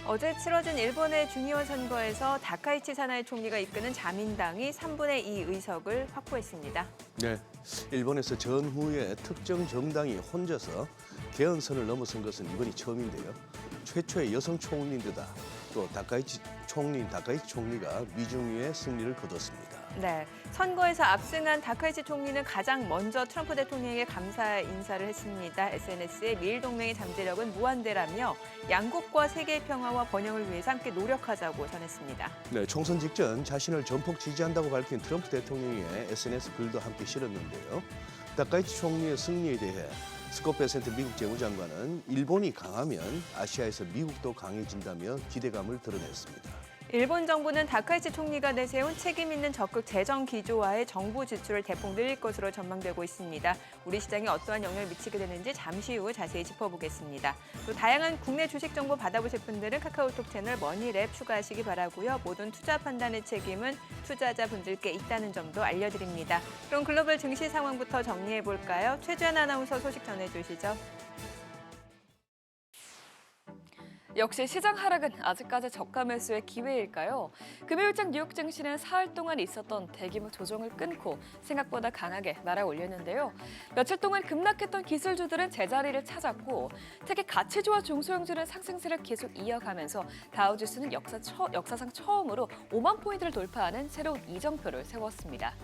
어제 치러진 일본의 중의원 선거에서 다카이치 사나이 총리가 이끄는 자민당이 3분의 2 의석을 확보했습니다. 네, 일본에서 전후에 특정 정당이 혼자서 개헌선을 넘어선 것은 이번이 처음인데요. 최초의 여성 총리인데다 또 다카이치 총리가 미중위의 승리를 거뒀습니다. 네, 선거에서 압승한 다카이치 총리는 가장 먼저 트럼프 대통령에게 감사 인사를 했습니다. SNS에 미일 동맹의 잠재력은 무한대라며 양국과 세계의 평화와 번영을 위해서 함께 노력하자고 전했습니다. 네, 총선 직전 자신을 전폭 지지한다고 밝힌 트럼프 대통령의 SNS 글도 함께 실었는데요. 다카이치 총리의 승리에 대해 스콧 베센트 미국 재무장관은 일본이 강하면 아시아에서 미국도 강해진다며 기대감을 드러냈습니다. 일본 정부는 다카이치 총리가 내세운 책임 있는 적극 재정 기조와의 정부 지출을 대폭 늘릴 것으로 전망되고 있습니다. 우리 시장에 어떠한 영향을 미치게 되는지 잠시 후 자세히 짚어보겠습니다. 또 다양한 국내 주식 정보 받아보실 분들은 카카오톡 채널 머니랩 추가하시기 바라고요. 모든 투자 판단의 책임은 투자자분들께 있다는 점도 알려드립니다. 그럼 글로벌 증시 상황부터 정리해볼까요? 최주연 아나운서 소식 전해주시죠. 역시 시장 하락은 아직까지 저가 매수의 기회일까요? 금요일장 뉴욕 증시는 사흘 동안 있었던 대규모 조정을 끊고 생각보다 강하게 날아올렸는데요. 며칠 동안 급락했던 기술주들은 제자리를 찾았고 특히 가치주와 중소형주는 상승세를 계속 이어가면서 다우지수는 역사상 처음으로 5만 포인트를 돌파하는 새로운 이정표를 세웠습니다.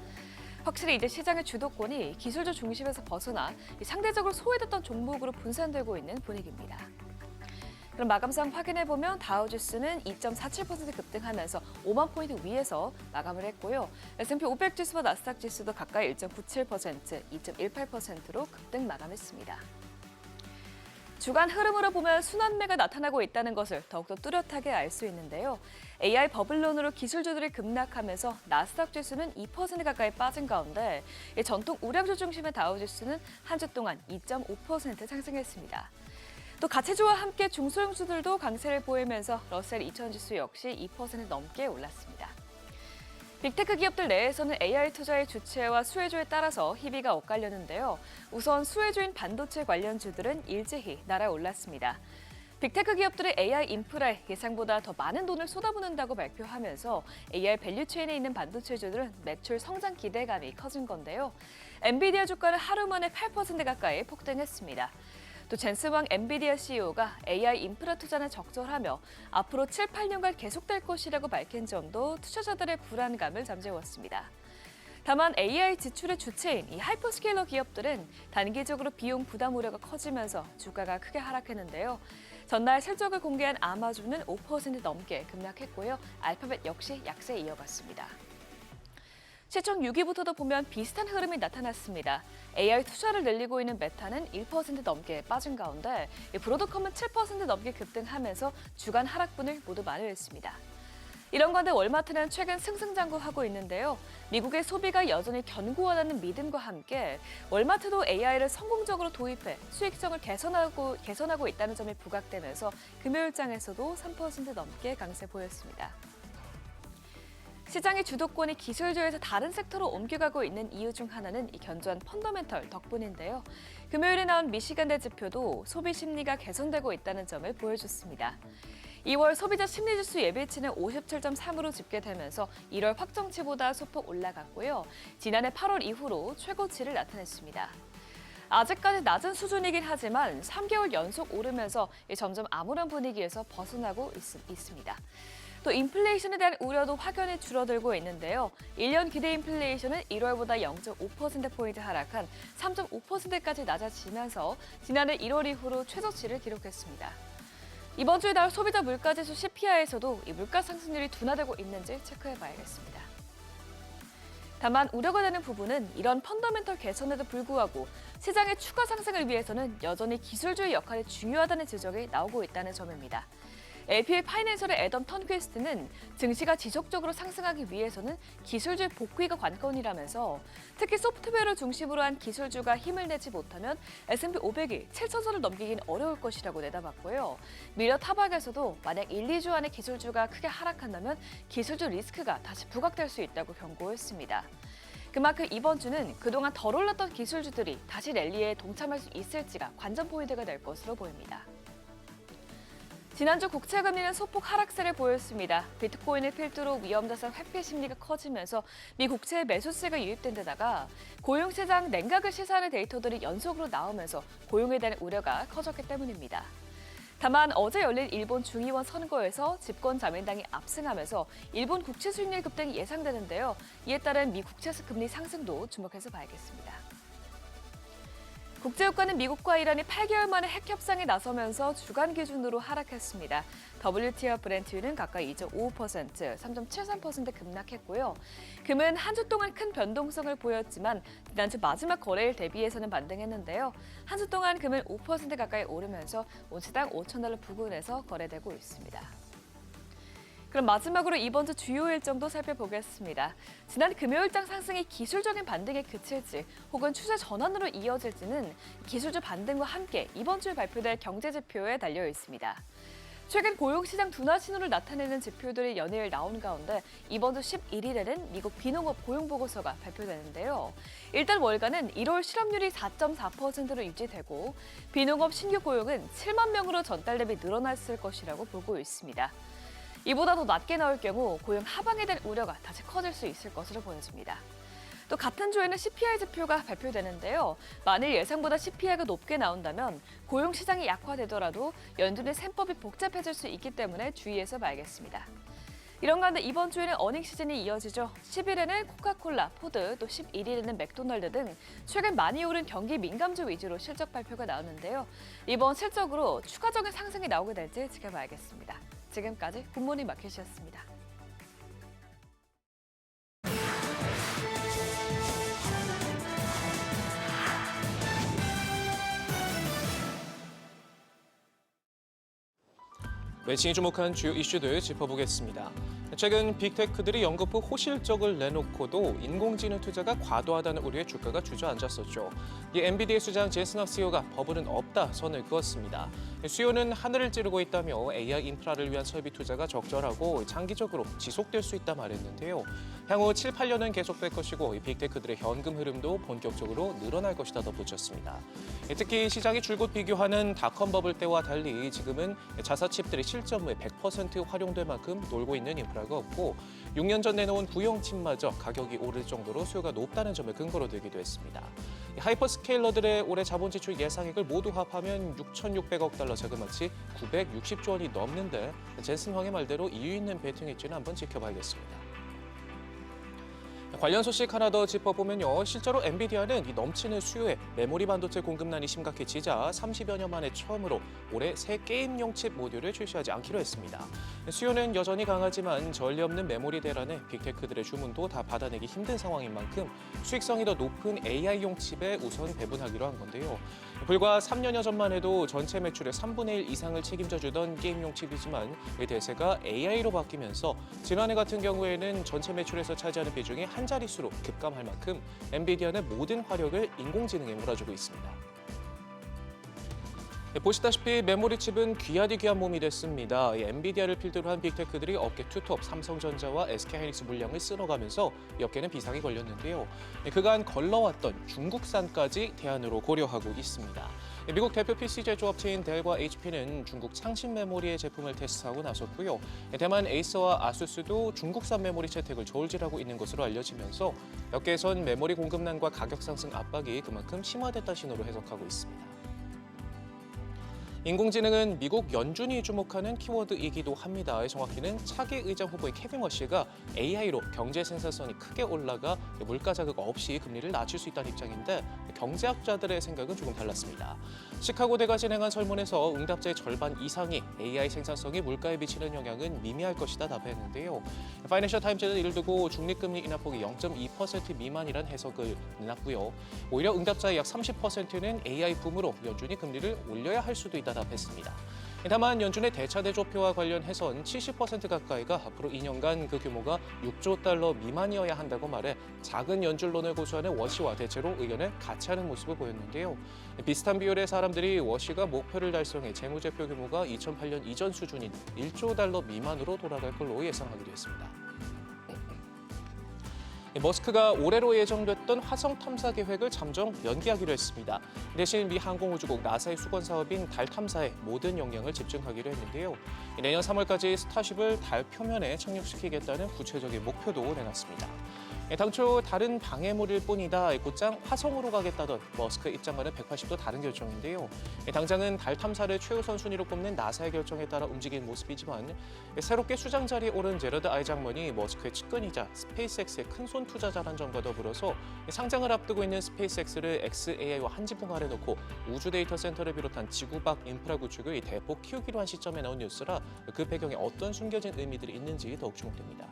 확실히 이제 시장의 주도권이 기술주 중심에서 벗어나 상대적으로 소외됐던 종목으로 분산되고 있는 분위기입니다. 그럼 마감상 확인해보면 다우지수는 2.47% 급등하면서 5만 포인트 위에서 마감을 했고요. S&P 500 지수와 나스닥 지수도 가까이 1.97%, 2.18%로 급등 마감했습니다. 주간 흐름으로 보면 순환매가 나타나고 있다는 것을 더욱더 뚜렷하게 알 수 있는데요. AI 버블론으로 기술주들이 급락하면서 나스닥 지수는 2% 가까이 빠진 가운데 전통 우량주 중심의 다우지수는 한 주 동안 2.5% 상승했습니다. 또 가치주와 함께 중소형주들도 강세를 보이면서 러셀 2000 지수 역시 2% 넘게 올랐습니다. 빅테크 기업들 내에서는 AI 투자의 주체와 수혜주에 따라서 희비가 엇갈렸는데요. 우선 수혜주인 반도체 관련주들은 일제히 날아올랐습니다. 빅테크 기업들의 AI 인프라에 예상보다 더 많은 돈을 쏟아붓는다고 발표하면서 AI 밸류체인에 있는 반도체주들은 매출 성장 기대감이 커진 건데요. 엔비디아 주가는 하루 만에 8% 가까이 폭등했습니다. 또 젠슨 왕 엔비디아 CEO가 AI 인프라 투자는 적절하며 앞으로 7, 8년간 계속될 것이라고 밝힌 점도 투자자들의 불안감을 잠재웠습니다. 다만 AI 지출의 주체인 이 하이퍼스케일러 기업들은 단기적으로 비용 부담 우려가 커지면서 주가가 크게 하락했는데요. 전날 실적을 공개한 아마존은 5% 넘게 급락했고요. 알파벳 역시 약세 이어갔습니다. 시총 6위부터도 보면 비슷한 흐름이 나타났습니다. AI 투자를 늘리고 있는 메타는 1% 넘게 빠진 가운데 브로드컴은 7% 넘게 급등하면서 주간 하락분을 모두 만회했습니다. 이런 가운데 월마트는 최근 승승장구하고 있는데요. 미국의 소비가 여전히 견고하다는 믿음과 함께 월마트도 AI를 성공적으로 도입해 수익성을 개선하고 있다는 점이 부각되면서 금요일장에서도 3% 넘게 강세 보였습니다. 시장의 주도권이 기술주에서 다른 섹터로 옮겨가고 있는 이유 중 하나는 이 견조한 펀더멘털 덕분인데요. 금요일에 나온 미시간대 지표도 소비 심리가 개선되고 있다는 점을 보여줬습니다. 2월 소비자 심리지수 예비치는 57.3으로 집계되면서 1월 확정치보다 소폭 올라갔고요. 지난해 8월 이후로 최고치를 나타냈습니다. 아직까지 낮은 수준이긴 하지만 3개월 연속 오르면서 점점 암울한 분위기에서 벗어나고 있습니다. 또 인플레이션에 대한 우려도 확연히 줄어들고 있는데요. 1년 기대 인플레이션은 1월보다 0.5%포인트 하락한 3.5%까지 낮아지면서 지난해 1월 이후로 최저치를 기록했습니다. 이번 주에 나올 소비자 물가지수 CPI에서도 이 물가 상승률이 둔화되고 있는지 체크해봐야겠습니다. 다만 우려가 되는 부분은 이런 펀더멘털 개선에도 불구하고 시장의 추가 상승을 위해서는 여전히 기술주의 역할이 중요하다는 지적이 나오고 있다는 점입니다. LPL 파이낸셜의 애덤 턴퀴스트는 증시가 지속적으로 상승하기 위해서는 기술주의 복귀가 관건이라면서 특히 소프트웨어를 중심으로 한 기술주가 힘을 내지 못하면 S&P 500이 7,000선을 넘기긴 어려울 것이라고 내다봤고요. 미래 타박에서도 만약 1, 2주 안에 기술주가 크게 하락한다면 기술주 리스크가 다시 부각될 수 있다고 경고했습니다. 그만큼 이번 주는 그동안 덜 올랐던 기술주들이 다시 랠리에 동참할 수 있을지가 관전 포인트가 될 것으로 보입니다. 지난주 국채 금리는 소폭 하락세를 보였습니다. 비트코인을 필두로 위험자산 회피 심리가 커지면서 미 국채의 매수세가 유입된 데다가 고용시장 냉각을 시사하는 데이터들이 연속으로 나오면서 고용에 대한 우려가 커졌기 때문입니다. 다만 어제 열린 일본 중의원 선거에서 집권 자민당이 압승하면서 일본 국채 수익률 급등이 예상되는데요. 이에 따른 미 국채수 금리 상승도 주목해서 봐야겠습니다. 국제유가는 미국과 이란이 8개월 만에 핵 협상에 나서면서 주간 기준으로 하락했습니다. WTI와 브렌트유는 각각 2.55%, 3.73% 급락했고요. 금은 한 주 동안 큰 변동성을 보였지만 지난주 마지막 거래일 대비해서는 반등했는데요. 한 주 동안 금은 5% 가까이 오르면서 온스당 $5,000 부근에서 거래되고 있습니다. 그럼 마지막으로 이번 주 주요 일정도 살펴보겠습니다. 지난 금요일장 상승이 기술적인 반등에 그칠지 혹은 추세 전환으로 이어질지는 기술주 반등과 함께 이번 주에 발표될 경제 지표에 달려 있습니다. 최근 고용시장 둔화 신호를 나타내는 지표들이 연이을 나온 가운데 이번 주 11일에는 미국 비농업 고용보고서가 발표되는데요. 일단 월간은 1월 실업률이 4.4%로 유지되고 비농업 신규 고용은 7만 명으로 전달 대비 늘어났을 것이라고 보고 있습니다. 이보다 더 낮게 나올 경우 고용 하방에 대한 우려가 다시 커질 수 있을 것으로 보여집니다. 또 같은 주에는 CPI 지표가 발표되는데요. 만일 예상보다 CPI가 높게 나온다면 고용 시장이 약화되더라도 연준의 셈법이 복잡해질 수 있기 때문에 주의해서 봐야겠습니다. 이런 가운데 이번 주에는 어닝 시즌이 이어지죠. 10일에는 코카콜라, 포드, 또 11일에는 맥도날드 등 최근 많이 오른 경기 민감주 위주로 실적 발표가 나오는데요. 이번 실적으로 추가적인 상승이 나오게 될지 지켜봐야겠습니다. 지금까지 굿모닝 마켓이었습니다. 매칭이 주목한 주요 이슈들 짚어보겠습니다. 최근 빅테크들이 연거푸 호실적을 내놓고도 인공지능 투자가 과도하다는 우려에 주가가 주저앉았었죠. 이 엔비디아 수장 젠슨 허브 CEO가 버블은 없다 선을 그었습니다. 수요는 하늘을 찌르고 있다며 AI 인프라를 위한 설비 투자가 적절하고 장기적으로 지속될 수 있다 말했는데요. 향후 7, 8년은 계속될 것이고 이 빅테크들의 현금 흐름도 본격적으로 늘어날 것이다 덧붙였습니다. 특히 시장이 줄곧 비교하는 닷컴 버블 때와 달리 지금은 자사 칩들이 실전 후에 100% 활용될 만큼 놀고 있는 인프라가 없고 6년 전 내놓은 구형칩마저 가격이 오를 정도로 수요가 높다는 점을 근거로 들기도 했습니다. 하이퍼스케일러들의 올해 자본 지출 예상액을 모두 합하면 6,600억 달러 자그마치 960조 원이 넘는데 젠슨 황의 말대로 이유 있는 베팅일지는 한번 지켜봐야겠습니다. 관련 소식 하나 더 짚어보면요. 실제로 엔비디아는 이 넘치는 수요에 메모리 반도체 공급난이 심각해지자 30여 년 만에 처음으로 올해 새 게임용 칩 모듈을 출시하지 않기로 했습니다. 수요는 여전히 강하지만 전례 없는 메모리 대란에 빅테크들의 주문도 다 받아내기 힘든 상황인 만큼 수익성이 더 높은 AI용 칩에 우선 배분하기로 한 건데요. 불과 3년여 전만 해도 전체 매출의 3분의 1 이상을 책임져주던 게임용 칩이지만 이 대세가 AI로 바뀌면서 지난해 같은 경우에는 전체 매출에서 차지하는 비중이 한 자릿수로 급감할 만큼 엔비디아는 모든 화력을 인공지능에 몰아주고 있습니다. 보시다시피 메모리 칩은 귀하디 귀한 몸이 됐습니다. 엔비디아를 필두로 한 빅테크들이 업계 투톱 삼성전자와 SK하이닉스 물량을 쓸어가면서 업계는 비상이 걸렸는데요. 그간 걸러왔던 중국산까지 대안으로 고려하고 있습니다. 미국 대표 PC 제조업체인 델과 HP는 중국 창신 메모리의 제품을 테스트하고 나섰고요. 대만 에이서와 아수스도 중국산 메모리 채택을 저울질하고 있는 것으로 알려지면서 업계에선 메모리 공급난과 가격 상승 압박이 그만큼 심화됐다는 신호로 해석하고 있습니다. 인공지능은 미국 연준이 주목하는 키워드이기도 합니다. 정확히는 차기 의장 후보의 케빈 워시가 AI로 경제 생산성이 크게 올라가 물가 자극 없이 금리를 낮출 수 있다는 입장인데 경제학자들의 생각은 조금 달랐습니다. 시카고대가 진행한 설문에서 응답자의 절반 이상이 AI 생산성이 물가에 미치는 영향은 미미할 것이다 답했는데요. 파이낸셜 타임즈는 이를 두고 중립금리 인하폭이 0.2% 미만이란 해석을 내놨고요. 오히려 응답자의 약 30%는 AI 붐으로 연준이 금리를 올려야 할 수도 있다 답했습니다. 다만 연준의 대차 대조표와 관련해선 70% 가까이가 앞으로 2년간 그 규모가 6조 달러 미만이어야 한다고 말해 작은 연준론을 고수하는 워시와 대체로 의견을 같이 하는 모습을 보였는데요. 비슷한 비율의 사람들이 워시가 목표를 달성해 재무제표 규모가 2008년 이전 수준인 1조 달러 미만으로 돌아갈 걸로 예상하기도 했습니다. 머스크가 올해로 예정됐던 화성 탐사 계획을 잠정 연기하기로 했습니다. 대신 미 항공우주국 나사의 수건 사업인 달 탐사에 모든 역량을 집중하기로 했는데요. 내년 3월까지 스타쉽을 달 표면에 착륙시키겠다는 구체적인 목표도 내놨습니다. 당초 다른 방해물일 뿐이다 곧장 화성으로 가겠다던 머스크 입장과는 180도 다른 결정인데요. 당장은 달 탐사를 최우선 순위로 꼽는 나사의 결정에 따라 움직인 모습이지만 새롭게 수장 자리에 오른 제러드 아이 장관이 머스크의 측근이자 스페이스X의 큰손 투자자란 점과 더불어서 상장을 앞두고 있는 스페이스X를 xAI와 한지붕 아래 놓고 우주 데이터 센터를 비롯한 지구 밖 인프라 구축을 대폭 키우기로 한 시점에 나온 뉴스라 그 배경에 어떤 숨겨진 의미들이 있는지 더욱 주목됩니다.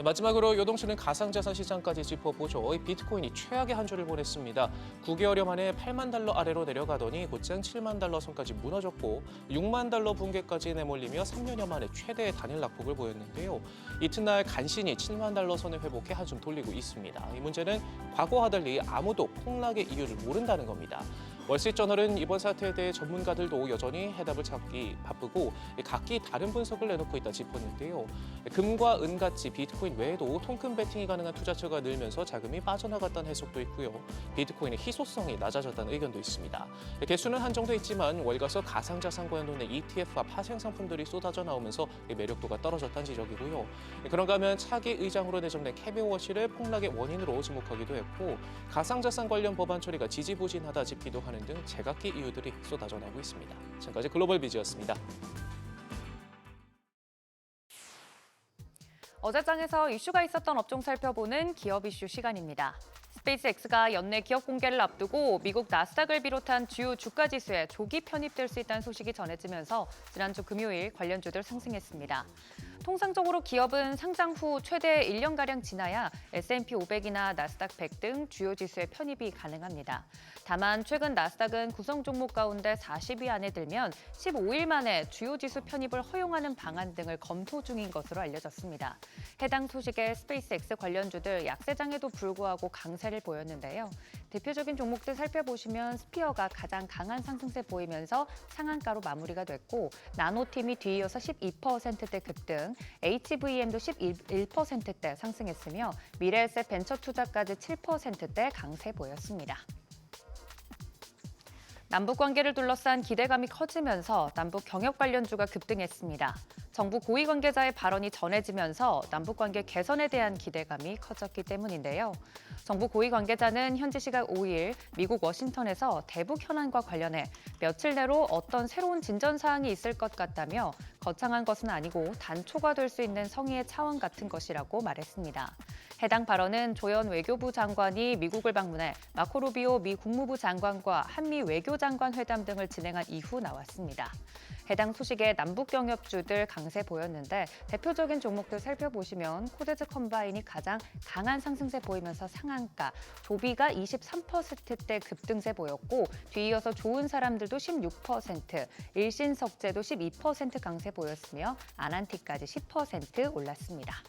마지막으로 요동치는 가상자산 시장까지 짚어보죠. 비트코인이 최악의 한 주를 보냈습니다. 9개월여 만에 8만 달러 아래로 내려가더니 곧장 7만 달러 선까지 무너졌고 6만 달러 붕괴까지 내몰리며 3년여 만에 최대의 단일 낙폭을 보였는데요. 이튿날 간신히 7만 달러 선을 회복해 한숨 돌리고 있습니다. 이 문제는 과거와 달리 아무도 폭락의 이유를 모른다는 겁니다. 월스트리트저널은 이번 사태에 대해 전문가들도 여전히 해답을 찾기 바쁘고 각기 다른 분석을 내놓고 있다 짚었는데요. 금과 은같이 비트코인 외에도 토큰 베팅이 가능한 투자처가 늘면서 자금이 빠져나갔다는 해석도 있고요. 비트코인의 희소성이 낮아졌다는 의견도 있습니다. 개수는 한정돼 있지만 월가서 가상자산과 연동된 ETF와 파생 상품들이 쏟아져 나오면서 매력도가 떨어졌다는 지적이고요. 그런가 하면 차기 의장으로 내정된 케빈 워시를 폭락의 원인으로 지목하기도 했고 가상자산 관련 법안 처리가 지지부진하다 짚기도 하는 등 제각기 이유들이 쏟아져 나오고 있습니다. 지금까지 글로벌 비즈였습니다. 어제장에서 이슈가 있었던 업종 살펴보는 기업 이슈 시간입니다. 스페이스X가 연내 기업 공개를 앞두고 미국 나스닥을 비롯한 주요 주가 지수에 조기 편입될 수 있다는 소식이 전해지면서 지난주 금요일 관련주들 상승했습니다. 통상적으로 기업은 상장 후 최대 1년가량 지나야 S&P 500이나 나스닥 100 등 주요 지수에 편입이 가능합니다. 다만 최근 나스닥은 구성 종목 가운데 40위 안에 들면 15일 만에 주요 지수 편입을 허용하는 방안 등을 검토 중인 것으로 알려졌습니다. 해당 소식에 스페이스X 관련주들 약세장에도 불구하고 강세를 보였는데요. 대표적인 종목들 살펴보시면 스피어가 가장 강한 상승세 보이면서 상한가로 마무리가 됐고 나노팀이 뒤이어서 12%대 급등, HVM도 11%대 상승했으며 미래에셋 벤처투자까지 7%대 강세 보였습니다. 남북 관계를 둘러싼 기대감이 커지면서 남북 경협 관련주가 급등했습니다. 정부 고위 관계자의 발언이 전해지면서 남북 관계 개선에 대한 기대감이 커졌기 때문인데요. 정부 고위 관계자는 현지 시각 5일 미국 워싱턴에서 대북 현안과 관련해 며칠 내로 어떤 새로운 진전 사항이 있을 것 같다며 거창한 것은 아니고 단초가 될 수 있는 성의의 차원 같은 것이라고 말했습니다. 해당 발언은 조현 외교부 장관이 미국을 방문해 마코 루비오 미 국무부 장관과 한미 외교장관 회담 등을 진행한 이후 나왔습니다. 해당 소식에 남북 경협주들 강세 보였는데 대표적인 종목들 살펴보시면 코데즈 컴바인이 가장 강한 상승세 보이면서 상한가, 조비가 23%대 급등세 보였고 뒤이어서 좋은 사람들도 16%, 일신석재도 12% 강세 보였으며 아난티까지 10% 올랐습니다.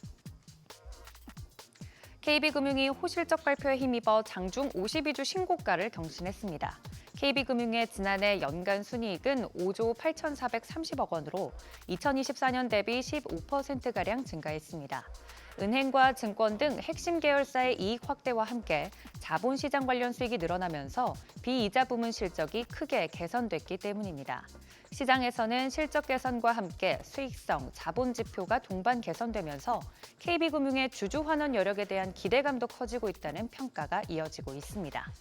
KB금융이 호실적 발표에 힘입어 장중 52주 신고가를 경신했습니다. KB금융의 지난해 연간 순이익은 5조 8,430억 원으로 2024년 대비 15%가량 증가했습니다. 은행과 증권 등 핵심 계열사의 이익 확대와 함께 자본시장 관련 수익이 늘어나면서 비이자 부문 실적이 크게 개선됐기 때문입니다. 시장에서는 실적 개선과 함께 수익성, 자본 지표가 동반 개선되면서 KB금융의 주주 환원 여력에 대한 기대감도 커지고 있다는 평가가 이어지고 있습니다.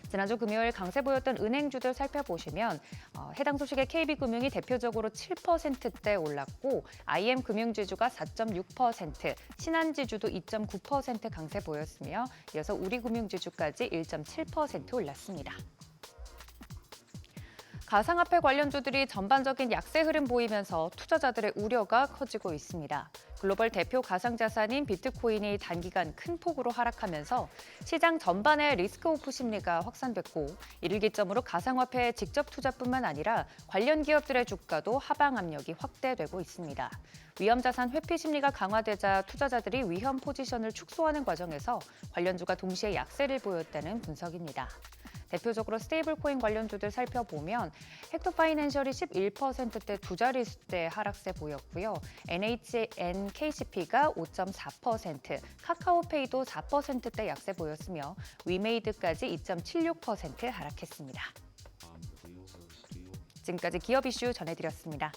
지난주 금요일 강세 보였던 은행주들 살펴보시면 해당 소식에 KB금융이 대표적으로 7%대 올랐고 IM금융지주가 4.6%, 신한지주도 2.9% 강세 보였으며 이어서 우리금융지주까지 1.7% 올랐습니다. 가상화폐 관련주들이 전반적인 약세 흐름 보이면서 투자자들의 우려가 커지고 있습니다. 글로벌 대표 가상자산인 비트코인이 단기간 큰 폭으로 하락하면서 시장 전반의 리스크오프 심리가 확산됐고 이를 기점으로 가상화폐의 직접 투자뿐만 아니라 관련 기업들의 주가도 하방 압력이 확대되고 있습니다. 위험자산 회피 심리가 강화되자 투자자들이 위험 포지션을 축소하는 과정에서 관련주가 동시에 약세를 보였다는 분석입니다. 대표적으로 스테이블코인 관련주들 살펴보면 헥토파이낸셜이 11%대 두 자릿수대 하락세 보였고요. NKCP가 5.4%, 카카오페이도 4%대 약세 보였으며 위메이드까지 2.76% 하락했습니다. 지금까지 기업 이슈 전해드렸습니다.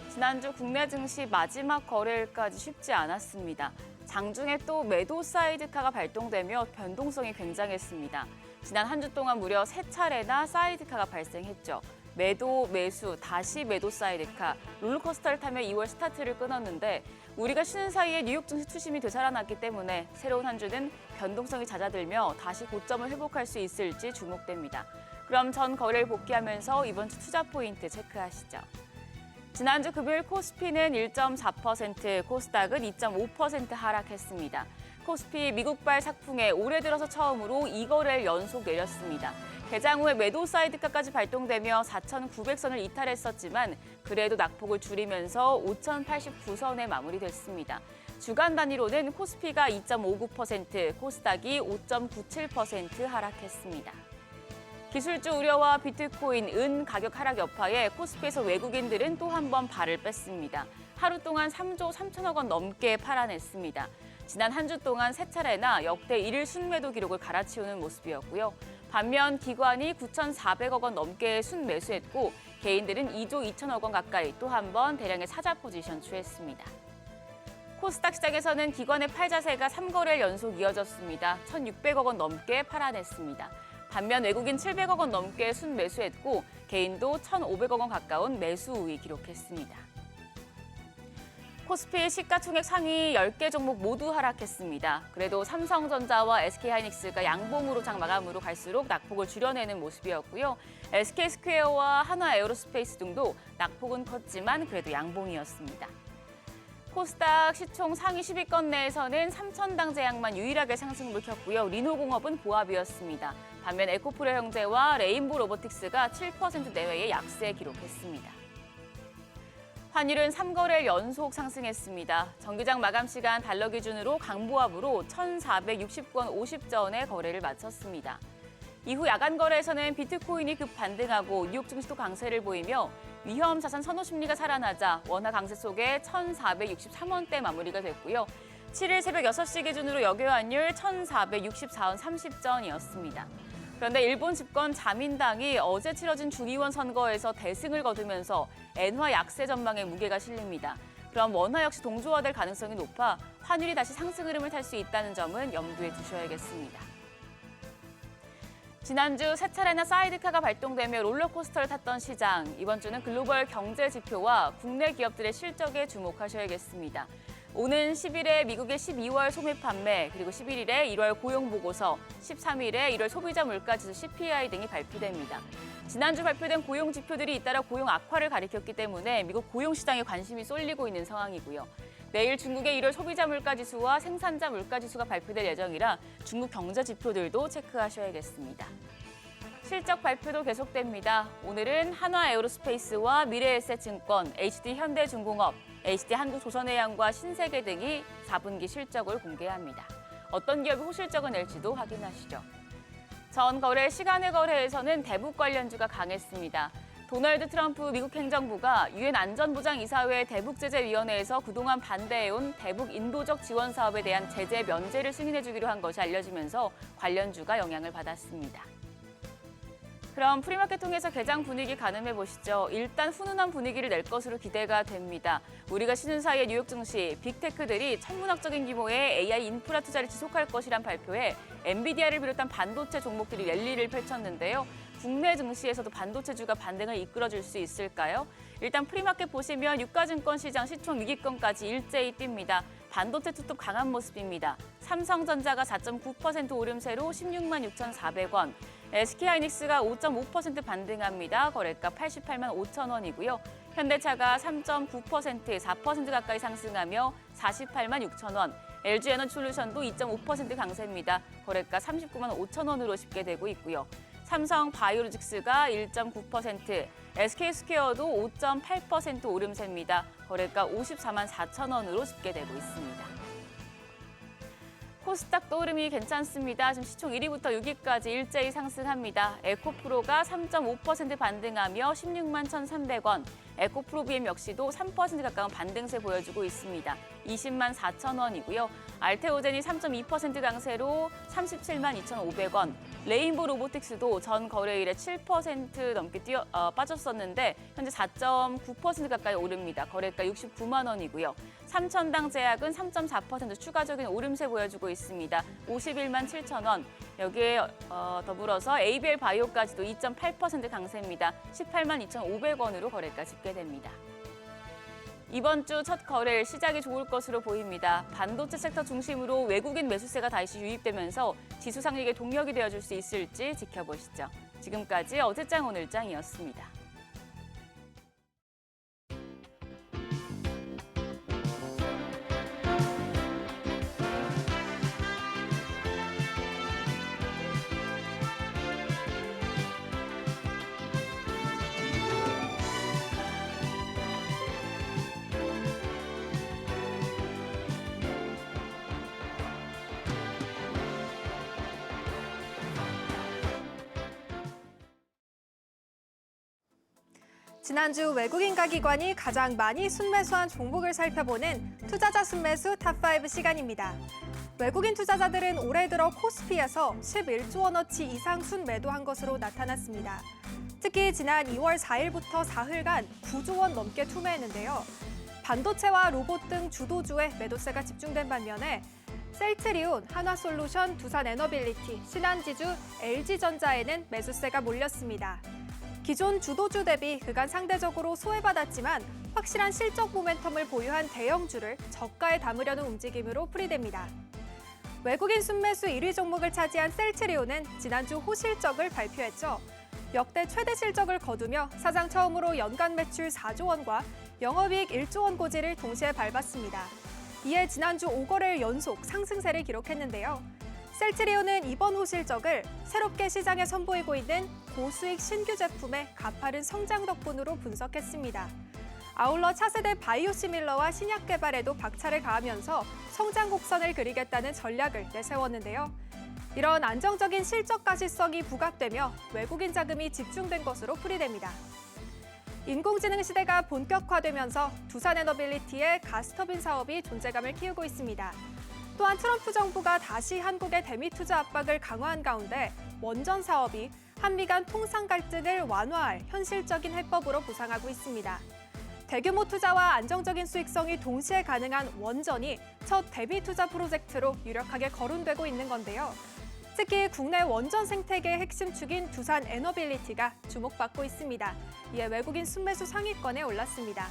지난주 국내 증시 마지막 거래일까지 쉽지 않았습니다. 장중에 또 매도 사이드카가 발동되며 변동성이 굉장했습니다. 지난 한 주 동안 무려 3차례나 사이드카가 발생했죠. 매도, 매수, 다시 매도 사이드카, 롤러코스터를 타며 2월 스타트를 끊었는데 우리가 쉬는 사이에 뉴욕 증시 투심이 되살아났기 때문에 새로운 한 주는 변동성이 잦아들며 다시 고점을 회복할 수 있을지 주목됩니다. 그럼 전 거래일 복귀하면서 이번 주 투자 포인트 체크하시죠. 지난주 금요일 코스피는 1.4%, 코스닥은 2.5% 하락했습니다. 코스피 미국발 sak풍에 올해 들어서 처음으로 2거래일 연속 내렸습니다. 개장 후에 매도 사이드카까지 발동되며 4,900선을 이탈했었지만 그래도 낙폭을 줄이면서 5,089선에 마무리됐습니다. 주간 단위로는 코스피가 2.59%, 코스닥이 5.97% 하락했습니다. 기술주 우려와 비트코인, 은 가격 하락 여파에 코스피에서 외국인들은 또 한 번 발을 뺐습니다. 하루 동안 3조 3천억 원 넘게 팔아냈습니다. 지난 한 주 동안 3차례나 역대 1일 순매도 기록을 갈아치우는 모습이었고요. 반면 기관이 9,400억 원 넘게 순매수했고 개인들은 2조 2천억 원 가까이 또 한 번 대량의 사자 포지션 취했습니다. 코스닥 시장에서는 기관의 팔자세가 3거래일 연속 이어졌습니다. 1,600억 원 넘게 팔아냈습니다. 반면 외국인 700억 원 넘게 순매수했고 개인도 1,500억 원 가까운 매수 우위 기록했습니다. 코스피 시가총액 상위 10개 종목 모두 하락했습니다. 그래도 삼성전자와 SK하이닉스가 양봉으로 장 마감으로 갈수록 낙폭을 줄여내는 모습이었고요. SK스퀘어와 한화에어로스페이스 등도 낙폭은 컸지만 그래도 양봉이었습니다. 코스닥 시총 상위 10위권 내에서는 삼천당 제약만 유일하게 상승을 켰고요. 리노공업은 보합이었습니다. 반면 에코프로 형제와 레인보 로보틱스가 7% 내외의 약세 기록했습니다. 환율은 3거래일 연속 상승했습니다. 정기장 마감 시간 달러 기준으로 강보합으로 1,460원 50전에 거래를 마쳤습니다. 이후 야간 거래에서는 비트코인이 급 반등하고 뉴욕 증시도 강세를 보이며 위험 자산 선호 심리가 살아나자 원화 강세 속에 1,463원대 마무리가 됐고요. 7일 새벽 6시 기준으로 역외환율 1,464원 30전이었습니다. 그런데 일본 집권 자민당이 어제 치러진 중의원 선거에서 대승을 거두면서 엔화 약세 전망에 무게가 실립니다. 그럼 원화 역시 동조화될 가능성이 높아 환율이 다시 상승 흐름을 탈 수 있다는 점은 염두에 두셔야겠습니다. 지난주 3차례나 사이드카가 발동되며 롤러코스터를 탔던 시장, 이번 주는 글로벌 경제 지표와 국내 기업들의 실적에 주목하셔야겠습니다. 오는 10일에 미국의 12월 소매 판매, 그리고 11일에 1월 고용 보고서, 13일에 1월 소비자 물가지수 CPI 등이 발표됩니다. 지난주 발표된 고용 지표들이 잇따라 고용 악화를 가리켰기 때문에 미국 고용 시장에 관심이 쏠리고 있는 상황이고요. 내일 중국의 1월 소비자 물가지수와 생산자 물가지수가 발표될 예정이라 중국 경제 지표들도 체크하셔야겠습니다. 실적 발표도 계속됩니다. 오늘은 한화에어로스페이스와 미래에셋증권, HD현대중공업, HD한국조선해양과 신세계 등이 4분기 실적을 공개합니다. 어떤 기업이 호실적을 낼지도 확인하시죠. 전 거래 시간의 거래에서는 대북 관련주가 강했습니다. 도널드 트럼프 미국 행정부가 유엔 안전보장이사회 대북제재위원회에서 그동안 반대해온 대북 인도적 지원 사업에 대한 제재 면제를 승인해주기로 한 것이 알려지면서 관련주가 영향을 받았습니다. 그럼 프리마켓 통해서 개장 분위기 가늠해 보시죠. 일단 훈훈한 분위기를 낼 것으로 기대가 됩니다. 우리가 쉬는 사이에 뉴욕 증시, 빅테크들이 천문학적인 규모의 AI 인프라 투자를 지속할 것이란 발표에 엔비디아를 비롯한 반도체 종목들이 랠리를 펼쳤는데요. 국내 증시에서도 반도체주가 반등을 이끌어줄 수 있을까요? 일단 프리마켓 보시면 유가증권 시장 시총 위기권까지 일제히 뜁니다. 반도체 투톱 강한 모습입니다. 삼성전자가 4.9% 오름세로 16만 6,400원, SK하이닉스가 5.5% 반등합니다. 거래가 88만 5천 원이고요. 현대차가 3.9%, 4% 가까이 상승하며 48만 6천 원, LG에너솔루션도 2.5% 강세입니다. 거래가 39만 5천 원으로 집계되고 있고요. 삼성 바이오로직스가 1.9%, SK스퀘어도 5.8% 오름세입니다. 거래가 54만 4천 원으로 집계되고 있습니다. 코스닥도 흐름이 괜찮습니다. 지금 시총 1위부터 6위까지 일제히 상승합니다. 에코프로가 3.5% 반등하며 16만 1,300원, 에코프로비엠 역시도 3% 가까운 반등세 보여주고 있습니다. 20만 4천 원이고요. 알테오젠이 3.2% 강세로 37만 2,500원, 레인보 로보틱스도 전 거래일에 7% 넘게 빠졌었는데 현재 4.9% 가까이 오릅니다. 거래가 69만 원이고요. 삼천당 제약은 3.4% 추가적인 오름세 보여주고 있습니다. 51만 7천 원. 여기에 더불어서 ABL 바이오까지도 2.8% 강세입니다. 18만 2,500원으로 거래가 집계됩니다. 이번 주 첫 거래일 시작이 좋을 것으로 보입니다. 반도체 섹터 중심으로 외국인 매수세가 다시 유입되면서 지수 상승의 동력이 되어줄 수 있을지 지켜보시죠. 지금까지 어제장 오늘장이었습니다. 지난주 외국인가 기관이 가장 많이 순매수한 종목을 살펴보는 투자자 순매수 탑5 시간입니다. 외국인 투자자들은 올해 들어 코스피에서 11조 원어치 이상 순매도한 것으로 나타났습니다. 특히 지난 2월 4일부터 사흘간 9조 원 넘게 투매했는데요. 반도체와 로봇 등 주도주의 매도세가 집중된 반면에 셀트리온, 한화솔루션, 두산에너빌리티, 신한지주, LG전자에는 매수세가 몰렸습니다. 기존 주도주 대비 그간 상대적으로 소외받았지만 확실한 실적 모멘텀을 보유한 대형주를 저가에 담으려는 움직임으로 풀이됩니다. 외국인 순매수 1위 종목을 차지한 셀트리온은 지난주 호실적을 발표했죠. 역대 최대 실적을 거두며 사상 처음으로 연간 매출 4조 원과 영업이익 1조 원 고지를 동시에 밟았습니다. 이에 지난주 5거래일 연속 상승세를 기록했는데요. 셀트리온은 이번 호실적을 새롭게 시장에 선보이고 있는 고수익 신규 제품의 가파른 성장 덕분으로 분석했습니다. 아울러 차세대 바이오시밀러와 신약 개발에도 박차를 가하면서 성장 곡선을 그리겠다는 전략을 내세웠는데요. 이런 안정적인 실적 가시성이 부각되며 외국인 자금이 집중된 것으로 풀이됩니다. 인공지능 시대가 본격화되면서 두산에너빌리티의 가스터빈 사업이 존재감을 키우고 있습니다. 또한 트럼프 정부가 다시 한국의 대미 투자 압박을 강화한 가운데 원전 사업이 한미 간 통상 갈등을 완화할 현실적인 해법으로 부상하고 있습니다. 대규모 투자와 안정적인 수익성이 동시에 가능한 원전이 첫 대미 투자 프로젝트로 유력하게 거론되고 있는 건데요. 특히 국내 원전 생태계의 핵심 축인 두산에너빌리티가 주목받고 있습니다. 이에 외국인 순매수 상위권에 올랐습니다.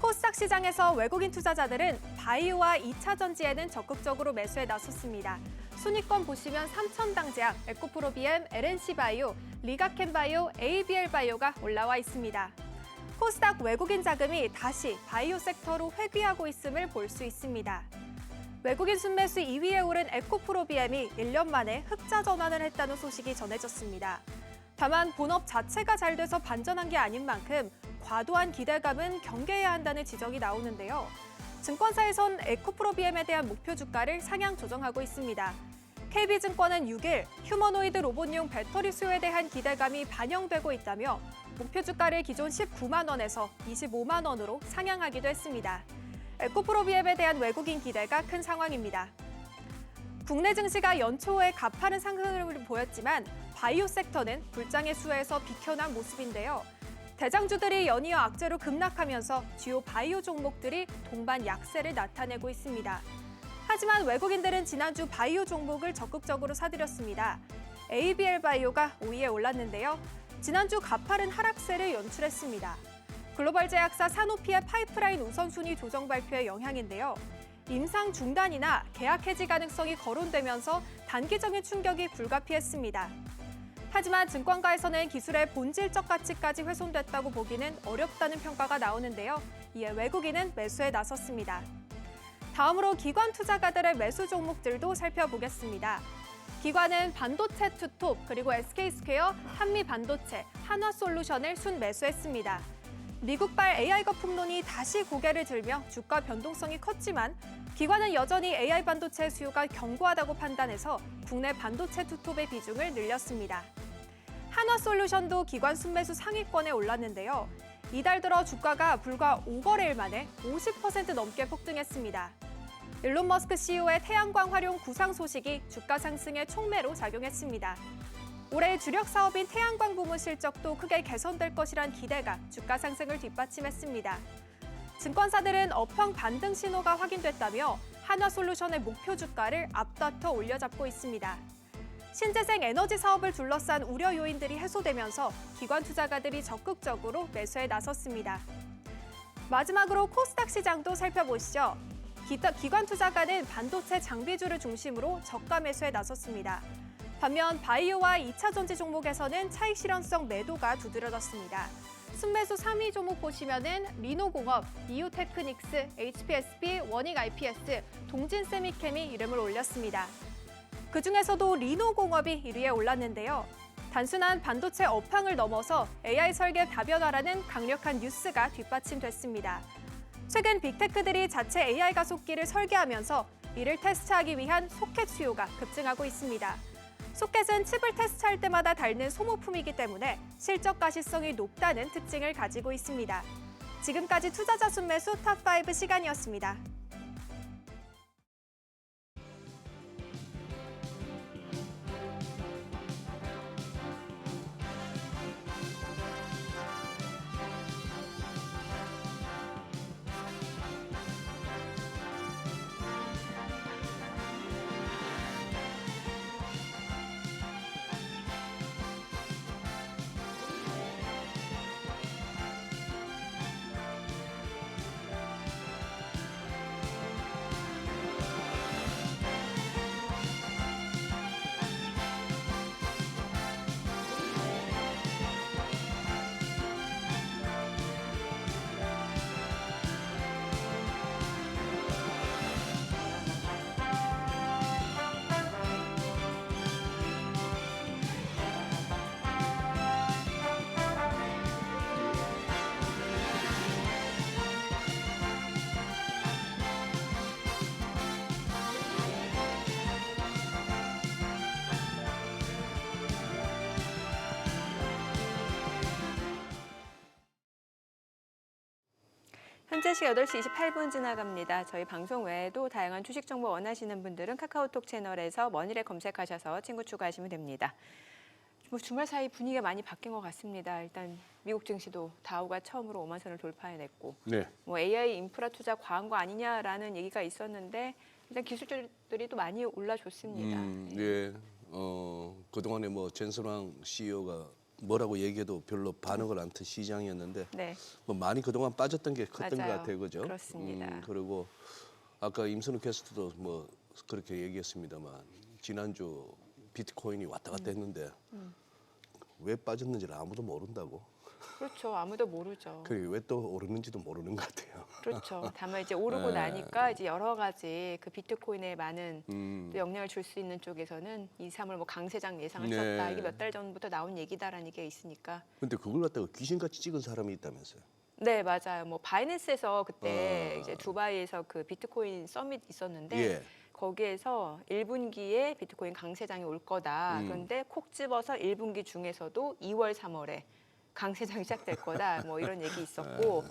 코스닥 시장에서 외국인 투자자들은 바이오와 2차 전지에는 적극적으로 매수에 나섰습니다. 순위권 보시면 삼천당 제약, 에코프로비엠, LNC바이오, 리가켄바이오, ABL바이오가 올라와 있습니다. 코스닥 외국인 자금이 다시 바이오 섹터로 회귀하고 있음을 볼 수 있습니다. 외국인 순매수 2위에 오른 에코프로비엠이 1년 만에 흑자 전환을 했다는 소식이 전해졌습니다. 다만 본업 자체가 잘 돼서 반전한 게 아닌 만큼 과도한 기대감은 경계해야 한다는 지적이 나오는데요. 증권사에선 에코프로비엠에 대한 목표 주가를 상향 조정하고 있습니다. KB증권은 6일 휴머노이드 로봇용 배터리 수요에 대한 기대감이 반영되고 있다며 목표 주가를 기존 19만 원에서 25만 원으로 상향하기도 했습니다. 에코프로비엠에 대한 외국인 기대가 큰 상황입니다. 국내 증시가 연초에 가파른 상승을 보였지만 바이오 섹터는 불장의 수혜에서 비켜난 모습인데요. 대장주들이 연이어 악재로 급락하면서 주요 바이오 종목들이 동반 약세를 나타내고 있습니다. 하지만 외국인들은 지난주 바이오 종목을 적극적으로 사들였습니다. ABL 바이오가 5위에 올랐는데요. 지난주 가파른 하락세를 연출했습니다. 글로벌 제약사 사노피의 파이프라인 우선순위 조정 발표의 영향인데요. 임상 중단이나 계약 해지 가능성이 거론되면서 단기적인 충격이 불가피했습니다. 하지만 증권가에서는 기술의 본질적 가치까지 훼손됐다고 보기는 어렵다는 평가가 나오는데요. 이에 외국인은 매수에 나섰습니다. 다음으로 기관 투자가들의 매수 종목들도 살펴보겠습니다. 기관은 반도체 투톱, 그리고 SK스퀘어, 한미반도체, 한화솔루션을 순매수했습니다. 미국발 AI 거품론이 다시 고개를 들며 주가 변동성이 컸지만 기관은 여전히 AI 반도체 수요가 견고하다고 판단해서 국내 반도체 투톱의 비중을 늘렸습니다. 한화솔루션도 기관 순매수 상위권에 올랐는데요. 이달 들어 주가가 불과 5거래일 만에 50% 넘게 폭등했습니다. 일론 머스크 CEO의 태양광 활용 구상 소식이 주가 상승에 촉매로 작용했습니다. 올해 주력 사업인 태양광 부문 실적도 크게 개선될 것이란 기대가 주가 상승을 뒷받침했습니다. 증권사들은 업황 반등 신호가 확인됐다며 한화솔루션의 목표 주가를 앞다퉈 올려잡고 있습니다. 신재생 에너지 사업을 둘러싼 우려 요인들이 해소되면서 기관 투자가들이 적극적으로 매수에 나섰습니다. 마지막으로 코스닥 시장도 살펴보시죠. 기관 투자가는 반도체 장비주를 중심으로 저가 매수에 나섰습니다. 반면 바이오와 2차 전지 종목에서는 차익 실현성 매도가 두드러졌습니다. 순매수 3위 종목 보시면은 리노공업, 이유테크닉스, HPSP, 원익 IPS, 동진세미캠이 이름을 올렸습니다. 그중에서도 리노공업이 1위에 올랐는데요. 단순한 반도체 업황을 넘어서 AI 설계 다변화라는 강력한 뉴스가 뒷받침됐습니다. 최근 빅테크들이 자체 AI 가속기를 설계하면서 이를 테스트하기 위한 소켓 수요가 급증하고 있습니다. 소켓은 칩을 테스트할 때마다 닳는 소모품이기 때문에 실적 가시성이 높다는 특징을 가지고 있습니다. 지금까지 투자자 순매수 탑5 시간이었습니다. 현재 시각 8시 28분 지나갑니다. 저희 방송 외에도 다양한 주식 정보 원하시는 분들은 카카오톡 채널에서 머니를 검색하셔서 친구 추가하시면 됩니다. 뭐 주말 사이 분위기가 많이 바뀐 것 같습니다. 일단 미국 증시도 다우가 처음으로 5만 선을 돌파해냈고, 네. 뭐 AI 인프라 투자 과한 거 아니냐라는 얘기가 있었는데 일단 기술주들이 또 많이 올라줬습니다. 예. 그동안에 뭐 젠슨왕 CEO가 뭐라고 얘기해도 별로 반응을 안 튼 시장이었는데 네, 뭐 많이 그동안 빠졌던 게 컸던 것 맞아요. 같아요, 그죠? 그렇습니다. 그리고 아까 임선우 캐스트도 뭐 그렇게 얘기했습니다만 지난주 비트코인이 왔다 갔다 했는데 왜 빠졌는지를 아무도 모른다고. 그렇죠. 아무도 모르죠. 그리고 왜 또 오르는지도 모르는 것 같아요. 그렇죠. 다만 이제 오르고 나니까 이제 여러 가지 그 비트코인에 많은 또 영향을 줄 수 있는 쪽에서는 2, 3월 뭐 강세장 예상을 네. 썼다. 이게 몇 달 전부터 나온 얘기다라는 게 있으니까. 근데 그걸 갖다가 귀신같이 찍은 사람이 있다면서요? 네, 맞아요. 뭐 바이낸스에서 그때 이제 두바이에서 그 비트코인 서밋 있었는데 예. 거기에서 1분기에 비트코인 강세장이 올 거다. 그런데 콕 집어서 1분기 중에서도 2월, 3월에 강세장이 시작될 거다. 뭐 이런 얘기 있었고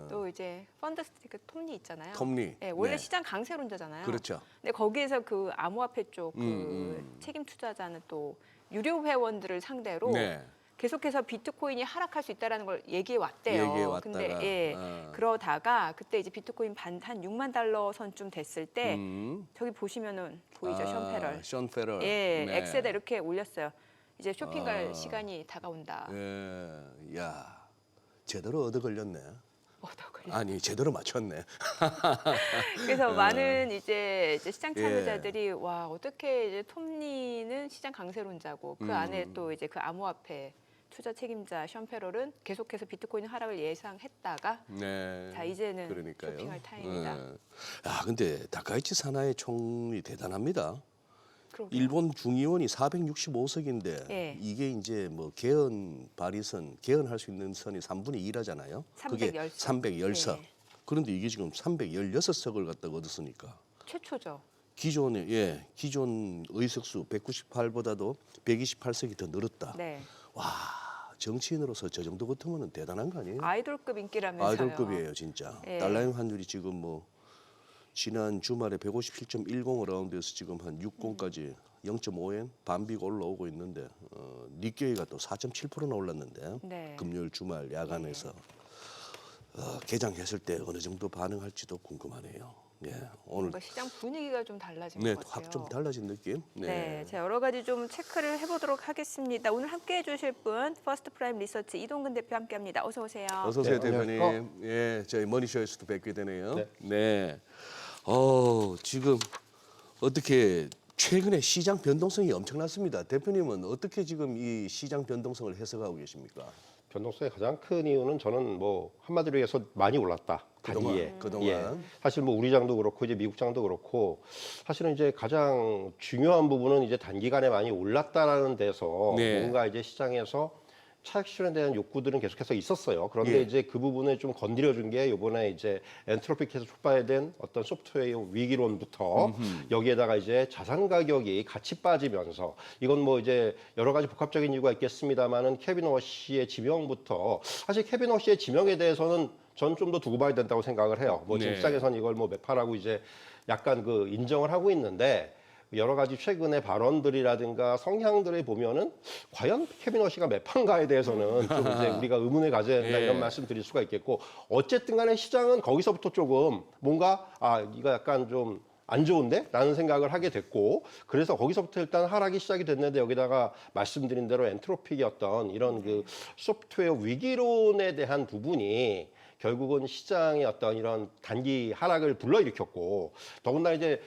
또 이제 펀드스트리트 톱니 있잖아요. 톱니. 네, 원래 네. 시장 강세론자잖아요. 그렇죠. 근데 거기에서 그 암호화폐 쪽 그 책임 투자자는 또 유료 회원들을 상대로 네. 계속해서 비트코인이 하락할 수 있다라는 걸 얘기해 왔대요. 얘기해 왔다가. 근데 그러다가 그때 이제 비트코인 한 6만 달러 선쯤 됐을 때 저기 보시면은 보이죠, 션 페럴. 션 페럴. 예, 네. 엑스에다 이렇게 올렸어요. 이제 쇼핑 갈 시간이 다가온다. 예, 야, 제대로 얻어 걸렸네. 얻어 걸려. 아니, 제대로 맞췄네. 그래서 많은 이제 시장 참여자들이 와 어떻게 이제 톰리는 시장 강세론자고 그 안에 또 이제 그 암호화폐 투자 책임자 션 페럴은 계속해서 비트코인 하락을 예상했다가 네. 자 이제는 그러니까요. 쇼핑할 타임이다. 아, 근데 다카이치 사나이 총리 대단합니다. 그러게요. 일본 중의원이 465석인데 예. 이게 이제 뭐 개헌 발의선, 개헌할 수 있는 선이 3분의 2라잖아요. 그게 310석. 310석. 예. 그런데 이게 지금 316석을 갖다가 얻었으니까 최초죠. 기존 의석수 198보다도 128석이 더 늘었다. 네. 와, 정치인으로서 저 정도 같으면 대단한 거 아니에요? 아이돌급 인기라면서요. 아이돌급이에요, 진짜. 예. 달러형 환율이 지금 뭐 지난 주말에 157.10 라운드에서 지금 한 60까지 0.5엔 반비가 올라오고 있는데 니케이가 또 4.7%나 올랐는데 네. 금요일 주말 야간에서 개장했을 때 어느 정도 반응할지도 궁금하네요. 예, 오늘 뭔가 시장 분위기가 좀 달라진 네, 것 같아요. 확 좀 달라진 느낌. 네, 자 여러 가지 좀 체크를 해보도록 하겠습니다. 오늘 함께해 주실 분 퍼스트 프라임 리서치 이동근 대표 함께합니다. 어서 오세요. 어서 오세요, 네, 대표님. 안녕하세요. 예, 저희 머니쇼에서도 뵙게 되네요. 네. 네. 지금 어떻게 최근에 시장 변동성이 엄청났습니다. 대표님은 어떻게 지금 이 시장 변동성을 해석하고 계십니까? 변동성의 가장 큰 이유는 저는 뭐 한마디로 해서 많이 올랐다. 단기에. 그동안. 사실 뭐 우리 장도 그렇고 이제 미국 장도 그렇고 사실은 이제 가장 중요한 부분은 이제 단기간에 많이 올랐다라는 데서 네. 뭔가 이제 시장에서 차익 실현에 대한 욕구들은 계속해서 있었어요. 그런데 예. 이제 그 부분을 좀 건드려준 게 이번에 이제 엔트로피에서 촉발된 어떤 소프트웨어 위기론부터 여기에다가 이제 자산 가격이 같이 빠지면서 이건 뭐 이제 여러 가지 복합적인 이유가 있겠습니다만은 케빈 워시의 지명부터 사실 케빈 워시의 지명에 대해서는 전 좀 더 두고 봐야 된다고 생각을 해요. 뭐 지금 네. 시장에서는 이걸 뭐 매파라고 이제 약간 그 인정을 하고 있는데. 여러 가지 최근의 발언들이라든가 성향들을 보면은 과연 케빈 워시가 매판가에 대해서는 좀 이제 우리가 의문을 가져야 된다 예. 이런 말씀 드릴 수가 있겠고 어쨌든 간에 시장은 거기서부터 조금 뭔가 이거 약간 좀 안 좋은데? 라는 생각을 하게 됐고 그래서 거기서부터 일단 하락이 시작이 됐는데 여기다가 말씀드린 대로 엔트로픽의 어떤 이런 그 소프트웨어 위기론에 대한 부분이 결국은 시장의 어떤 이런 단기 하락을 불러일으켰고 더군다나 이제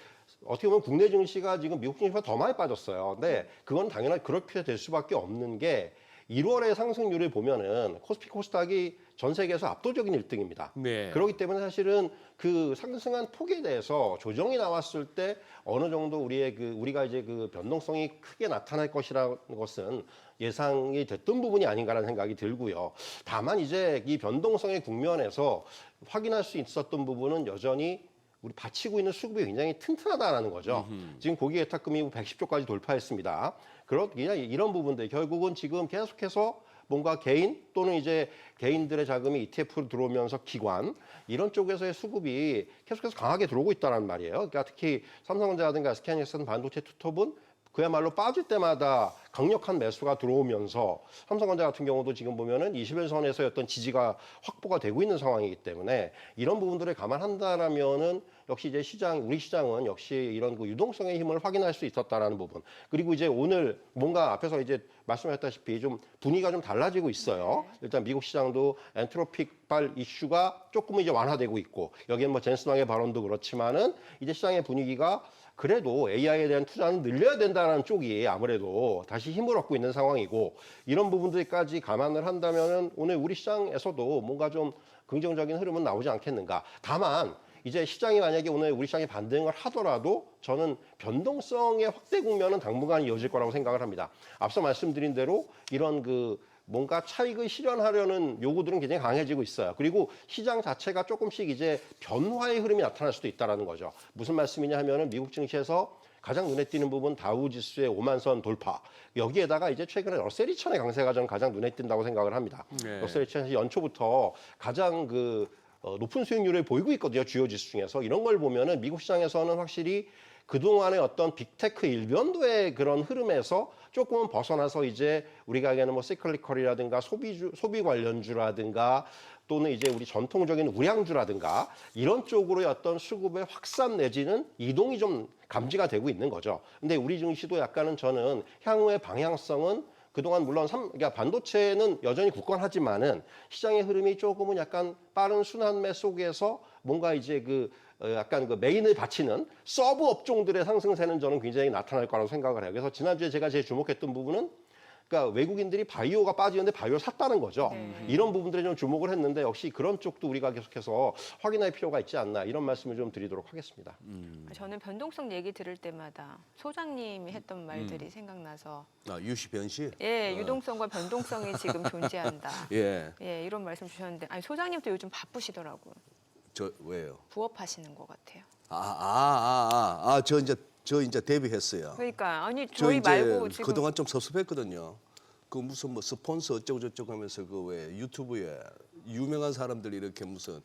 어떻게 보면 국내 증시가 지금 미국 증시보다 더 많이 빠졌어요. 근데 그건 당연히 그렇게 될 수밖에 없는 게 1월의 상승률을 보면은 코스피 코스닥이 전 세계에서 압도적인 1등입니다. 네. 그렇기 때문에 사실은 그 상승한 폭에 대해서 조정이 나왔을 때 어느 정도 우리가 이제 그 변동성이 크게 나타날 것이라는 것은 예상이 됐던 부분이 아닌가라는 생각이 들고요. 다만 이제 이 변동성의 국면에서 확인할 수 있었던 부분은 여전히 우리 받치고 있는 수급이 굉장히 튼튼하다라는 거죠. 지금 고기 예탁금이 110조까지 돌파했습니다. 그냥 이런 부분들 결국은 지금 계속해서 뭔가 개인 또는 이제 개인들의 자금이 ETF로 들어오면서 기관 이런 쪽에서의 수급이 계속해서 강하게 들어오고 있다는 말이에요. 그러니까 특히 삼성전자라든가 SK하이닉스 반도체 투톱은 그야말로 빠질 때마다 강력한 매수가 들어오면서 삼성전자 같은 경우도 지금 보면은 21선에서의 어떤 지지가 확보가 되고 있는 상황이기 때문에 이런 부분들을 감안한다라면은 역시 이제 우리 시장은 역시 이런 그 유동성의 힘을 확인할 수 있었다라는 부분. 그리고 이제 오늘 뭔가 앞에서 이제 말씀하셨다시피 좀 분위기가 좀 달라지고 있어요. 일단 미국 시장도 엔트로픽발 이슈가 조금은 이제 완화되고 있고 여기에 뭐 젠슨 왕의 발언도 그렇지만은 이제 시장의 분위기가 그래도 AI에 대한 투자는 늘려야 된다는 쪽이 아무래도 다시 힘을 얻고 있는 상황이고 이런 부분들까지 감안을 한다면 오늘 우리 시장에서도 뭔가 좀 긍정적인 흐름은 나오지 않겠는가. 다만 이제 시장이 만약에 오늘 우리 시장이 반등을 하더라도 저는 변동성의 확대 국면은 당분간 이어질 거라고 생각을 합니다. 앞서 말씀드린 대로 이런 그 뭔가 차익을 실현하려는 요구들은 굉장히 강해지고 있어요. 그리고 시장 자체가 조금씩 이제 변화의 흐름이 나타날 수도 있다는 거죠. 무슨 말씀이냐 하면은 미국 증시에서 가장 눈에 띄는 부분 다우 지수의 5만 선 돌파. 여기에다가 이제 최근에 러셀 2000의 강세가 저는 가장 눈에 띈다고 생각을 합니다. 네. 러셀 2000이 연초부터 가장 높은 수익률을 보이고 있거든요. 주요 지수 중에서. 이런 걸 보면은 미국 시장에서는 확실히 그동안의 어떤 빅테크 일변도의 그런 흐름에서 조금은 벗어나서 이제 우리가 얘기하는 뭐 시클리컬이라든가 소비 관련주라든가 또는 이제 우리 전통적인 우량주라든가 이런 쪽으로의 어떤 수급의 확산 내지는 이동이 좀 감지가 되고 있는 거죠. 근데 우리 증시도 약간은 저는 향후의 방향성은 그동안 물론 그러니까 반도체는 여전히 굳건하지만은 시장의 흐름이 조금은 약간 빠른 순환매 속에서 뭔가 이제 약간 그 메인을 바치는 서브 업종들의 상승세는 저는 굉장히 나타날 거라고 생각을 해요. 그래서 지난주에 제가 제일 주목했던 부분은 그러니까 외국인들이 바이오가 빠지는데 바이오를 샀다는 거죠. 이런 부분들에 좀 주목을 했는데 역시 그런 쪽도 우리가 계속해서 확인할 필요가 있지 않나 이런 말씀을 좀 드리도록 하겠습니다. 저는 변동성 얘기 들을 때마다 소장님이 했던 말들이 생각나서 유시 변시. 예, 유동성과 변동성이 지금 존재한다. 예. 예, 이런 말씀 주셨는데 아니 소장님도 요즘 바쁘시더라고요. 저 왜요? 부업하시는 것 같아요. 저 이제 데뷔했어요. 그러니까 아니 저 저희 이제 말고 지금 그동안 좀 섭섭했거든요. 그 무슨 뭐 스폰서 어쩌고 저쩌고 하면서 그 왜 유튜브에 유명한 사람들이 이렇게 무슨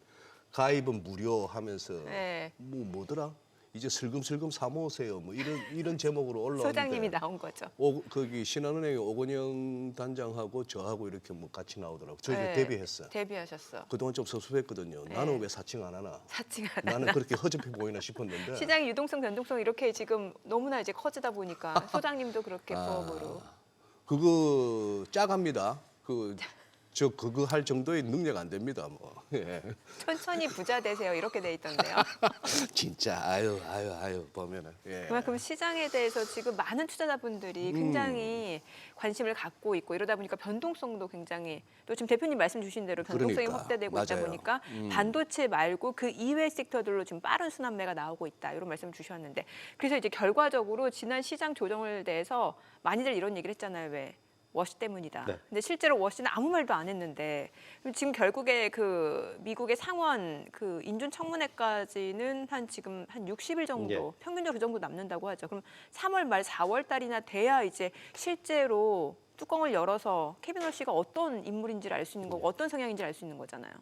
가입은 무료 하면서 예, 뭐더라? 이제 슬금슬금 사모으세요. 뭐 이런 제목으로 올라오는데 소장님이 나온 거죠. 거기 신한은행의 오건영 단장하고 저하고 이렇게 뭐 같이 나오더라고. 저 이제 네, 데뷔했어. 데뷔하셨어. 그동안 좀 섭섭했거든요. 네. 나는 왜 사칭 안 하나? 사칭 안 나는 하나. 그렇게 허접해 보이나 싶었는데. 시장의 유동성, 변동성 이렇게 지금 너무나 이제 커지다 보니까 소장님도 그렇게 부업으로. 그거 짜갑니다. 그거 할 정도의 능력 안 됩니다. 뭐. 예. 천천히 부자 되세요 이렇게 돼 있던데요. 진짜 아유 보면은. 예. 그만큼 시장에 대해서 지금 많은 투자자분들이 굉장히 관심을 갖고 있고 이러다 보니까 변동성도 굉장히 또 지금 대표님 말씀 주신 대로 변동성이 그러니까, 확대되고 있다 맞아요. 보니까 반도체 말고 그 이외 섹터들로 지금 빠른 순환매가 나오고 있다 이런 말씀 주셨는데 그래서 이제 결과적으로 지난 시장 조정을 대해서 많이들 이런 얘기를 했잖아요. 왜? 워시 때문이다. 네. 근데 실제로 워시는 아무 말도 안 했는데 지금 결국에 그 미국의 상원 그 인준 청문회까지는 지금 한 60일 정도 예. 평균적으로 그 정도 남는다고 하죠. 그럼 3월 말 4월 달이나 돼야 이제 실제로 뚜껑을 열어서 케빈 워시가 어떤 인물인지를 알 수 있는 거고 어떤 성향인지를 알 수 있는 거잖아요.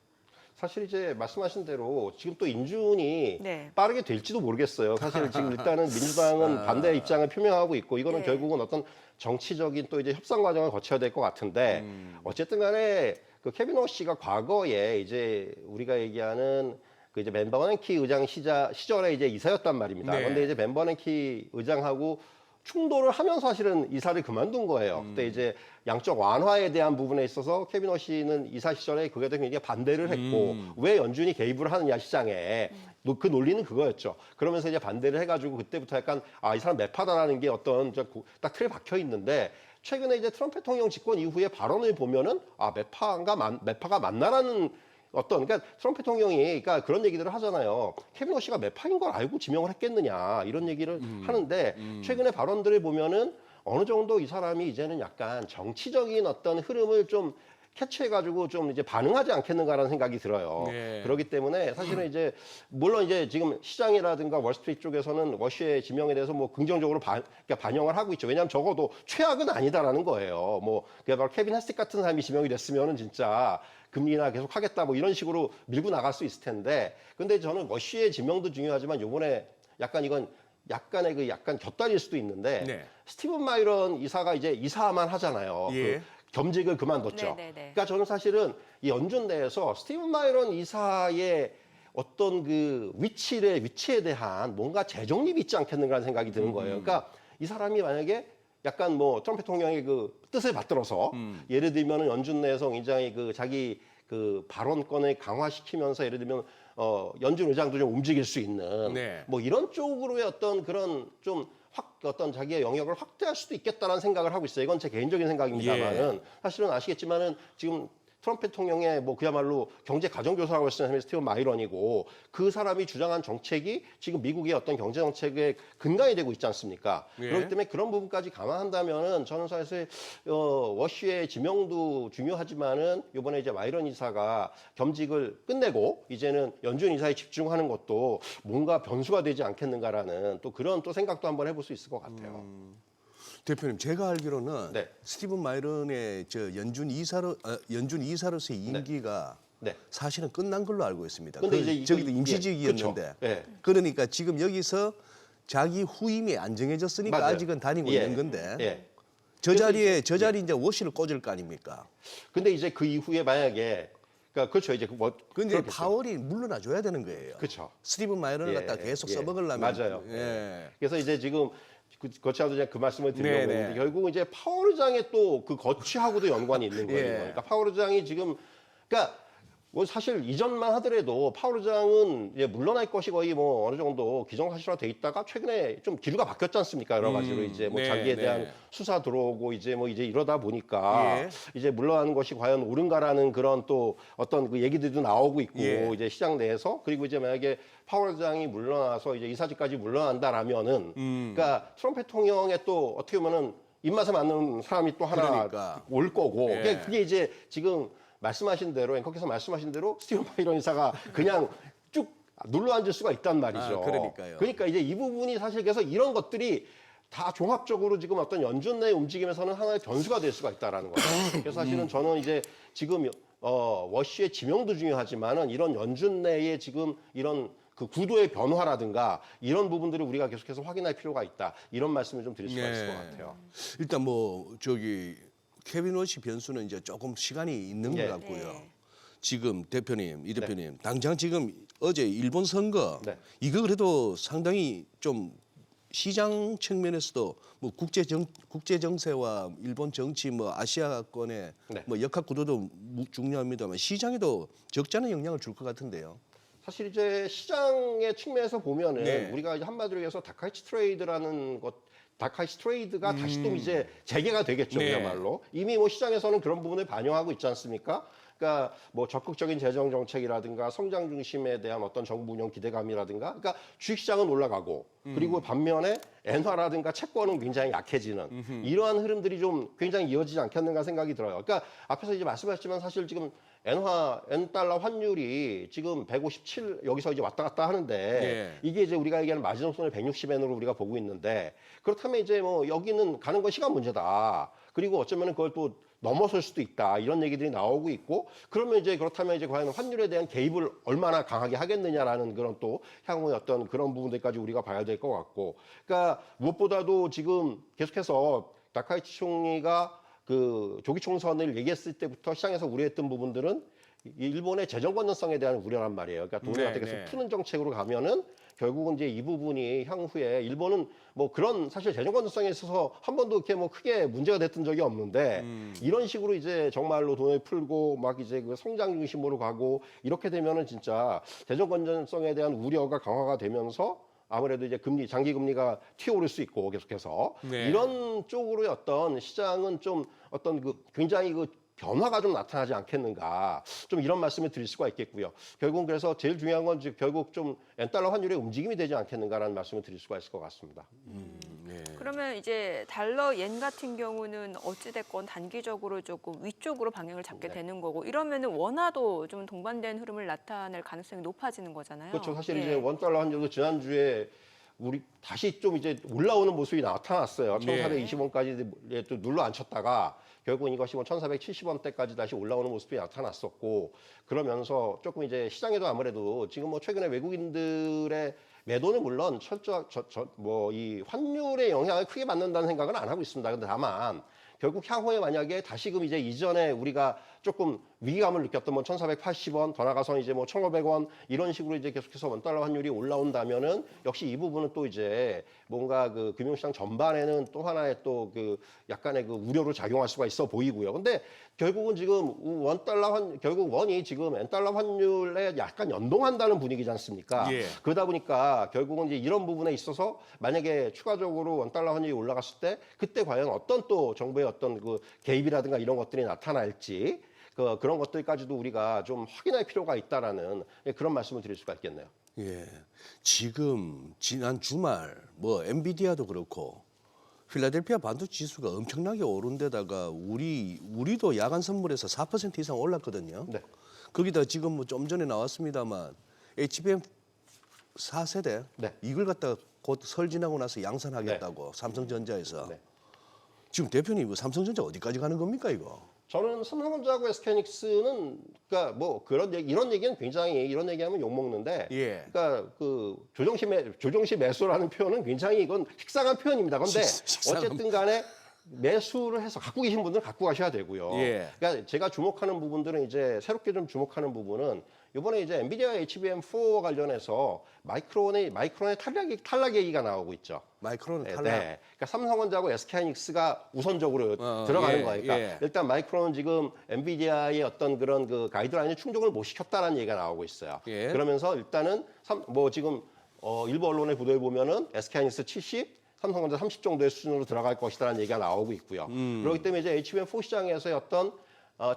사실 이제 말씀하신 대로 지금 또 인준이 네. 빠르게 될지도 모르겠어요. 사실 지금 일단은 민주당은 반대 입장을 표명하고 있고 이거는 네. 결국은 어떤 정치적인 또 이제 협상 과정을 거쳐야 될 것 같은데 어쨌든 간에 그 케빈 워시가 과거에 이제 우리가 얘기하는 그 이제 맨버넌키 의장 시절에 이제 이사였단 말입니다. 네. 그런데 이제 맨버넌키 의장하고 충돌을 하면서 사실은 이사를 그만둔 거예요. 그때 이제 양적 완화에 대한 부분에 있어서 케빈 워시는 이사 시절에 그에 대해 굉장히 반대를 했고 왜 연준이 개입을 하느냐 시장에 그 논리는 그거였죠. 그러면서 이제 반대를 해가지고 그때부터 약간 이 사람 매파다라는 게 어떤 딱 틀에 박혀 있는데 최근에 이제 트럼프 대통령 집권 이후에 발언을 보면은 매파가 맞나라는 그러니까 트럼프 대통령이 그러니까 그런 얘기들을 하잖아요. 케빈 워시가 매파인 걸 알고 지명을 했겠느냐 이런 얘기를 하는데 최근에 발언들을 보면은 어느 정도 이 사람이 이제는 약간 정치적인 어떤 흐름을 좀 캐치해가지고 좀 이제 반응하지 않겠는가라는 생각이 들어요. 네. 그렇기 때문에 사실은 이제 물론 이제 지금 시장이라든가 월스트리트 쪽에서는 워시의 지명에 대해서 뭐 긍정적으로 그러니까 반영을 하고 있죠. 왜냐하면 적어도 최악은 아니다라는 거예요. 뭐 그게 바로 케빈 헤스틱 같은 사람이 지명이 됐으면은 진짜 금리나 계속 하겠다 뭐 이런 식으로 밀고 나갈 수 있을 텐데 근데 저는 워시의 지명도 중요하지만 요번에 약간 이건 약간의 그 약간 곁다리일 수도 있는데 네. 스티븐 마이런 이사가 이제 이사만 하잖아요. 예. 그 겸직을 그만뒀죠. 네네네. 그러니까 저는 사실은 이 연준 내에서 스티븐 마이런 이사의 어떤 그 위치에 대한 뭔가 재정립이 있지 않겠는가라는 생각이 드는 거예요. 그러니까 이 사람이 만약에 약간 뭐 트럼프 대통령의 그 뜻을 받들어서 예를 들면 연준 내에서 굉장히 그 자기 그 발언권을 강화시키면서 예를 들면 연준 의장도 좀 움직일 수 있는 네. 뭐 이런 쪽으로의 어떤 그런 좀 어떤 자기의 영역을 확대할 수도 있겠다라는 생각을 하고 있어요. 이건 제 개인적인 생각입니다만은 사실은 아시겠지만은 지금 트럼프 대통령의 뭐 그야말로 경제 가정교사라고 쓰는 사람이 스티븐 마이런이고 그 사람이 주장한 정책이 지금 미국의 어떤 경제 정책의 근간이 되고 있지 않습니까? 예. 그렇기 때문에 그런 부분까지 감안한다면은 저는 사실 워시의 지명도 중요하지만은 이번에 이제 마이런 이사가 겸직을 끝내고 이제는 연준 이사에 집중하는 것도 뭔가 변수가 되지 않겠는가라는 또 그런 또 생각도 한번 해볼 수 있을 것 같아요. 대표님 제가 알기로는 네. 스티븐 마이런의 연준 이사로서의 임기가 네. 사실은 끝난 걸로 알고 있습니다. 근데 이제 저기도 이거- 임시직이었는데 예, 그렇죠. 예. 그러니까 지금 여기서 자기 후임이 안 정해졌으니까 맞아요. 아직은 다니고 예. 있는 건데 예. 저 자리에 이제 워시를 꽂을 거 아닙니까? 근데 이제 그 이후에 만약에 그러니까 그렇죠. 이제 뭐 근데 그렇겠죠. 파월이 물러나 줘야 되는 거예요. 그렇죠. 스티븐 마이너를 예, 갖다 계속 예. 써먹으려면 맞아요. 예. 그래서 이제 지금 그렇지 않아도 그 말씀을 드리려고 네네. 했는데 결국 이제 파월 의장의 또 그 거취하고도 연관이 있는 거예요. 예. 그러니까 파월 의장이 지금 그러니까 뭐 사실 이전만 하더라도 파월 의장은 이제 물러날 것이 거의 뭐 어느 정도 기정사실화 돼 있다가 최근에 좀 기류가 바뀌었지 않습니까? 여러 가지로 이제 뭐 네, 자기에 네. 대한 수사 들어오고 이제 뭐 이제 이러다 보니까 예. 이제 물러나는 것이 과연 옳은가라는 그런 또 어떤 그 얘기들도 나오고 있고 예. 이제 시장 내에서 그리고 이제 만약에 파월 의장이 물러나서 이제 이사직까지 물러난다라면은 그러니까 트럼프 대통령의 또 어떻게 보면은 입맛에 맞는 사람이 또 하나 그러니까. 올 거고 예. 그게 이제 지금 말씀하신 대로 앵커께서 말씀하신 대로 스티븐 마이런 이사가 그냥 쭉 눌러 앉을 수가 있단 말이죠. 아, 그러니까요. 그러니까 이제 이 부분이 사실 그래서 이런 것들이 다 종합적으로 지금 어떤 연준 내 움직임에서는 하나의 변수가 될 수가 있다라는 거죠. 그래서 사실은 저는 이제 지금 워시의 지명도 중요하지만은 이런 연준 내의 지금 이런 그 구도의 변화라든가 이런 부분들을 우리가 계속해서 확인할 필요가 있다. 이런 말씀을 좀 드릴 수가 있을 것 같아요. 일단 뭐 케빈 워시 변수는 이제 조금 시간이 있는 예. 것 같고요. 네. 지금 이 대표님 당장 지금 어제 일본 선거 네. 이거 그래도 상당히 좀 시장 측면에서도 뭐 국제 정세와 일본 정치 뭐 아시아권의 네. 뭐 역학 구도도 중요합니다만 시장에도 적지 않은 영향을 줄 것 같은데요. 사실 이제 시장의 측면에서 보면은 네. 우리가 이제 한마디로 해서 다카이치 트레이드라는 것, 다카이치 트레이드가 다시 또 이제 재개가 되겠죠, 네. 그야말로. 이미 뭐 시장에서는 그런 부분을 반영하고 있지 않습니까? 그러니까 뭐 적극적인 재정 정책이라든가 성장 중심에 대한 어떤 정부 운영 기대감이라든가, 그러니까 주식시장은 올라가고 그리고 반면에 엔화라든가 채권은 굉장히 약해지는 이러한 흐름들이 좀 굉장히 이어지지 않겠는가 생각이 들어요. 그러니까 앞에서 이제 말씀하셨지만 사실 지금 엔달러 환율이 지금 157 여기서 이제 왔다 갔다 하는데 예. 이게 이제 우리가 얘기하는 마지노선을 160엔으로 우리가 보고 있는데 그렇다면 이제 뭐 여기는 가는 건 시간 문제다. 그리고 어쩌면은 그걸 또 넘어설 수도 있다. 이런 얘기들이 나오고 있고 그러면 이제 그렇다면 이제 과연 환율에 대한 개입을 얼마나 강하게 하겠느냐라는 그런 또 향후의 어떤 그런 부분들까지 우리가 봐야 될 것 같고 그러니까 무엇보다도 지금 계속해서 다카이치 총리가 그 조기 총선을 얘기했을 때부터 시장에서 우려했던 부분들은 일본의 재정 건전성에 대한 우려란 말이에요. 그러니까 돈을 갖다 계속 푸는 정책으로 가면은 결국은 이제 이 부분이 향후에 일본은 뭐 그런 사실 재정 건전성에 있어서 한 번도 이렇게 뭐 크게 문제가 됐던 적이 없는데 이런 식으로 이제 정말로 돈을 풀고 막 이제 그 성장 중심으로 가고 이렇게 되면은 진짜 재정 건전성에 대한 우려가 강화가 되면서 아무래도 이제 장기 금리가 튀어오를 수 있고 계속해서 네. 이런 쪽으로의 어떤 시장은 좀 어떤 그 굉장히 그 변화가 좀 나타나지 않겠는가 좀 이런 말씀을 드릴 수가 있겠고요. 결국은 그래서 제일 중요한 건 결국 좀 엔달러 환율의 움직임이 되지 않겠는가라는 말씀을 드릴 수가 있을 것 같습니다. 그러면 이제 달러 옌 같은 경우는 어찌됐건 단기적으로 조금 위쪽으로 방향을 잡게 네. 되는 거고 이러면은 원화도 좀 동반된 흐름을 나타낼 가능성이 높아지는 거잖아요. 그렇죠. 사실 예. 이제 원달러 환율도 지난주에 우리 다시 좀 이제 올라오는 모습이 나타났어요. 네. 1,420원까지 또 눌러 앉혔다가 결국은 이것이 뭐 1,470원대까지 다시 올라오는 모습이 나타났었고 그러면서 조금 이제 시장에도 아무래도 지금 뭐 최근에 외국인들의 매도는 물론 뭐 이 환율의 영향을 크게 받는다는 생각은 안 하고 있습니다. 근데 다만 결국 향후에 만약에 다시금 이제 이전에 우리가 조금 위기감을 느꼈던 뭐 1,480원 더 나가서 이제 뭐 1,500원 이런 식으로 이제 계속해서 원달러 환율이 올라온다면은 역시 이 부분은 또 이제 뭔가 그 금융시장 전반에는 또 하나의 또 그 약간의 그 우려로 작용할 수가 있어 보이고요. 근데 결국은 지금 결국 원이 지금 엔달러 환율에 약간 연동한다는 분위기지 않습니까? 예. 그러다 보니까 결국은 이제 이런 부분에 있어서 만약에 추가적으로 원달러 환율이 올라갔을 때 그때 과연 어떤 또 정부의 어떤 그 개입이라든가 이런 것들이 나타날지 그런 것들까지도 우리가 좀 확인할 필요가 있다라는 그런 말씀을 드릴 수가 있겠네요. 예, 지금 지난 주말 뭐 엔비디아도 그렇고 필라델피아 반도체 지수가 엄청나게 오른 데다가 우리도 야간 선물에서 4% 이상 올랐거든요. 네. 거기다 지금 뭐 좀 전에 나왔습니다만 HBM 4세대 네. 이걸 갖다가 곧 설 지나고 나서 양산하겠다고 삼성전자에서 네. 지금 대표님 이거 삼성전자 어디까지 가는 겁니까 이거? 저는 삼성전자하고 SK하이닉스는 그러니까 뭐 그런 얘기, 이런 얘기는 굉장히 이런 얘기하면 욕 먹는데, 예. 그러니까 그 조정시 매수라는 표현은 굉장히 이건 식상한 표현입니다. 그런데 어쨌든간에 매수를 해서 갖고 계신 분들은 갖고 가셔야 되고요. 예. 그러니까 제가 주목하는 부분들은 이제 새롭게 좀 주목하는 부분은 이번에 이제 엔비디아 HBM4 관련해서 마이크론의 탈락 얘기가 나오고 있죠. 마이크론은 네, 탈락. 네. 그러니까 삼성전자하고 SK하이닉스가 우선적으로 들어가는 예, 거니까 예. 일단 마이크론은 지금 엔비디아의 어떤 그런 그 가이드라인에 충족을 못 시켰다라는 얘기가 나오고 있어요. 예. 그러면서 일단은 뭐 지금 일부 언론의 보도에 보면은 SK하이닉스 70, 삼성전자 30 정도의 수준으로 들어갈 것이다라는 얘기가 나오고 있고요. 그렇기 때문에 이제 HBM4 시장에서의 어떤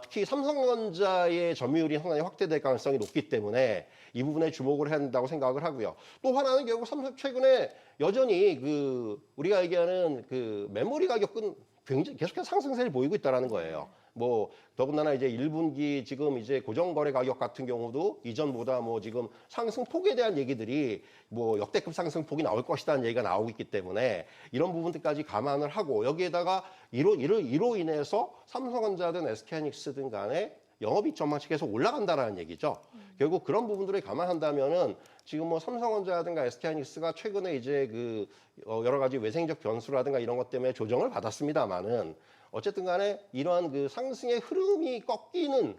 특히 삼성전자의 점유율이 상당히 확대될 가능성이 높기 때문에 이 부분에 주목을 해야 된다고 생각을 하고요. 또 하나는 결국 삼성 최근에 여전히 그 우리가 얘기하는 그 메모리 가격은 굉장히 계속해서 상승세를 보이고 있다는 거예요. 뭐 더군다나 이제 1분기 지금 이제 고정거래 가격 같은 경우도 이전보다 뭐 지금 상승폭에 대한 얘기들이 뭐 역대급 상승폭이 나올 것이라는 얘기가 나오고 있기 때문에 이런 부분들까지 감안을 하고 여기에다가 이로 인해서 삼성전자든 SK하이닉스든 간에 영업이익 전망치 계속 올라간다라는 얘기죠. 결국 그런 부분들을 감안한다면은 지금 뭐 삼성전자라든가 SK하이닉스가 최근에 이제 그 여러 가지 외생적 변수라든가 이런 것 때문에 조정을 받았습니다만은 어쨌든 간에 이러한 그 상승의 흐름이 꺾이는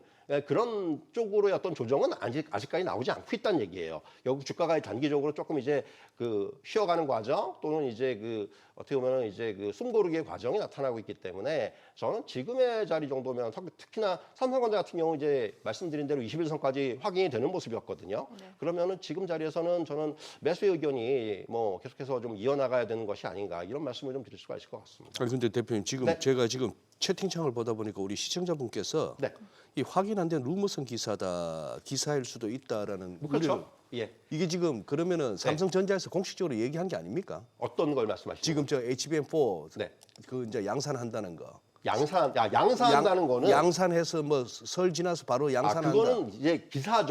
그런 쪽으로의 어떤 조정은 아직까지 나오지 않고 있다는 얘기예요. 결국 주가가 단기적으로 조금 이제 그 쉬어가는 과정 또는 이제 그 어떻게 보면 이제 그 숨고르기의 과정이 나타나고 있기 때문에 저는 지금의 자리 정도면 특히나 삼성전자 같은 경우 이제 말씀드린 대로 21선까지 확인이 되는 모습이었거든요. 네. 그러면은 지금 자리에서는 저는 매수의 의견이 뭐 계속해서 좀 이어나가야 되는 것이 아닌가 이런 말씀을 좀 드릴 수가 있을 것 같습니다. 아니 근데 대표님 지금 네. 제가 지금 채팅창을 보다 보니까 우리 시청자분께서 네, 이 확인 안 된 루머성 기사일 수도 있다라는 그렇죠. 예, 이게 지금 그러면은 삼성전자에서 공식적으로 얘기한 게 아닙니까? 어떤 걸 말씀하시죠? 지금 저 HBM4 네. 그 이제 양산한다는 거. 양산한다는 거는 양산해서 뭐 설 지나서 바로 양산한다. 그거는 이제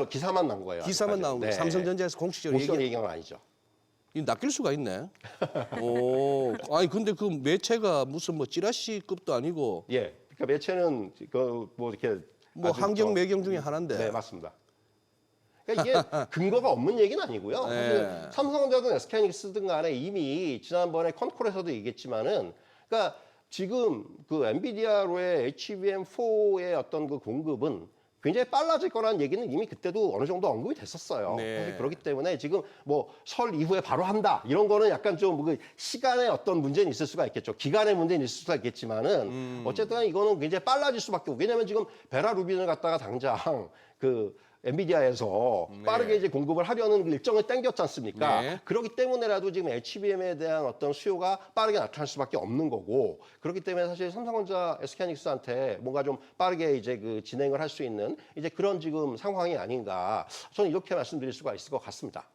기사만 난 거예요. 기사만 아직까지. 나온 거. 네. 삼성전자에서 공식적으로 공식적으로 얘기. 얘기한 건 아니죠. 이 낚일 수가 있네. 오, 아니 근데 그 매체가 무슨 뭐 찌라시급도 아니고 예, 그러니까 매체는 그 뭐 이렇게 뭐 아주 환경 매경 중에 하나인데. 네, 맞습니다. 그러니까 이게 근거가 없는 얘기는 아니고요. 사실 네. 삼성전자든 SK하이닉스든 간에 이미 지난번에 컨콜에서도 얘기했지만은, 그러니까 지금 그 엔비디아로의 HBM4의 어떤 그 공급은 굉장히 빨라질 거라는 얘기는 이미 그때도 어느 정도 언급이 됐었어요. 네. 사실 그렇기 때문에 지금 뭐 설 이후에 바로 한다 이런 거는 약간 좀 그 시간에 어떤 문제는 있을 수가 있겠죠. 기간의 문제는 있을 수가 있겠지만은 어쨌든 이거는 굉장히 빨라질 수밖에 없고, 왜냐하면 지금 베라 루빈을 갖다가 당장 그 엔비디아에서 빠르게 이제 공급을 하려는 그 일정을 땡겼지 않습니까? 네. 그렇기 때문에라도 지금 HBM에 대한 어떤 수요가 빠르게 나타날 수밖에 없는 거고, 그렇기 때문에 사실 삼성전자, SK하이닉스한테 뭔가 좀 빠르게 이제 그 진행을 할 수 있는 이제 그런 지금 상황이 아닌가, 저는 이렇게 말씀드릴 수가 있을 것 같습니다.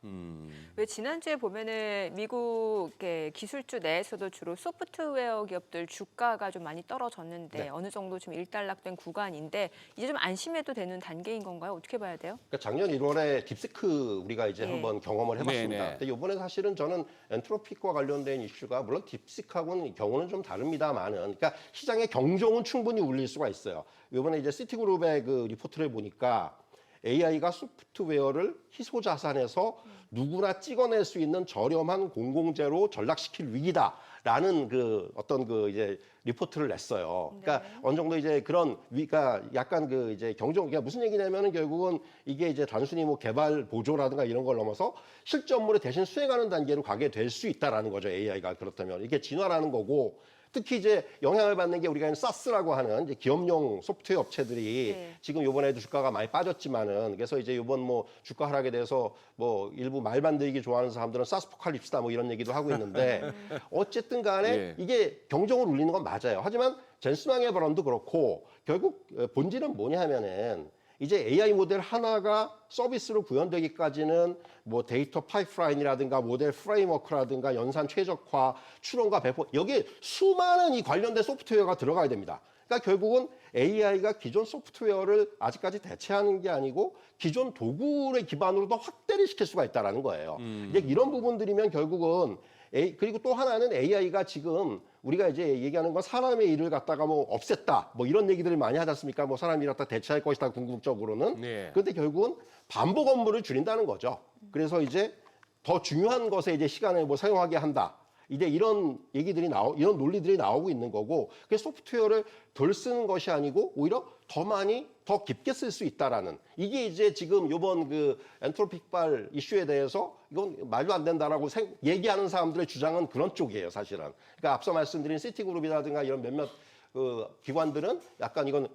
왜 지난주에 보면은 미국 기술주 내에서도 주로 소프트웨어 기업들 주가가 좀 많이 떨어졌는데 네. 어느 정도 좀 일단락된 구간인데 이제 좀 안심해도 되는 단계인 건가요? 어떻게 봐야 돼요? 그러니까 작년 1월에 딥시크 우리가 이제 네. 한번 경험을 해봤습니다. 네네. 근데 이번에 사실은 저는 엔트로픽과 관련된 이슈가 물론 딥시크하고는 경우는 좀 다릅니다만은, 그러니까 시장의 경종은 충분히 울릴 수가 있어요. 이번에 이제 시티그룹의 그 리포트를 보니까 AI가 소프트웨어를 희소자산에서 누구나 찍어낼 수 있는 저렴한 공공재로 전락시킬 위기다라는 그 어떤 그 이제 리포트를 냈어요. 그러니까 어느 정도 이제 그런 위가 약간 그 이제 경종, 그러니까 무슨 얘기냐면은 결국은 이게 이제 단순히 뭐 개발 보조라든가 이런 걸 넘어서 실제 업무를 대신 수행하는 단계로 가게 될 수 있다라는 거죠. AI가 그렇다면 이게 진화라는 거고. 특히 이제 영향을 받는 게 우리가 사스라고 하는 이제 기업용 소프트웨어 업체들이 네. 지금 이번에도 주가가 많이 빠졌지만은, 그래서 이제 이번 뭐 주가 하락에 대해서 뭐 일부 말 만들기 좋아하는 사람들은 사스포칼립스다 뭐 이런 얘기도 하고 있는데 어쨌든 간에 예. 이게 경종을 울리는 건 맞아요. 하지만 젠슨왕의 발언도 그렇고 결국 본질은 뭐냐 하면은 이제 AI 모델 하나가 서비스로 구현되기까지는 뭐 데이터 파이프라인이라든가 모델 프레임워크라든가 연산 최적화, 추론과 배포, 여기에 수많은 이 관련된 소프트웨어가 들어가야 됩니다. 그러니까 결국은 AI가 기존 소프트웨어를 아직까지 대체하는 게 아니고 기존 도구의 기반으로 더 확대를 시킬 수가 있다는 거예요. 이제 이런 부분들이면 결국은 그리고 또 하나는 AI가 지금 우리가 이제 얘기하는 건 사람의 일을 갖다가 뭐 없앴다 뭐 이런 얘기들을 많이 하지 않습니까? 뭐 사람 일 갖다 대체할 것이다 궁극적으로는. 네. 그런데 결국은 반복 업무를 줄인다는 거죠. 그래서 이제 더 중요한 것에 이제 시간을 뭐 사용하게 한다. 이제 이런 얘기들이 이런 논리들이 나오고 있는 거고, 그 소프트웨어를 덜 쓰는 것이 아니고 오히려 더 많이 더 깊게 쓸 수 있다라는, 이게 이제 지금 이번 그 엔트로피발 이슈에 대해서 이건 말도 안 된다라고 얘기하는 사람들의 주장은 그런 쪽이에요, 사실은. 그러니까 앞서 말씀드린 시티그룹이라든가 이런 몇몇 그 기관들은 약간 이건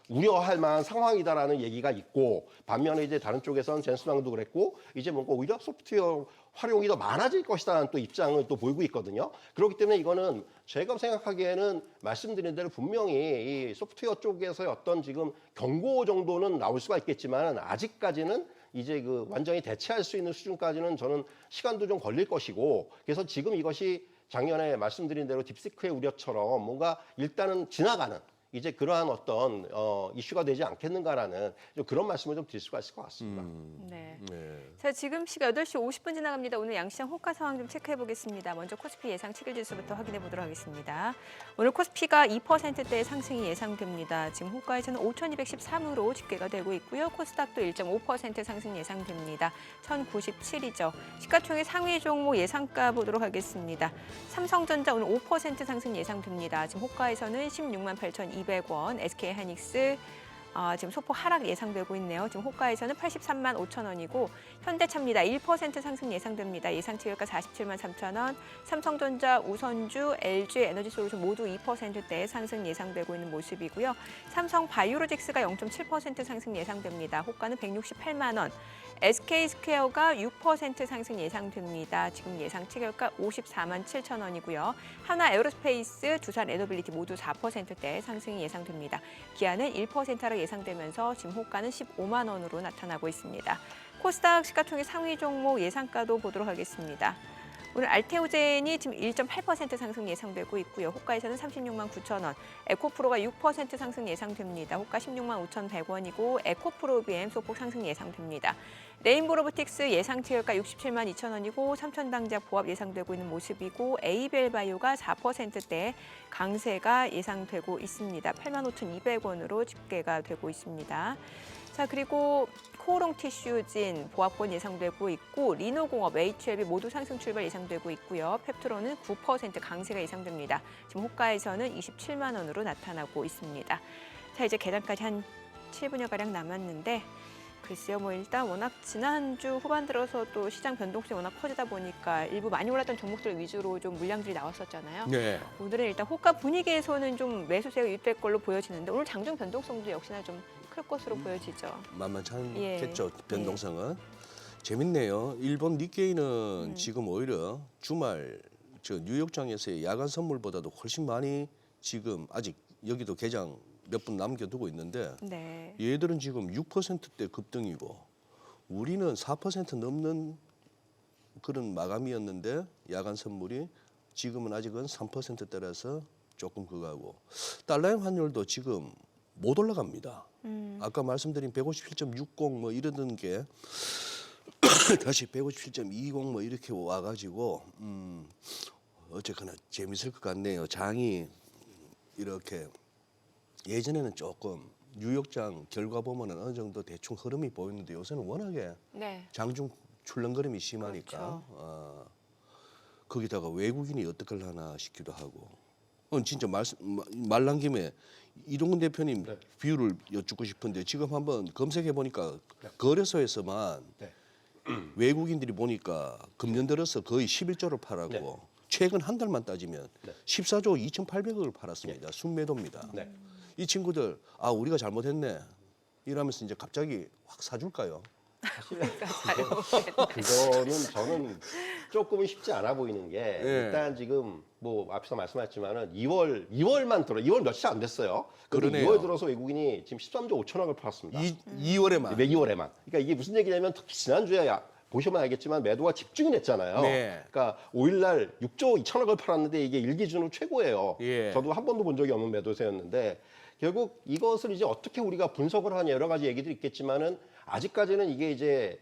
우려할 만한 상황이다라는 얘기가 있고, 반면에 이제 다른 쪽에서는 젠슨왕도 그랬고, 이제 뭔가 오히려 소프트웨어 활용이 더 많아질 것이다라는 또 입장을 또 보이고 있거든요. 그렇기 때문에 이거는 제가 생각하기에는 말씀드린 대로 분명히 이 소프트웨어 쪽에서의 어떤 지금 경고 정도는 나올 수가 있겠지만, 아직까지는 이제 그 완전히 대체할 수 있는 수준까지는 저는 시간도 좀 걸릴 것이고, 그래서 지금 이것이 작년에 말씀드린 대로 딥시크의 우려처럼 뭔가 일단은 지나가는 이제 그러한 어떤 이슈가 되지 않겠는가라는 좀 그런 말씀을 좀 드릴 수가 있을 것 같습니다. 네. 네. 자, 지금 시각 8시 50분 지나갑니다. 오늘 양시장 호가 상황 좀 체크해 보겠습니다. 먼저 코스피 예상 7일 지수부터 확인해 보도록 하겠습니다. 오늘 코스피가 2%대의 상승이 예상됩니다. 지금 호가에서는 5,213으로 집계가 되고 있고요. 코스닥도 1.5% 상승 예상됩니다. 1,097이죠. 시가총액 상위 종목 예상가 보도록 하겠습니다. 삼성전자 오늘 5% 상승 예상됩니다. 지금 호가에서는 168,200원, SK하이닉스 지금 소폭 하락 예상되고 있네요. 지금 호가에서는 83만 5천 원이고, 현대차입니다. 1% 상승 예상됩니다. 예상 치율가 47만 3천 원. 삼성전자, 우선주, LG 에너지솔루션 모두 2%대 상승 예상되고 있는 모습이고요. 삼성 바이오로직스가 0.7% 상승 예상됩니다. 호가는 168만 원. SK스퀘어가 6% 상승 예상됩니다. 지금 예상 체결가 54만 7천 원이고요. 하나 에어로스페이스, 두산 에너빌리티 모두 4%대 상승이 예상됩니다. 기아는 1% 하락 예상되면서 지금 호가는 15만 원으로 나타나고 있습니다. 코스닥 시가총액 상위 종목 예상가도 보도록 하겠습니다. 오늘 알테오젠이 지금 1.8% 상승 예상되고 있고요. 호가에서는 36만 9천 원. 에코프로가 6% 상승 예상됩니다. 호가 16만 5,100원이고 에코프로비엠 소폭 상승 예상됩니다. 레인보로보틱스 예상 체결가 67만 2천 원이고 삼천당작 보합 예상되고 있는 모습이고, 에이벨바이오가 4%대 강세가 예상되고 있습니다. 8만 5,200원으로 집계가 되고 있습니다. 자, 그리고 코오롱 티슈진 보합권 예상되고 있고, 리노공업, HLB 모두 상승 출발 예상되고 있고요. 펩트로는 9% 강세가 예상됩니다. 지금 호가에서는 27만 원으로 나타나고 있습니다. 자, 이제 계단까지 한 7분여 가량 남았는데, 글쎄요, 뭐 일단 워낙 지난주 후반 들어서 또 시장 변동성이 워낙 커지다 보니까 일부 많이 올랐던 종목들 위주로 좀 물량들이 나왔었잖아요. 네. 오늘은 일단 호가 분위기에서는 좀 매수세가 유입될 걸로 보여지는데, 오늘 장중 변동성도 역시나 좀 클 것으로 보여지죠. 만만찮겠죠, 변동성은. 재밌네요. 일본 니케이는 지금 오히려 주말 뉴욕장에서의 야간 선물보다도 훨씬 많이 지금 아직 여기도 개장 몇 분 남겨두고 있는데, 네. 얘들은 지금 6%대 급등이고 우리는 4% 넘는 그런 마감이었는데, 야간 선물이 지금은 아직은 3%대라서 조금 그거하고, 달러형 환율도 지금 못 올라갑니다. 아까 말씀드린 157.60 뭐 이러던 게 다시 157.20 뭐 이렇게 와가지고 어쨌거나 재밌을 것 같네요. 장이 이렇게, 예전에는 조금 뉴욕장 결과 보면은 어느 정도 대충 흐름이 보이는데, 요새는 워낙에 네. 장중 출렁거림이 심하니까 그렇죠. 거기다가 외국인이 어떻게 하나 싶기도 하고. 진짜 말 난 김에 이동근 대표님 네. 비율을 여쭙고 싶은데, 지금 한번 검색해 보니까 거래소에서만 외국인들이 보니까 금년 들어서 거의 11조를 팔았고, 네. 최근 한 달만 따지면 네. 14조 2,800억을 팔았습니다. 순매도입니다. 네. 이 친구들 우리가 잘못했네 이러면서 이제 갑자기 확 사줄까요? 그거는 저는 조금은 쉽지 않아 보이는 게, 예. 일단 지금 뭐 앞서 말씀하셨지만은 2월 며칠 안 됐어요. 그런데 그러네요. 2월 들어서 외국인이 지금 13조 5천억을 팔았습니다. 2월에만. 2월에만. 그러니까 이게 무슨 얘기냐면, 특히 지난주에 보시면 알겠지만 매도가 집중이 됐잖아요. 네. 그러니까 5일날 6조 2천억을 팔았는데 이게 일 기준으로 최고예요. 예. 저도 한 번도 본 적이 없는 매도세였는데, 결국 이것을 이제 어떻게 우리가 분석을 하냐 여러 가지 얘기들이 있겠지만은, 아직까지는 이게 이제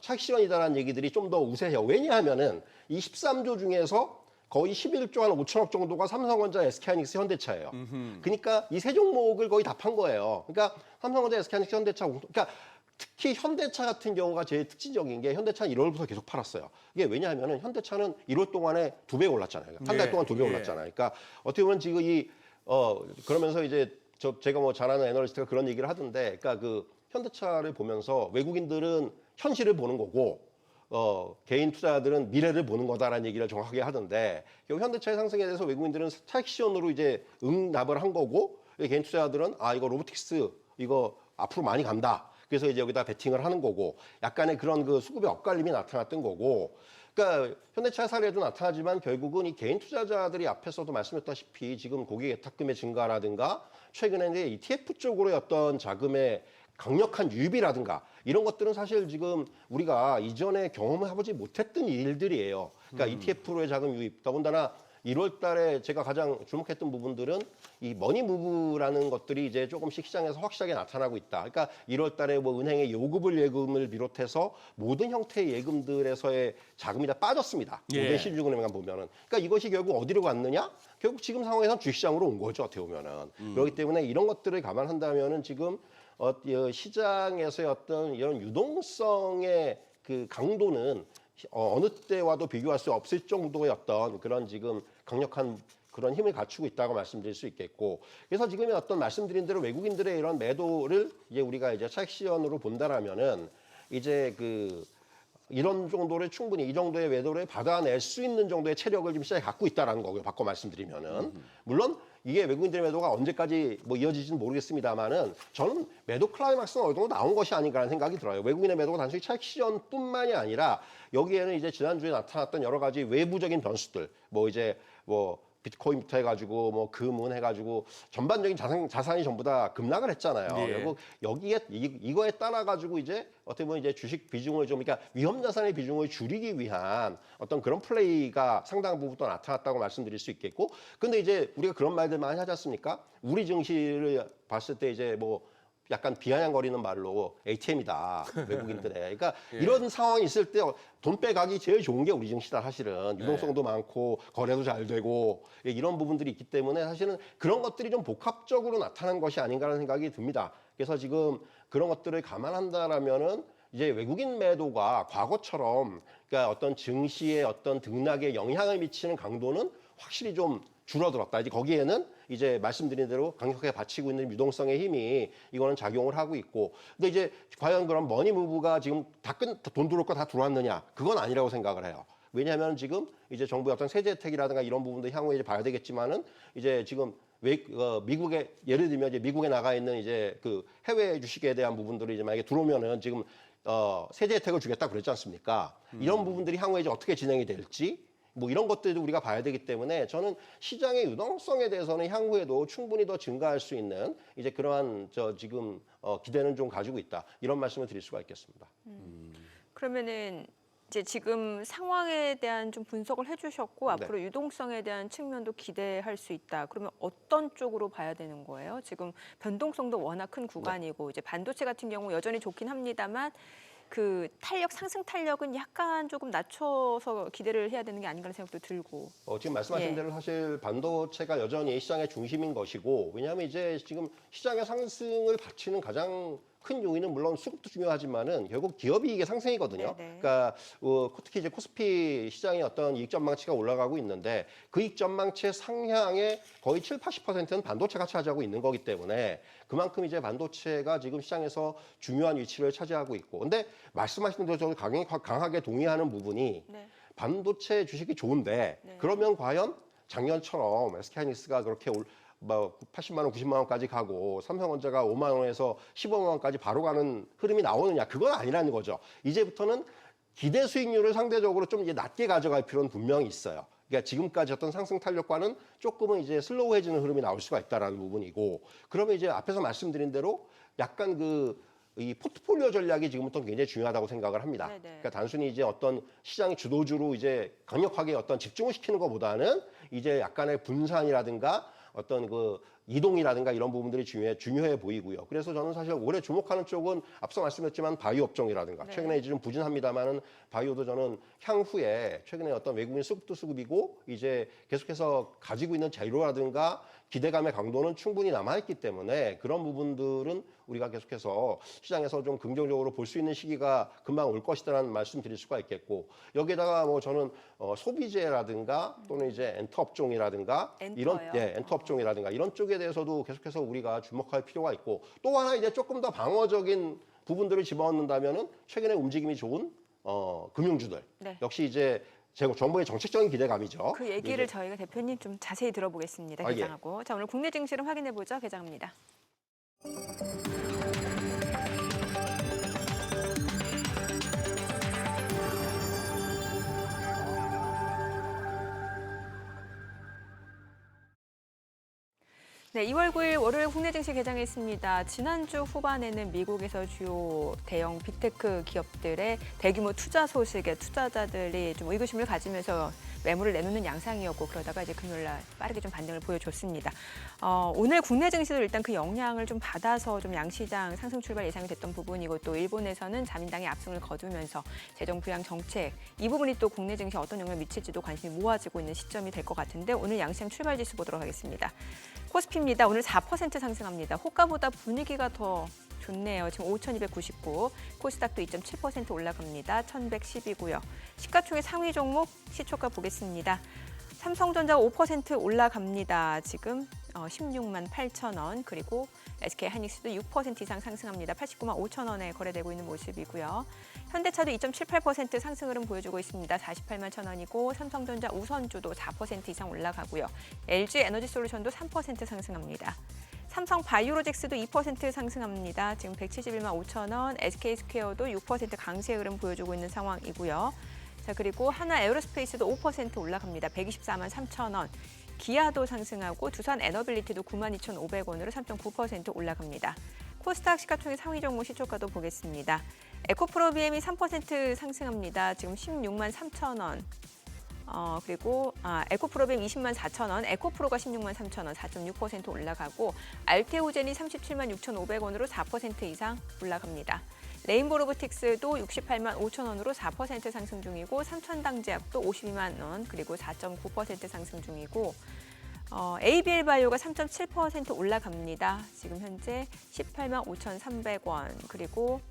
차익 실현이다라는 얘기들이 좀 더 우세해요. 왜냐하면은 이 13조 중에서 거의 11조 한 5천억 정도가 삼성전자, SK하이닉스, 현대차예요. 그러니까 이 세 종목을 거의 다 판 거예요. 그러니까 삼성전자, SK하이닉스, 현대차, 그러니까 특히 현대차 같은 경우가 제일 특징적인 게 현대차는 1월부터 계속 팔았어요. 이게 왜냐하면 현대차는 1월 동안에 2배 올랐잖아요. 한 달 동안 2배 올랐잖아요. 그러니까 어떻게 보면 지금 그러면서 이제 제가 뭐 잘 아는 애널리스트가 그런 얘기를 하던데, 그러니까 그 현대차를 보면서 외국인들은 현실을 보는 거고 개인 투자자들은 미래를 보는 거다라는 얘기를 정확하게 하던데, 결국 현대차의 상승에 대해서 외국인들은 차익 실현으로 이제 응납을 한 거고, 개인 투자자들은 이거 로보틱스 이거 앞으로 많이 간다. 그래서 이제 여기다 베팅을 하는 거고, 약간의 그런 그 수급의 엇갈림이 나타났던 거고. 그러니까 현대차 사례도 나타나지만 결국은 이 개인 투자자들이 앞에서도 말씀했다시피 지금 고객 예탁금의 증가라든가 최근에 이제 ETF 쪽으로의 어떤 자금의 강력한 유입이라든가 이런 것들은 사실 지금 우리가 이전에 경험해보지 못했던 일들이에요. 그러니까 ETF로의 자금 유입, 더군다나 1월 달에 제가 가장 주목했던 부분들은 이 머니 무브라는 것들이 이제 조금씩 시장에서 확실하게 나타나고 있다. 그러니까 1월 달에 뭐 은행의 요구불 예금을 비롯해서 모든 형태의 예금들에서의 자금이 다 빠졌습니다. 모든 시중은행만 보면은. 그러니까 이것이 결국 어디로 갔느냐? 결국 지금 상황에서는 주식시장으로 온 거죠. 어떻게 보면은. 그렇기 때문에 이런 것들을 감안한다면은 지금 시장에서의 어떤 이런 유동성의 그 강도는 어느 때와도 비교할 수 없을 정도의 어떤 그런 지금 강력한 그런 힘을 갖추고 있다고 말씀드릴 수 있겠고, 그래서 지금 어떤 말씀드린 대로 외국인들의 이런 매도를 이제 우리가 이제 차익 실현으로 본다라면은 이제 이런 정도를 충분히 이 정도의 매도를 받아낼 수 있는 정도의 체력을 지금 시장에 갖고 있다라는 거고요. 바꿔 말씀드리면은 물론 이게 외국인들의 매도가 언제까지 뭐 이어질지는 모르겠습니다만은 저는 매도 클라이막스는 어느 정도 나온 것이 아닌가라는 생각이 들어요. 외국인의 매도가 단순히 차익 실현뿐만이 아니라 여기에는 이제 지난주에 나타났던 여러 가지 외부적인 변수들, 뭐 이제 비트코인부터 해가지고 뭐 금은 해가지고 전반적인 자산이 전부 다 급락을 했잖아요. 결국 여기에 이거에 따라 가지고 이제 어떻게 보면 이제 주식 비중을 좀, 그러니까 위험 자산의 비중을 줄이기 위한 어떤 그런 플레이가 상당 부분 또 나타났다고 말씀드릴 수 있겠고, 근데 이제 우리가 그런 말들 많이 하지 않습니까? 우리 증시를 봤을 때 이제 뭐 약간 비아냥거리는 말로 ATM이다, 외국인들의. 그러니까 이런 상황이 있을 때 돈 빼가기 제일 좋은 게 우리 증시다, 사실은. 유동성도 많고 거래도 잘 되고 이런 부분들이 있기 때문에 사실은 그런 것들이 좀 복합적으로 나타난 것이 아닌가라는 생각이 듭니다. 그래서 지금 그런 것들을 감안한다라면은 이제 외국인 매도가 과거처럼 그러니까 어떤 증시의 어떤 등락에 영향을 미치는 강도는 확실히 좀 줄어들었다. 이제 거기에는 이제 말씀드린 대로 강력하게 받치고 있는 유동성의 힘이 이거는 작용을 하고 있고, 근데 이제 과연 그런 머니 무브가 지금 돈 들어올 거 다 들어왔느냐? 그건 아니라고 생각을 해요. 왜냐하면 지금 이제 정부의 어떤 세제 혜택이라든가 이런 부분도 향후에 이제 봐야 되겠지만은 이제 지금 미국에 예를 들면 이제 미국에 나가 있는 이제 그 해외 주식에 대한 부분들이 이제 만약에 들어오면은 지금 세제 혜택을 주겠다 그랬지 않습니까? 이런 부분들이 향후에 이제 어떻게 진행이 될지 뭐 이런 것들도 우리가 봐야 되기 때문에 저는 시장의 유동성에 대해서는 향후에도 충분히 더 증가할 수 있는 이제 그러한 지금 기대는 좀 가지고 있다, 이런 말씀을 드릴 수가 있겠습니다. 그러면은 이제 지금 상황에 대한 좀 분석을 해주셨고 앞으로 유동성에 대한 측면도 기대할 수 있다. 그러면 어떤 쪽으로 봐야 되는 거예요? 지금 변동성도 워낙 큰 구간이고 이제 반도체 같은 경우 여전히 좋긴 합니다만 그 상승 탄력은 약간 조금 낮춰서 기대를 해야 되는 게 아닌가라는 생각도 들고. 지금 말씀하신 대로 사실 반도체가 여전히 시장의 중심인 것이고, 왜냐하면 이제 지금 시장의 상승을 받치는 가장 큰 요인은 물론 수급도 중요하지만은 결국 기업이익의 상승이거든요. 네네. 그러니까 특히 이제 코스피 시장의 어떤 이익 전망치가 올라가고 있는데 그 이익 전망치의 상향의 거의 70~80%는 반도체가 차지하고 있는 거기 때문에 그만큼 이제 반도체가 지금 시장에서 중요한 위치를 차지하고 있고, 근데 말씀하신 대로 저도 강하게 동의하는 부분이 반도체 주식이 좋은데 그러면 과연 작년처럼 SK하이닉스가 그렇게 80만 원, 90만 원까지 가고 삼성전자가 5만 원에서 15만 원까지 바로 가는 흐름이 나오느냐, 그건 아니라는 거죠. 이제부터는 기대 수익률을 상대적으로 좀 이제 낮게 가져갈 필요는 분명히 있어요. 그러니까 지금까지 어떤 상승 탄력과는 조금은 이제 슬로우해지는 흐름이 나올 수가 있다라는 부분이고, 그러면 이제 앞에서 말씀드린 대로 약간 이 포트폴리오 전략이 지금부터 굉장히 중요하다고 생각을 합니다. 그러니까 단순히 이제 어떤 시장의 주도주로 이제 강력하게 어떤 집중을 시키는 것보다는 이제 약간의 분산이라든가 어떤 이동이라든가 이런 부분들이 중요해 보이고요. 그래서 저는 사실 올해 주목하는 쪽은 앞서 말씀했지만 바이오 업종이라든가 네. 최근에 이제 좀 부진합니다만은 바이오도 저는 향후에 최근에 어떤 외국인 수급도 수급이고 이제 계속해서 가지고 있는 재료라든가 기대감의 강도는 충분히 남아있기 때문에 그런 부분들은 우리가 계속해서 시장에서 좀 긍정적으로 볼 수 있는 시기가 금방 올 것이다라는 말씀 드릴 수가 있겠고 여기에다가 뭐 저는 소비재라든가 또는 이제 엔터 업종이라든가 이런 엔터요? 엔터 업종이라든가 이런 쪽에 대해서도 계속해서 우리가 주목할 필요가 있고 또 하나 이제 조금 더 방어적인 부분들을 집어넣는다면은 최근에 움직임이 좋은 금융주들 네. 역시 이제 정부의 정책적인 기대감이죠. 그 얘기를 저희가 대표님 좀 자세히 들어보겠습니다. 예. 개장하고. 자, 오늘 국내 증시를 확인해 보죠. 개장합니다. 네, 2월 9일 월요일 국내 증시 개장했습니다. 지난주 후반에는 미국에서 주요 대형 빅테크 기업들의 대규모 투자 소식에 투자자들이 좀 의구심을 가지면서 매물을 내놓는 양상이었고 그러다가 이제 금요일 날 빠르게 좀 반등을 보여줬습니다. 오늘 국내 증시도 일단 그 영향을 좀 받아서 좀 양시장 상승 출발 예상이 됐던 부분이고 또 일본에서는 자민당의 압승을 거두면서 재정 부양 정책 이 부분이 또 국내 증시에 어떤 영향을 미칠지도 관심이 모아지고 있는 시점이 될 것 같은데 오늘 양시장 출발 지수 보도록 하겠습니다. 코스피입니다. 오늘 4% 상승합니다. 호가보다 분위기가 더 좋네요. 지금 5,299. 코스닥도 2.7% 올라갑니다. 1,110이고요. 시가총액 상위 종목 시초가 보겠습니다. 삼성전자가 5% 올라갑니다. 지금 16만 8천 원. 그리고 SK하이닉스도 6% 이상 상승합니다. 89만 5천 원에 거래되고 있는 모습이고요. 현대차도 2.78% 상승 흐름 보여주고 있습니다. 48만 1천 원이고 삼성전자 우선주도 4% 이상 올라가고요. LG에너지솔루션도 3% 상승합니다. 삼성 바이오로직스도 2% 상승합니다. 지금 171만 5천 원, SK스퀘어도 6% 강세 흐름 보여주고 있는 상황이고요. 자, 그리고 하나 에어로스페이스도 5% 올라갑니다. 124만 3천 원. 기아도 상승하고 두산 에너빌리티도 92,500원으로 3.9% 올라갑니다. 코스닥 시가총액 상위 종목 시초가도 보겠습니다. 에코프로비엠이 3% 상승합니다. 지금 16만 3천 원. 그리고 에코프로비엠 20만 4천 원, 에코프로가 16만 3천 원, 4.6% 올라가고 알테오젠이 37만 6,500원으로 4% 이상 올라갑니다. 레인보로보틱스도 68만 5천 원으로 4% 상승 중이고 삼천당제약도 52만 원 그리고 4.9% 상승 중이고 ABL바이오가 3.7% 올라갑니다. 지금 현재 18만 5,300원 그리고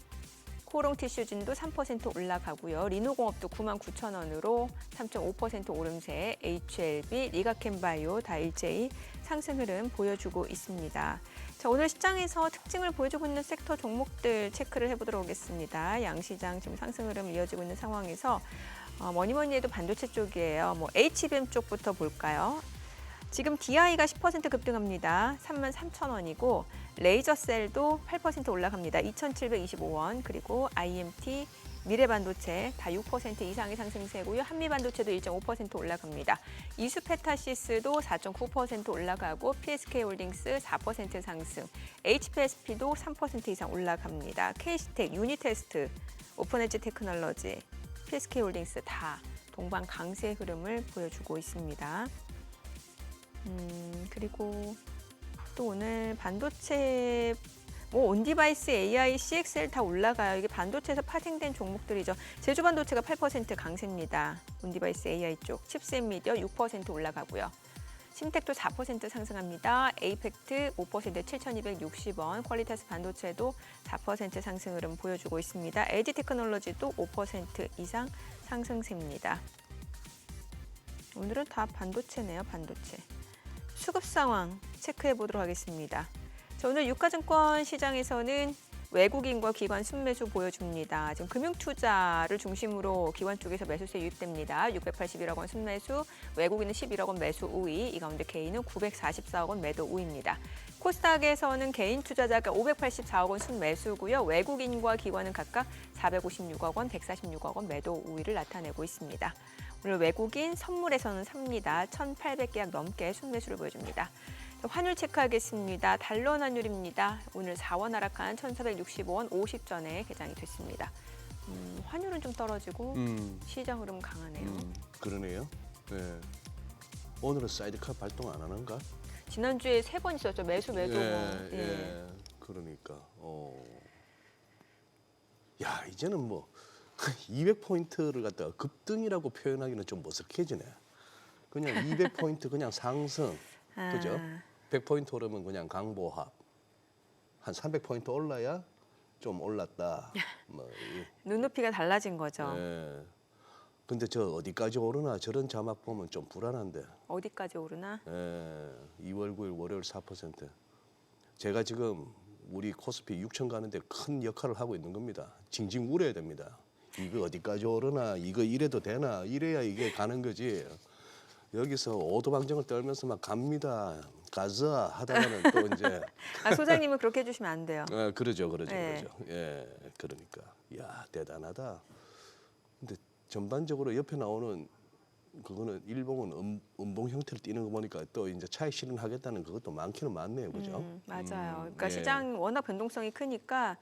코롱티슈진도 3% 올라가고요. 리노공업도 9만 9천 원으로 3.5% 오름세, HLB, 리가캠바이오, 다일제이 상승 흐름 보여주고 있습니다. 자, 오늘 시장에서 특징을 보여주고 있는 섹터 종목들 체크를 해보도록 하겠습니다. 양시장 지금 상승 흐름 이어지고 있는 상황에서 뭐니 해도 반도체 쪽이에요. HBM 쪽부터 볼까요? 지금 DI가 10% 급등합니다. 3만 3천 원이고 레이저셀도 8% 올라갑니다. 2,725원 그리고 IMT, 미래반도체 다 6% 이상의 상승세고요. 한미반도체도 1.5% 올라갑니다. 이수페타시스도 4.9% 올라가고 PSK홀딩스 4% 상승, HPSP도 3% 이상 올라갑니다. K시텍, 유니테스트, 오픈엣지 테크놀로지, PSK홀딩스 다 동반 강세 흐름을 보여주고 있습니다. 그리고 또 오늘 반도체 온디바이스, AI, CXL 다 올라가요. 이게 반도체에서 파생된 종목들이죠. 제주반도체가 8% 강세입니다. 온디바이스 AI 쪽, 칩셋 미디어 6% 올라가고요. 심텍도 4% 상승합니다. 에이펙트 5% 7,260원, 퀄리타스 반도체도 4% 상승 흐름 보여주고 있습니다. LG 테크놀로지도 5% 이상 상승세입니다. 오늘은 다 반도체네요, 반도체. 수급 상황 체크해 보도록 하겠습니다. 자, 오늘 유가증권 시장에서는 외국인과 기관 순매수 보여줍니다. 지금 금융투자를 중심으로 기관 쪽에서 매수세 유입됩니다. 681억 원 순매수, 외국인은 11억 원 매수 우위, 이 가운데 개인은 944억 원 매도 우위입니다. 코스닥에서는 개인 투자자가 584억 원 순매수고요. 외국인과 기관은 각각 456억 원, 146억 원 매도 우위를 나타내고 있습니다. 오늘 외국인 선물에서는 삽니다. 1,800계약 넘게 순매수를 보여줍니다. 환율 체크하겠습니다. 달러 환율입니다. 오늘 4원 하락한 1,465원 50전에 개장이 됐습니다. 환율은 좀 떨어지고 시장 흐름 강하네요. 그러네요. 네. 오늘은 사이드카 발동 안 하는가? 지난주에 3번 있었죠. 매수 매도. 예. 그러니까. 야, 이제는 뭐 200포인트를 갖다가 급등이라고 표현하기는 좀 머쓱해지네. 그냥 200포인트 그냥 상승. 그죠? 100포인트 오르면 그냥 강보합. 한 300포인트 올라야 좀 올랐다. 뭐. 눈높이가 달라진 거죠. 예. 근데 저 어디까지 오르나 저런 자막 보면 좀 불안한데. 어디까지 오르나? 예. 2월 9일 월요일 4%. 제가 지금 우리 코스피 6천 가는데 큰 역할을 하고 있는 겁니다. 징징 울어야 됩니다. 이거 어디까지 오르나, 이거 이래도 되나, 이래야 이게 가는 거지. 여기서 오도방정을 떨면서 막 갑니다. 가자 하다가는 또 이제 소장님은 그렇게 해주시면 안 돼요. 그러죠. 네. 예, 그러니까 야 대단하다. 근데 전반적으로 옆에 나오는 그거는 일봉은 음봉 형태를 띠는 거 보니까 또 이제 차익 실현하겠다는 그것도 많기는 많네요, 그죠? 맞아요. 그러니까 예. 시장 워낙 변동성이 크니까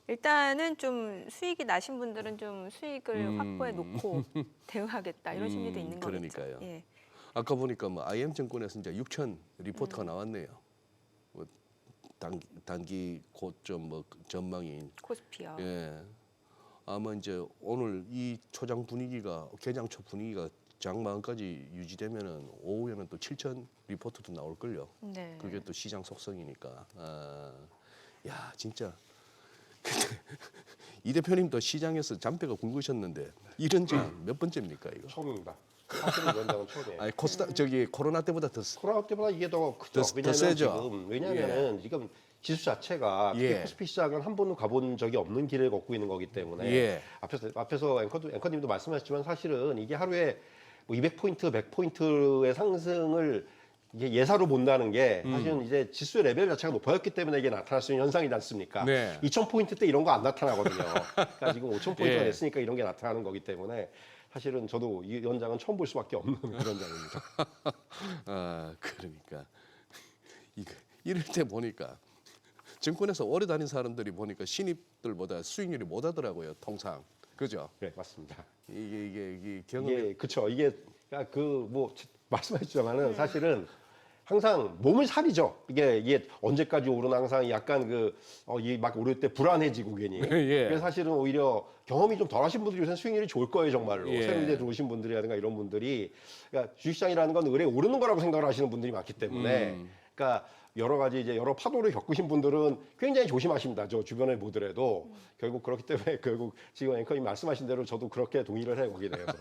일단은 좀 수익이 나신 분들은 좀 수익을 확보해 놓고 대응하겠다 이런 심리도 있는 거겠죠. 그러니까요. 예. 아까 보니까 뭐 IM증권에서 이제 6천 리포트가 나왔네요. 뭐 단기 고점 뭐 전망이 코스피요. 예. 아마 이제 오늘 이 초장 분위기가 개장 초 분위기가 장마감까지 유지되면은 오후에는 또 7천 리포트도 나올 걸요. 네. 그게 또 시장 속성이니까. 야 진짜. 근데 이 대표님도 시장에서 잔뼈가 굵으셨는데 이런 장 몇 번째입니까 이거? 처음입니다. 사실은 위원장은 처음이에요. 아니 저기 코로나 때보다 더 코로나 때보다 이게 더 크죠. 더 세죠? 왜냐하면은 지금 지수 자체가 특히 예. 코스피 시장은 한 번도 가본 적이 없는 길을 걷고 있는 거기 때문에 예. 앞에서 앵커님도 말씀하셨지만 사실은 이게 하루에 뭐 200포인트, 100포인트의 상승을 이게 예사로 본다는 게 사실은 이제 지수의 레벨 자체가 높아졌기 때문에 이게 나타날 수 있는 현상이지 않습니까? 네. 2000포인트 때 이런 거 안 나타나거든요. 그러니까 지금 5000포인트가 예. 됐으니까 이런 게 나타나는 거기 때문에 사실은 저도 이 현장은 처음 볼 수밖에 없는 그런 장입니다. 그러니까 이럴 때 보니까 증권에서 오래 다닌 사람들이 보니까 신입들보다 수익률이 못 하더라고요, 통상. 그죠? 네, 맞습니다. 이게 경험이 이게 그렇죠. 이게 그 뭐 말씀하셨지만은 사실은 항상 몸을 사리죠. 이게 언제까지 오르나 항상 약간 이 막 오를 때 불안해지고 괜히. 예. 그래서 사실은 오히려 경험이 좀 덜하신 분들이 요새 수익률이 좋을 거예요, 정말로. 예. 새로 이제 들어오신 분들이라든가 이런 분들이 그러니까 주식시장이라는 건 의뢰 오르는 거라고 생각을 하시는 분들이 많기 때문에 그러니까 여러 가지 이제 여러 파도를 겪으신 분들은 굉장히 조심하십니다. 저 주변에 보더라도 결국 그렇기 때문에 결국 지금 앵커님 말씀하신 대로 저도 그렇게 동의를 해 거기에 대해서.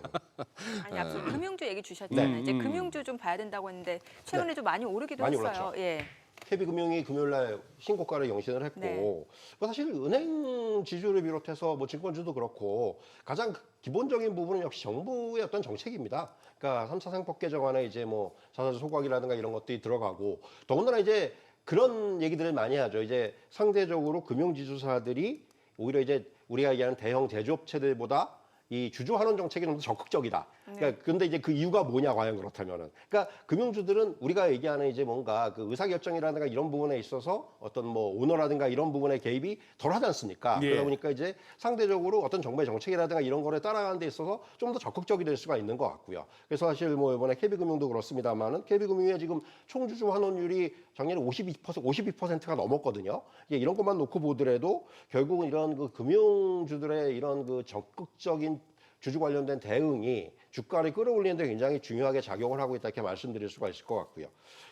아니 앞서 금융주 얘기 주셨잖아요. 이제 금융주 좀 봐야 된다고 했는데 최근에 좀 많이 오르기도 많이 했어요. 올랐죠. 예. KB금융이 금요일날 신고가를 경신을 했고 네. 사실 은행 지주를 비롯해서 뭐 증권주도 그렇고 가장 기본적인 부분은 역시 정부의 어떤 정책입니다. 그러니까 3차 상법 개정안에 이제 뭐 자사주 소각이라든가 이런 것들이 들어가고 더군다나 이제 그런 얘기들을 많이 하죠. 이제 상대적으로 금융지주사들이 오히려 이제 우리가 얘기하는 대형 제조업체들보다 이 주주 환원 정책이 좀 더 적극적이다. 그러니까 근데 이제 그 이유가 뭐냐 과연 그렇다면은. 그러니까 금융주들은 우리가 얘기하는 이제 뭔가 그 의사결정이라든가 이런 부분에 있어서 어떤 뭐 오너라든가 이런 부분에 개입이 덜하지 않습니까? 예. 그러다 보니까 이제 상대적으로 어떤 정부의 정책이라든가 이런 거를 따라가는 데 있어서 좀 더 적극적이 될 수가 있는 것 같고요. 그래서 사실 뭐 이번에 KB금융도 그렇습니다만은 KB금융의 지금 총주주 환원율이 작년에 52%가 넘었거든요. 이런 것만 놓고 보더라도 결국은 이런 그 금융주들의 이런 그 적극적인 주주 관련된 대응이 주가를 끌어올리는 데 굉장히 중요하게 작용을 하고 있다 이렇게 말씀드릴 수가 있을 것 같고요.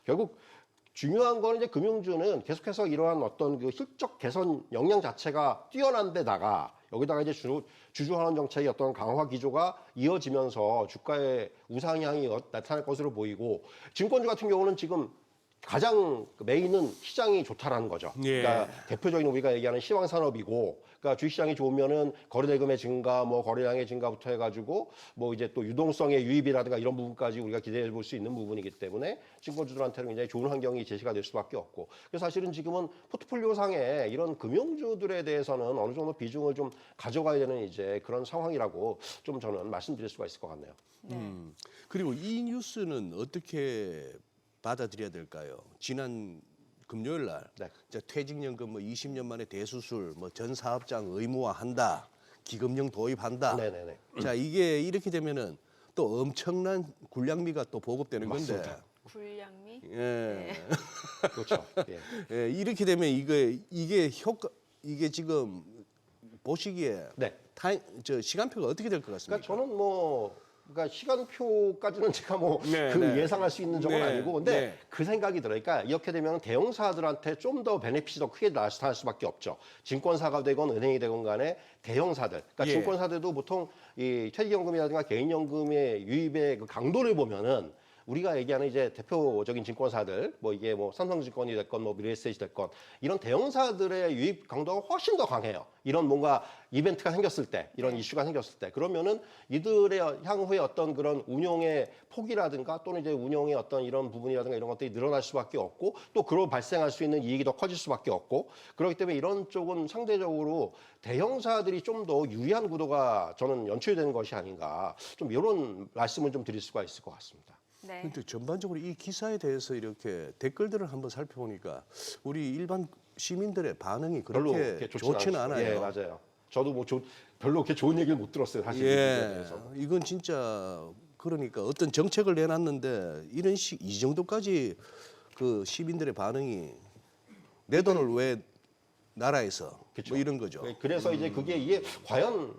결국 중요한 건 이제 금융주는 계속해서 이러한 어떤 그 실적 개선 역량 자체가 뛰어난 데다가 여기다가 이제 주주 환원 정책의 어떤 강화 기조가 이어지면서 주가의 우상향이 나타날 것으로 보이고 증권주 같은 경우는 지금 가장 메인은 시장이 좋다라는 거죠. 예. 그러니까 대표적인 우리가 얘기하는 시황 산업이고, 그러니까 주식시장이 좋으면은 거래대금의 증가, 뭐 거래량의 증가부터 해가지고 뭐 이제 또 유동성의 유입이라든가 이런 부분까지 우리가 기대해 볼 수 있는 부분이기 때문에 증권주들한테는 굉장히 좋은 환경이 제시가 될 수밖에 없고, 그래서 사실은 지금은 포트폴리오상에 이런 금융주들에 대해서는 어느 정도 비중을 좀 가져가야 되는 이제 그런 상황이라고 좀 저는 말씀드릴 수가 있을 것 같네요. 그리고 이 뉴스는 어떻게 받아들여야 될까요? 지난 금요일 날 네. 퇴직연금 뭐 20년 만에 대수술, 뭐 전 사업장 의무화한다, 기금령 도입한다. 네네네. 자 이게 이렇게 되면은 또 엄청난 군량미가 또 보급되는 건데 맞습니다. 불량미. 예. 그렇죠. 예. 예, 이렇게 되면 이게 지금 보시기에 네. 시간표가 어떻게 될 것 같습니까? 그러니까 저는 그러니까 시간표까지는 제가 네, 그 네. 예상할 수 있는 적은 네, 아니고, 근데 네. 그 생각이 들어요. 그러니까 이렇게 되면 대형사들한테 좀 더 베네핏이 더 크게 나타날 수밖에 없죠. 증권사가 되건 은행이 되건 간에 대형사들, 그러니까 예. 증권사들도 보통 이 퇴직연금이라든가 개인연금의 유입의 그 강도를 보면은 우리가 얘기하는 이제 대표적인 증권사들, 이게 삼성증권이 됐건 미래에셋이 됐건 이런 대형사들의 유입 강도가 훨씬 더 강해요. 이런 뭔가 이벤트가 생겼을 때, 이런 이슈가 생겼을 때, 그러면은 이들의 향후에 어떤 그런 운용의 폭이라든가 또는 이제 운용의 어떤 이런 부분이라든가 이런 것들이 늘어날 수밖에 없고, 또 그로 발생할 수 있는 이익이 더 커질 수밖에 없고, 그렇기 때문에 이런 쪽은 상대적으로 대형사들이 좀 더 유리한 구도가 저는 연출되는 것이 아닌가, 좀 이런 말씀을 좀 드릴 수가 있을 것 같습니다. 네. 근데 전반적으로 이 기사에 대해서 이렇게 댓글들을 한번 살펴보니까 우리 일반 시민들의 반응이 별로 그렇게 그렇게 좋지는 않아요. 예, 맞아요. 저도 별로 그렇게 좋은 얘기를 못 들었어요, 사실. 이 부분에 예, 대해서. 이건 진짜 그러니까 어떤 정책을 내놨는데 이 정도까지 그 시민들의 반응이 내 돈을 왜 나라에서 그쵸. 뭐 이런 거죠. 그래서 이제 이게 과연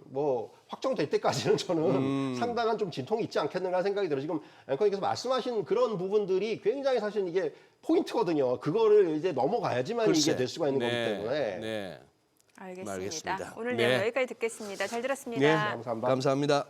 확정될 때까지는 저는 상당한 좀 진통이 있지 않겠는가 생각이 들어요. 지금 앵커님께서 말씀하신 그런 부분들이 굉장히 사실 이게 포인트거든요. 그거를 이제 넘어가야지만 글쎄. 이게 될 수가 있는 거기 네, 때문에. 네. 알겠습니다. 알겠습니다. 오늘 네. 내용 여기까지 듣겠습니다. 잘 들었습니다. 네, 감사합니다. 감사합니다.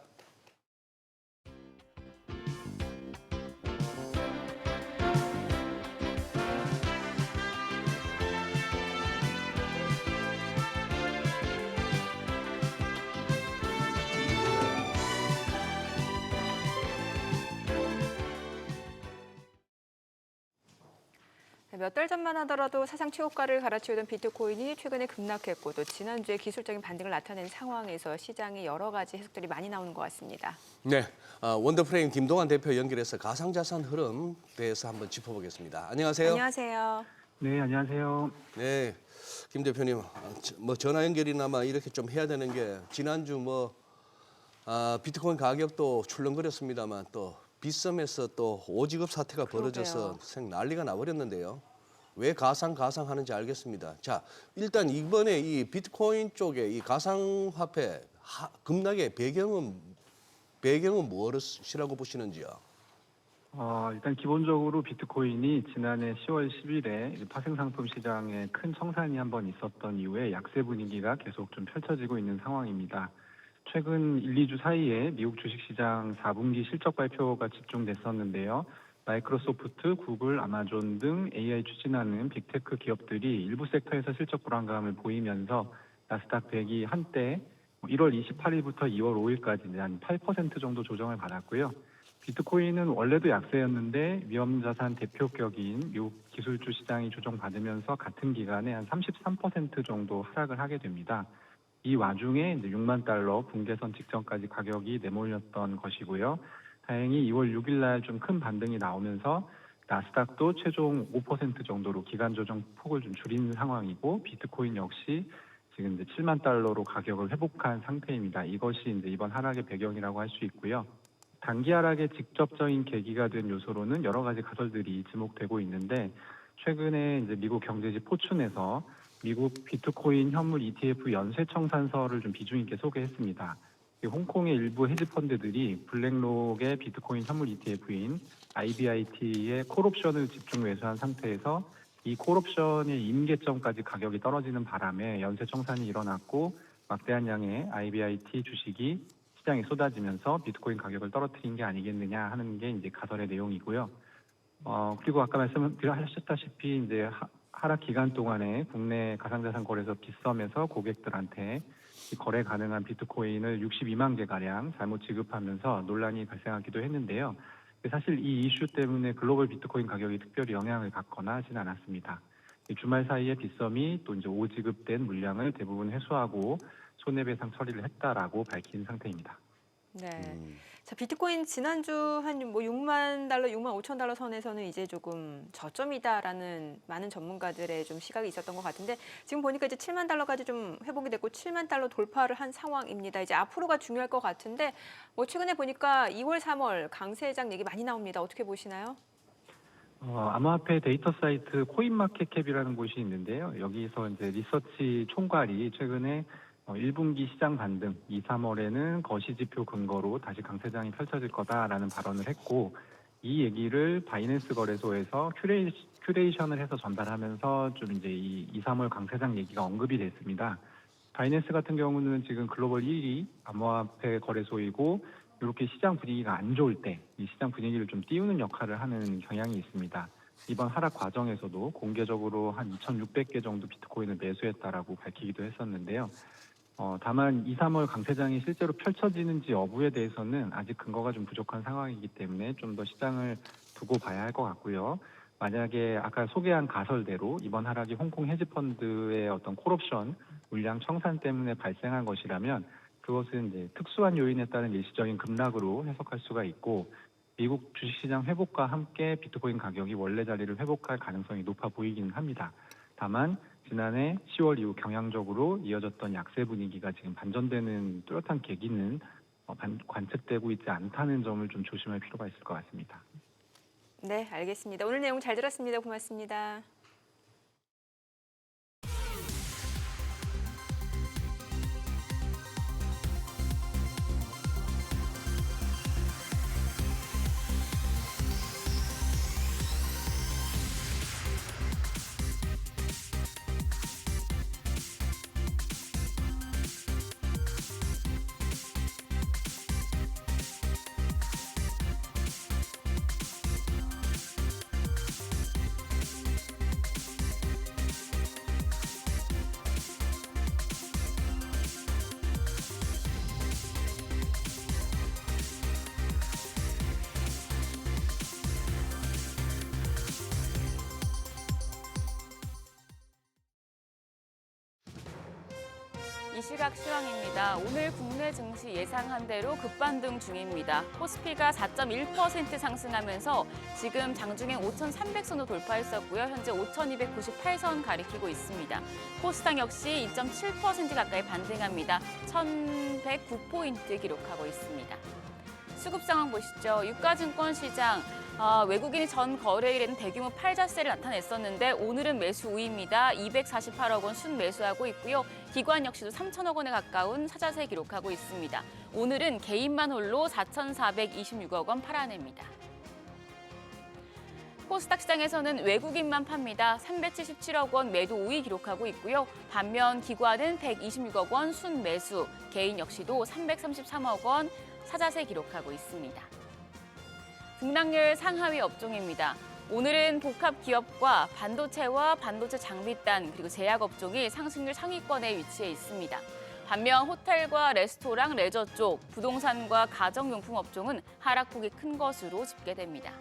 몇 달 전만 하더라도 사상 최고가를 갈아치우던 비트코인이 최근에 급락했고 또 지난주에 기술적인 반등을 나타낸 상황에서 시장에 여러 가지 해석들이 많이 나오는 것 같습니다. 네, 원더프레임 김동환 대표 연결해서 가상자산 흐름 대해서 한번 짚어보겠습니다. 안녕하세요. 안녕하세요. 네, 안녕하세요. 네, 김 대표님, 전화 연결이나마 이렇게 좀 해야 되는 게 지난주 비트코인 가격도 출렁거렸습니다만 또 빗썸에서 또 오지급 사태가 벌어져서 난리가 나버렸는데요. 왜 가상하는지 알겠습니다. 자, 일단 이번에 이 비트코인 쪽에 이 가상화폐 급락의 배경은 무엇이라고 보시는지요? 일단 기본적으로 비트코인이 지난해 10월 10일에 파생상품 시장에 큰 청산이 한번 있었던 이후에 약세 분위기가 계속 좀 펼쳐지고 있는 상황입니다. 최근 1, 2주 사이에 미국 주식시장 4분기 실적 발표가 집중됐었는데요. 마이크로소프트, 구글, 아마존 등 AI 추진하는 빅테크 기업들이 일부 섹터에서 실적 불안감을 보이면서 나스닥 100이 한때 1월 28일부터 2월 5일까지 한 8% 정도 조정을 받았고요. 비트코인은 원래도 약세였는데 위험자산 대표격인 미국 기술주 시장이 조정받으면서 같은 기간에 한 33% 정도 하락을 하게 됩니다. 이 와중에 이제 6만 달러 붕괴선 직전까지 가격이 내몰렸던 것이고요. 다행히 2월 6일 날 좀 큰 반등이 나오면서 나스닥도 최종 5% 정도로 기간 조정 폭을 좀 줄인 상황이고 비트코인 역시 지금 이제 7만 달러로 가격을 회복한 상태입니다. 이것이 이제 이번 하락의 배경이라고 할 수 있고요. 단기 하락의 직접적인 계기가 된 요소로는 여러 가지 가설들이 지목되고 있는데 최근에 이제 미국 경제지 포춘에서 미국 비트코인 현물 ETF 연쇄 청산서를 좀 비중 있게 소개했습니다. 홍콩의 일부 헤지펀드들이 블랙록의 비트코인 현물 ETF인 IBIT의 콜옵션을 집중 매수한 상태에서 이 콜옵션의 임계점까지 가격이 떨어지는 바람에 연쇄 청산이 일어났고 막대한 양의 IBIT 주식이 시장에 쏟아지면서 비트코인 가격을 떨어뜨린 게 아니겠느냐 하는 게 이제 가설의 내용이고요. 그리고 아까 말씀하셨다시피 이제 하락 기간 동안에 국내 가상자산 거래소 빗썸에서 고객들한테 거래 가능한 비트코인을 62만 개 가량 잘못 지급하면서 논란이 발생하기도 했는데요. 사실 이 이슈 때문에 글로벌 비트코인 가격이 특별히 영향을 받거나 하진 않았습니다. 주말 사이에 빗썸이 또 이제 오지급된 물량을 대부분 회수하고 손해배상 처리를 했다라고 밝힌 상태입니다. 네. 자, 비트코인 지난주 한 6만 달러, 6만 5천 달러 선에서는 이제 조금 저점이다라는 많은 전문가들의 좀 시각이 있었던 것 같은데 지금 보니까 이제 7만 달러까지 좀 회복이 됐고 7만 달러 돌파를 한 상황입니다. 이제 앞으로가 중요할 것 같은데 최근에 보니까 2월, 3월 강세장 얘기 많이 나옵니다. 어떻게 보시나요? 암호화폐 데이터 사이트 코인마켓캡이라는 곳이 있는데요. 여기서 이제 리서치 총괄이 최근에 1분기 시장 반등, 2, 3월에는 거시지표 근거로 다시 강세장이 펼쳐질 거다라는 발언을 했고, 이 얘기를 바이낸스 거래소에서 큐레이션을 해서 전달하면서 좀 이제 이 2, 3월 강세장 얘기가 언급이 됐습니다. 바이낸스 같은 경우는 지금 글로벌 1위 암호화폐 거래소이고, 이렇게 시장 분위기가 안 좋을 때 이 시장 분위기를 좀 띄우는 역할을 하는 경향이 있습니다. 이번 하락 과정에서도 공개적으로 한 2,600개 정도 비트코인을 매수했다라고 밝히기도 했었는데요. 다만 2, 3월 강세장이 실제로 펼쳐지는지 여부에 대해서는 아직 근거가 좀 부족한 상황이기 때문에 좀 더 시장을 두고 봐야 할 것 같고요. 만약에 아까 소개한 가설대로 이번 하락이 홍콩 헤지펀드의 어떤 콜옵션 물량 청산 때문에 발생한 것이라면 그것은 이제 특수한 요인에 따른 일시적인 급락으로 해석할 수가 있고, 미국 주식시장 회복과 함께 비트코인 가격이 원래 자리를 회복할 가능성이 높아 보이기는 합니다. 다만 지난해 10월 이후 경향적으로 이어졌던 약세 분위기가 지금 반전되는 뚜렷한 계기는 관측되고 있지 않다는 점을 좀 조심할 필요가 있을 것 같습니다. 네, 알겠습니다. 오늘 내용 잘 들었습니다. 고맙습니다. 이 시각 시황입니다. 오늘 국내 증시 예상한 대로 급반등 중입니다. 코스피가 4.1% 상승하면서 지금 장중에 5,300선을 돌파했었고요. 현재 5,298선 가리키고 있습니다. 코스닥 역시 2.7% 가까이 반등합니다. 1,109포인트 기록하고 있습니다. 수급 상황 보시죠. 유가증권 시장. 외국인이 전 거래일에는 대규모 팔자세를 나타냈었는데 오늘은 매수 우위입니다. 248억 원 순매수하고 있고요. 기관 역시도 3천억 원에 가까운 사자세 기록하고 있습니다. 오늘은 개인만 홀로 4,426억 원 팔아냅니다. 코스닥 시장에서는 외국인만 팝니다. 377억 원 매도 우위 기록하고 있고요. 반면 기관은 126억 원 순매수, 개인 역시도 333억 원 사자세 기록하고 있습니다. 등락률 상하위 업종입니다. 오늘은 복합 기업과 반도체와 반도체 장비단 그리고 제약 업종이 상승률 상위권에 위치해 있습니다. 반면 호텔과 레스토랑, 레저 쪽, 부동산과 가정용품 업종은 하락폭이 큰 것으로 집계됩니다.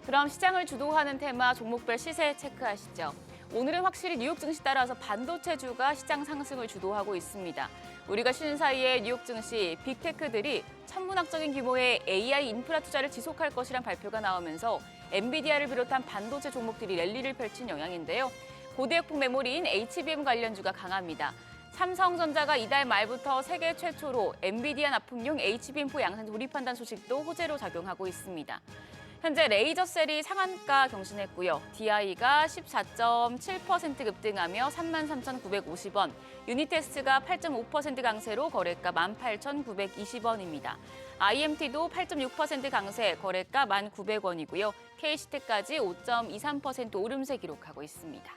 그럼 시장을 주도하는 테마 종목별 시세 체크하시죠. 오늘은 확실히 뉴욕 증시 따라서 반도체주가 시장 상승을 주도하고 있습니다. 우리가 쉬는 사이에 뉴욕 증시 빅테크들이 천문학적인 규모의 AI 인프라 투자를 지속할 것이란 발표가 나오면서 엔비디아를 비롯한 반도체 종목들이 랠리를 펼친 영향인데요. 고대역폭 메모리인 HBM 관련주가 강합니다. 삼성전자가 이달 말부터 세계 최초로 엔비디아 납품용 HBM4 양산 돌입한다는 소식도 호재로 작용하고 있습니다. 현재 레이저셀이 상한가 경신했고요. DI가 14.7% 급등하며 33,950원, 유니테스트가 8.5% 강세로 거래가 18,920원입니다. IMT도 8.6% 강세, 거래가 1,900원이고요. KCT까지 5.23% 오름세 기록하고 있습니다.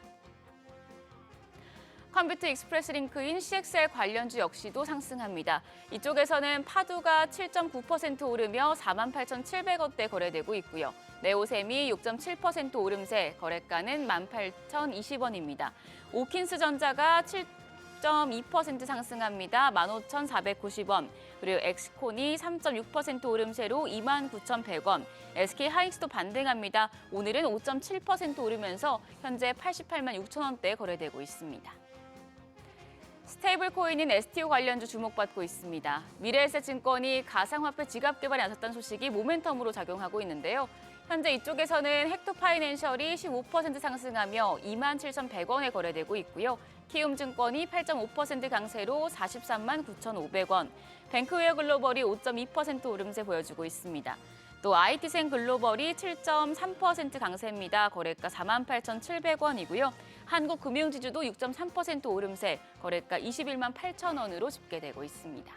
컴퓨터 익스프레스 링크인 CXL 관련주 역시도 상승합니다. 이쪽에서는 파두가 7.9% 오르며 48,700원대 거래되고 있고요. 네오셈이 6.7% 오름세, 거래가는 18,020원입니다. 오킨스전자가 7.2% 상승합니다. 15,490원. 그리고 엑스콘이 3.6% 오름세로 29,100원. SK하이닉스도 반등합니다. 오늘은 5.7% 오르면서 현재 88만 6천원대에 거래되고 있습니다. 스테이블 코인인 STO 관련주 주목받고 있습니다. 미래에셋증권이 가상화폐 지갑 개발에 나섰다는 소식이 모멘텀으로 작용하고 있는데요. 현재 이쪽에서는 헥토파이낸셜이 15% 상승하며 27,100원에 거래되고 있고요. 키움증권이 8.5% 강세로 439,500원, 뱅크웨어 글로벌이 5.2% 오름세 보여주고 있습니다. 또 IT생 글로벌이 7.3% 강세입니다. 거래가 48,700원이고요. 한국금융지주도 6.3% 오름세, 거래가 21만 8천 원으로 집계되고 있습니다.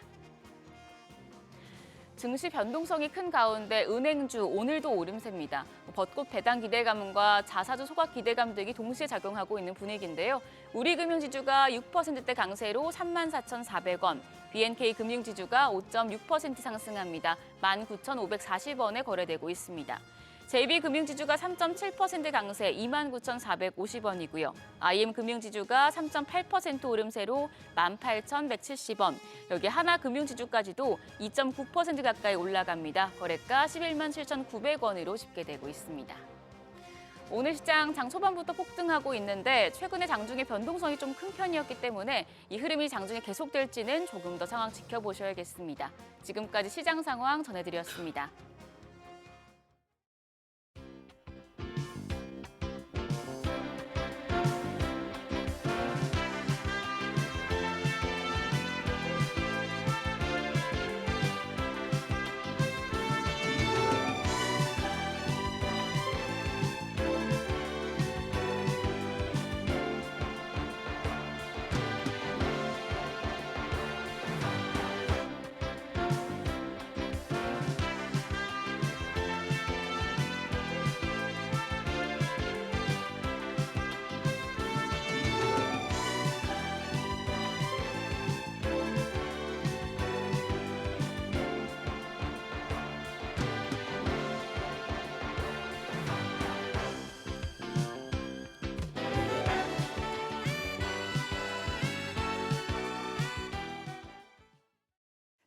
증시 변동성이 큰 가운데 은행주 오늘도 오름세입니다. 벚꽃 배당 기대감과 자사주 소각 기대감 등이 동시에 작용하고 있는 분위기인데요. 우리금융지주가 6%대 강세로 34,400원, BNK 금융지주가 5.6% 상승합니다. 19,540원에 거래되고 있습니다. JB금융지주가 3.7% 강세 29,450원이고요. IM금융지주가 3.8% 오름세로 18,170원. 여기 하나금융지주까지도 2.9% 가까이 올라갑니다. 거래가 11만 7,900원으로 집계되고 있습니다. 오늘 시장 장 초반부터 폭등하고 있는데 최근에 장중에 변동성이 좀 큰 편이었기 때문에 이 흐름이 장중에 계속될지는 조금 더 상황 지켜보셔야겠습니다. 지금까지 시장 상황 전해드렸습니다.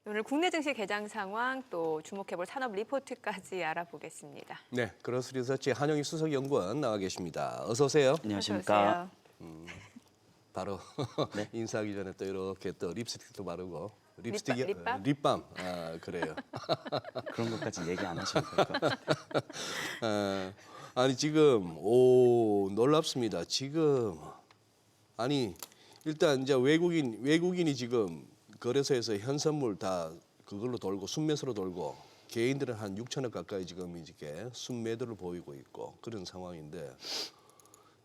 오늘 국내 증시 개장 상황 또 주목해볼 산업 리포트까지 알아보겠습니다. 네, 그로스 리서치 한영희 수석연구원 나와 계십니다. 어서 오세요. 안녕하십니까. 바로 네. 인사하기 전에 또 이렇게 또 립스틱도 바르고 립밤? 립밤. 아, 그래요. 그런 것까지 얘기 안 하셔도 될 것 같아요. 아니 지금 놀랍습니다. 지금 아니 일단 이제 외국인이 지금 거래소에서 현선물 다 그걸로 돌고 순매수로 돌고 개인들은 한 6천억 가까이 지금 이렇게 순매도를 보이고 있고 그런 상황인데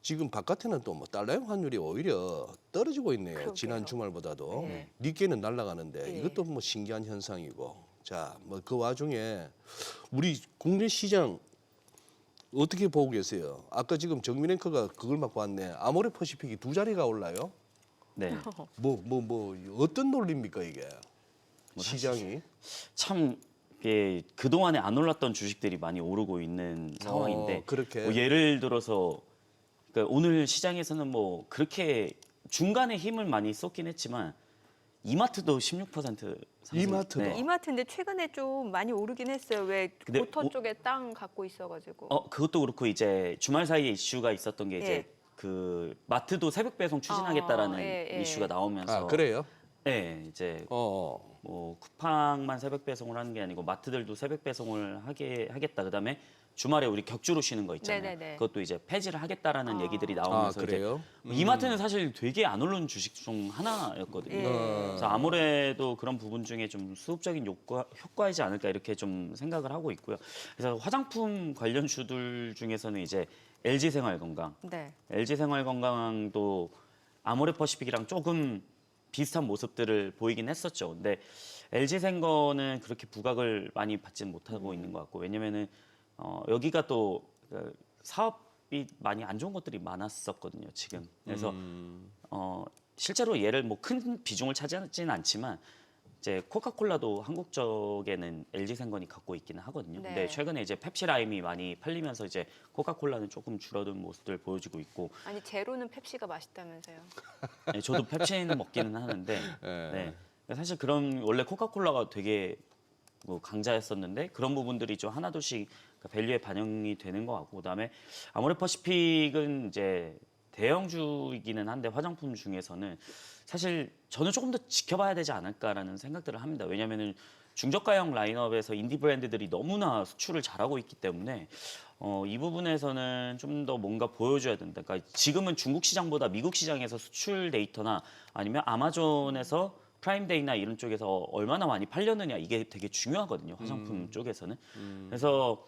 지금 바깥에는 또 뭐 달러형 환율이 오히려 떨어지고 있네요. 그러게요. 지난 주말보다도 네. 니께는 날아가는데 네. 이것도 뭐 신기한 현상이고 자 뭐 그 와중에 우리 국내 시장 어떻게 보고 계세요? 아까 지금 정민 앵커가 그걸 맡고 왔네. 아모레 퍼시픽이 2자리가 올라요? 네. 뭐 어떤 논리입니까 이게? 뭐 시장이? 참 이게 그동안에 안 올랐던 주식들이 많이 오르고 있는 상황인데 그렇게. 뭐 예를 들어서 그러니까 오늘 시장에서는 뭐 그렇게 중간에 힘을 많이 썼긴 했지만 이마트도 16% 상승. 이마트도? 네. 이마트인데 최근에 좀 많이 오르긴 했어요. 왜 근데 고터 쪽에 땅 갖고 있어가지고. 그것도 그렇고 이제 주말 사이에 이슈가 있었던 게 이제 예. 그 마트도 새벽 배송 추진하겠다라는 예. 이슈가 나오면서 아 그래요? 네, 이제 뭐 쿠팡만 새벽 배송을 하는 게 아니고 마트들도 새벽 배송을 하겠다. 그다음에 주말에 우리 격주로 쉬는 거 있잖아요. 네네네. 그것도 이제 폐지를 하겠다라는 얘기들이 나오면서 이제 그래요? 이마트는 사실 되게 안 오른 주식 중 하나였거든요. 예. 그래서 아무래도 그런 부분 중에 좀 수급적인 효과이지 않을까 이렇게 좀 생각을 하고 있고요. 그래서 화장품 관련 주들 중에서는 이제 LG생활건강, 네. LG생활건강도 아모레퍼시픽이랑 조금 비슷한 모습들을 보이긴 했었죠. 근데 LG생거는 그렇게 부각을 많이 받지는 못하고 있는 것 같고 왜냐면은 여기가 또 사업이 많이 안 좋은 것들이 많았었거든요. 지금 그래서 실제로 얘를 뭐 큰 비중을 차지하지는 않지만 이제 코카콜라도 한국 쪽에는 LG생건이 갖고 있기는 하거든요. 네. 근데 최근에 이제 펩시라임이 많이 팔리면서 이제 코카콜라는 조금 줄어든 모습들 보여지고 있고 아니 제로는 펩시가 맛있다면서요. 네, 저도 펩시는 먹기는 하는데 네. 사실 그런 원래 코카콜라가 되게 뭐 강자였었는데 그런 부분들이 좀 하나둘씩 밸류에 반영이 되는 것 같고 그다음에 아모레퍼시픽은 이제 대형주이기는 한데 화장품 중에서는 사실 저는 조금 더 지켜봐야 되지 않을까라는 생각들을 합니다. 왜냐하면은 중저가형 라인업에서 인디 브랜드들이 너무나 수출을 잘하고 있기 때문에 이 부분에서는 좀 더 뭔가 보여줘야 된다. 그러니까 지금은 중국 시장보다 미국 시장에서 수출 데이터나 아니면 아마존에서 프라임데이나 이런 쪽에서 얼마나 많이 팔렸느냐 이게 되게 중요하거든요. 화장품 쪽에서는. 그래서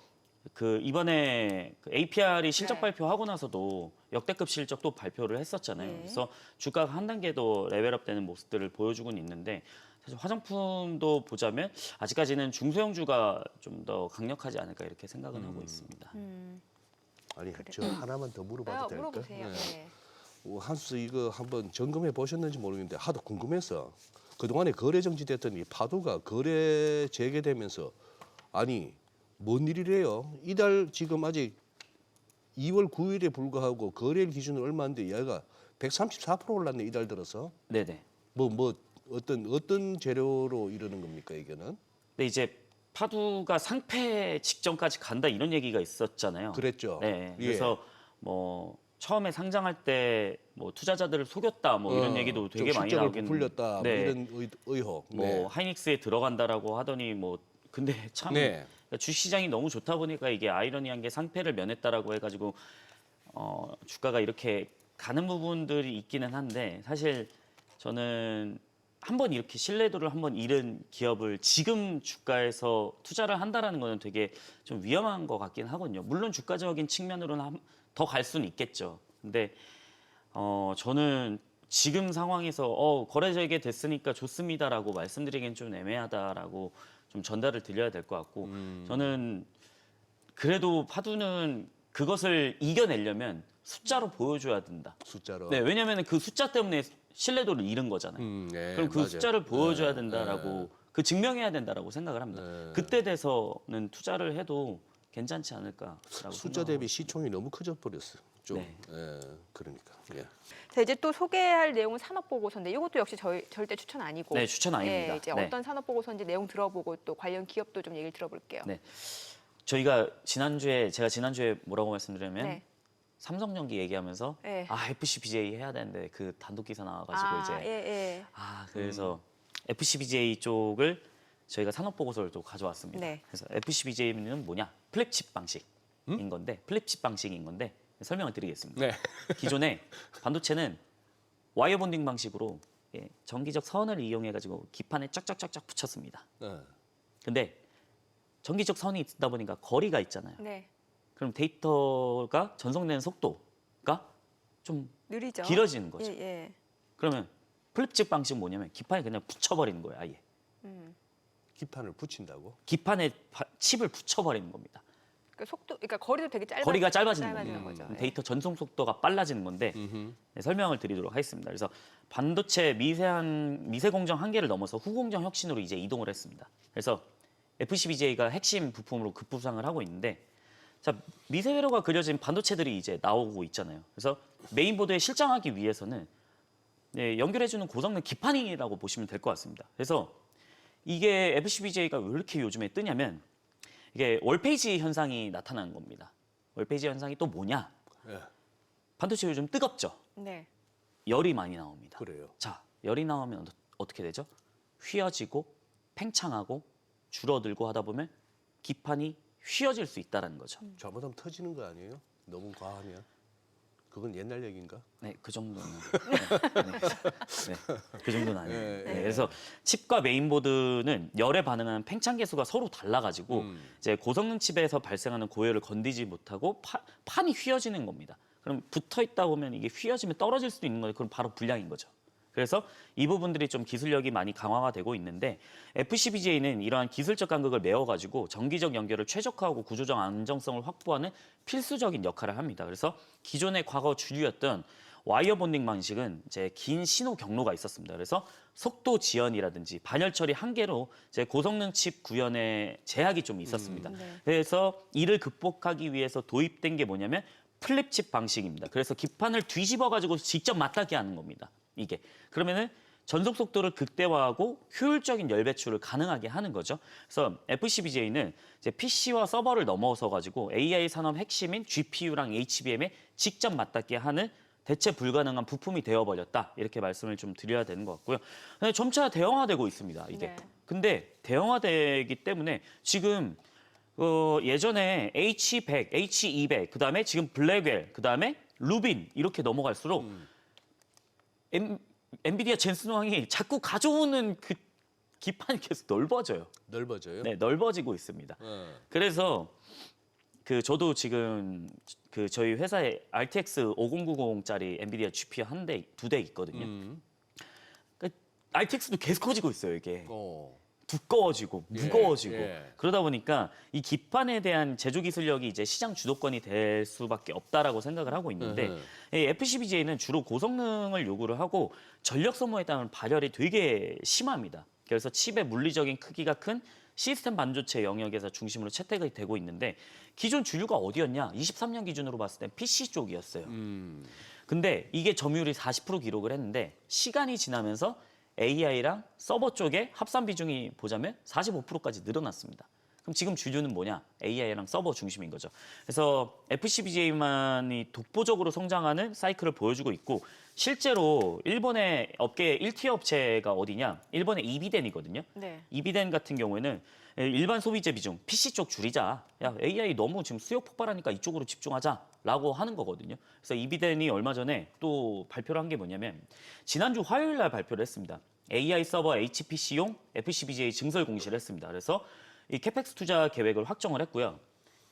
그 이번에 그 APR이 실적 네. 발표하고 나서도 역대급 실적 또 발표를 했었잖아요. 네. 그래서 주가가 한 단계 더 레벨업되는 모습들을 보여주고는 있는데 사실 화장품도 보자면 아직까지는 중소형주가 좀 더 강력하지 않을까 이렇게 생각은 하고 있습니다. 아니 저 하나만 더 물어봐도 될까요? 물어보세요. 네. 한수 이거 한번 점검해 보셨는지 모르겠는데 하도 궁금해서 그동안에 거래 정지됐던 이 파도가 거래 재개되면서 아니 뭔 일이래요? 이달 지금 아직 2월 9일에 불과하고 거래일 기준으로 얼마인데 얘가 134% 올랐네 이달 들어서. 네네. 뭐 어떤 재료로 이러는 겁니까 이게는? 근데 이제 파두가 상패 직전까지 간다 이런 얘기가 있었잖아요. 그랬죠. 네. 예. 그래서 뭐 처음에 상장할 때 뭐 투자자들을 속였다 뭐 이런 얘기도 되게 많이 나오긴 부풀렸다 네. 뭐 이런 의혹. 뭐 네. 하이닉스에 들어간다라고 하더니 뭐 근데 참 네. 주시장이 너무 좋다 보니까 이게 아이러니한 게 상패를 면했다라고 해가지고 주가가 이렇게 가는 부분들이 있기는 한데 사실 저는 한번 이렇게 신뢰도를 한번 잃은 기업을 지금 주가에서 투자를 한다라는 거는 되게 좀 위험한 것 같긴 하거든요. 물론 주가적인 측면으로는 더 갈 수는 있겠죠. 근데 저는 지금 상황에서 거래 재개됐으니까 좋습니다라고 말씀드리기엔 좀 애매하다라고 좀 전달을 드려야 될 것 같고 저는 그래도 파두는 그것을 이겨내려면 숫자로 보여줘야 된다. 숫자로. 네, 왜냐하면 그 숫자 때문에 신뢰도를 잃은 거잖아요. 네, 그럼 그 맞아요. 숫자를 보여줘야 네, 된다라고 그 증명해야 된다라고 생각을 합니다. 네. 그때 돼서는 투자를 해도 괜찮지 않을까라고 숫자 생각하고 대비 시총이 너무 커져 버렸어. 좀. 네. 예, 그러니까. 예. 자, 이제 또 소개할 내용은 산업 보고서인데 이것도 역시 절대 추천 아니고. 네, 추천 아닙니다. 예, 이제 네. 어떤 산업 보고서인지 내용 들어보고 또 관련 기업도 좀 얘기를 들어볼게요. 네. 저희가 제가 지난주에 뭐라고 말씀드리냐면 네. 삼성전기 얘기하면서 네. FCBJ 해야 되는데 그 단독 기사 나와가지고 이제 예. 그래서 FCBJ 쪽을 저희가 산업 보고서를 또 가져왔습니다. 네. 그래서 FCBJ는 뭐냐? 플립칩 방식인 건데 플립칩 방식인 건데 설명을 드리겠습니다. 네. 기존에 반도체는 와이어 본딩 방식으로 전기적 선을 이용해 가지고 기판에 쫙쫙쫙쫙 붙였습니다. 네. 근데 전기적 선이 있다 보니까 거리가 있잖아요. 네. 그럼 데이터가 전송되는 속도가 좀 느리죠. 길어지는 거죠. 예. 그러면 플립칩 방식은 뭐냐면 기판에 그냥 붙여버리는 거예요, 아예. 기판을 붙인다고? 기판에 칩을 붙여버리는 겁니다. 그러니까 거리도 되게 거리가 짧아지는 짧아지는 거죠. 거죠. 예. 데이터 전송 속도가 빨라지는 건데 설명을 드리도록 하겠습니다. 그래서 반도체 미세 공정 한계를 넘어서 후공정 혁신으로 이제 이동을 했습니다. 그래서 FCBJ가 핵심 부품으로 급부상을 하고 있는데 자, 미세 회로가 그려진 반도체들이 이제 나오고 있잖아요. 그래서 메인보드에 실장하기 위해서는 연결해주는 고성능 기판이라고 보시면 될 것 같습니다. 그래서 이게 FCBJ가 왜 이렇게 요즘에 뜨냐면 이게 월페이지 현상이 나타나는 겁니다. 월페이지 현상이 또 뭐냐? 예. 반도체 요즘 뜨겁죠? 네. 열이 많이 나옵니다. 그래요. 자, 열이 나오면 어떻게 되죠? 휘어지고 팽창하고 줄어들고 하다 보면 기판이 휘어질 수 있다는 거죠. 잘못하면 터지는 거 아니에요? 너무 과하면? 그건 옛날 얘기인가? 네, 그 정도는. 그 정도는 아니에요. 네, 네, 그래서 칩과 메인보드는 열에 반응하는 팽창 계수가 서로 달라가지고 이제 고성능 칩에서 발생하는 고열을 건드리지 못하고 판이 휘어지는 겁니다. 그럼 붙어 있다 보면 이게 휘어지면 떨어질 수도 있는 거예요. 그럼 바로 불량인 거죠. 그래서 이 부분들이 좀 기술력이 많이 강화가 되고 있는데 FCBJ는 이러한 기술적 간극을 메워가지고 전기적 연결을 최적화하고 구조적 안정성을 확보하는 필수적인 역할을 합니다. 그래서 기존의 과거 주류였던 와이어 본딩 방식은 이제 긴 신호 경로가 있었습니다. 그래서 속도 지연이라든지 반열 처리 한계로 이제 고성능 칩 구현에 제약이 좀 있었습니다. 그래서 이를 극복하기 위해서 도입된 게 뭐냐면 플립칩 방식입니다. 그래서 기판을 뒤집어 가지고 직접 맞닿게 하는 겁니다. 이게 그러면은 전속 속도를 극대화하고 효율적인 열 배출을 가능하게 하는 거죠. 그래서 FCBJ는 이제 PC와 서버를 넘어서 가지고 AI 산업 핵심인 GPU랑 HBM에 직접 맞닿게 하는 대체 불가능한 부품이 되어버렸다. 이렇게 말씀을 좀 드려야 되는 것 같고요. 근데 점차 대형화되고 있습니다. 이게. 네. 근데 대형화되기 때문에 지금 예전에 H100, H200, 그다음에 지금 블랙웰, 그다음에 루빈 이렇게 넘어갈수록 엔비디아 젠슨 황이 자꾸 가져오는 그 기판이 계속 넓어져요. 넓어져요? 네, 넓어지고 있습니다. 그래서 그 저도 지금 그 저희 회사에 RTX 5090짜리 엔비디아 GPU 두 대 있거든요. 그러니까 RTX도 계속 커지고 있어요, 이게. 두꺼워지고 무거워지고 그러다 보니까 이 기판에 대한 제조 기술력이 이제 시장 주도권이 될 수밖에 없다라고 생각을 하고 있는데 이 FCBGA는 주로 고성능을 요구를 하고 전력 소모에 따른 발열이 되게 심합니다. 그래서 칩의 물리적인 크기가 큰 시스템 반도체 영역에서 중심으로 채택이 되고 있는데 기존 주류가 어디였냐? 23년 기준으로 봤을 땐 PC 쪽이었어요. 근데 이게 점유율이 40% 기록을 했는데 시간이 지나면서 AI랑 서버 쪽에 합산 비중이 보자면 45%까지 늘어났습니다. 그럼 지금 주류는 뭐냐? AI랑 서버 중심인 거죠. 그래서 FCBGA만이 독보적으로 성장하는 사이클을 보여주고 있고 실제로 일본의 업계 1티어 업체가 어디냐? 일본의 이비덴이거든요. 네. 이비덴 같은 경우에는 일반 소비재 비중, PC 쪽 줄이자. 야, AI 너무 지금 수요 폭발하니까 이쪽으로 집중하자라고 하는 거거든요. 그래서 이비덴이 얼마 전에 또 발표를 한 게 뭐냐면 지난주 화요일 날 발표를 했습니다. AI 서버 HPC용 FCBGA 증설 공시를 했습니다. 그래서 이 캐펙스 투자 계획을 확정을 했고요.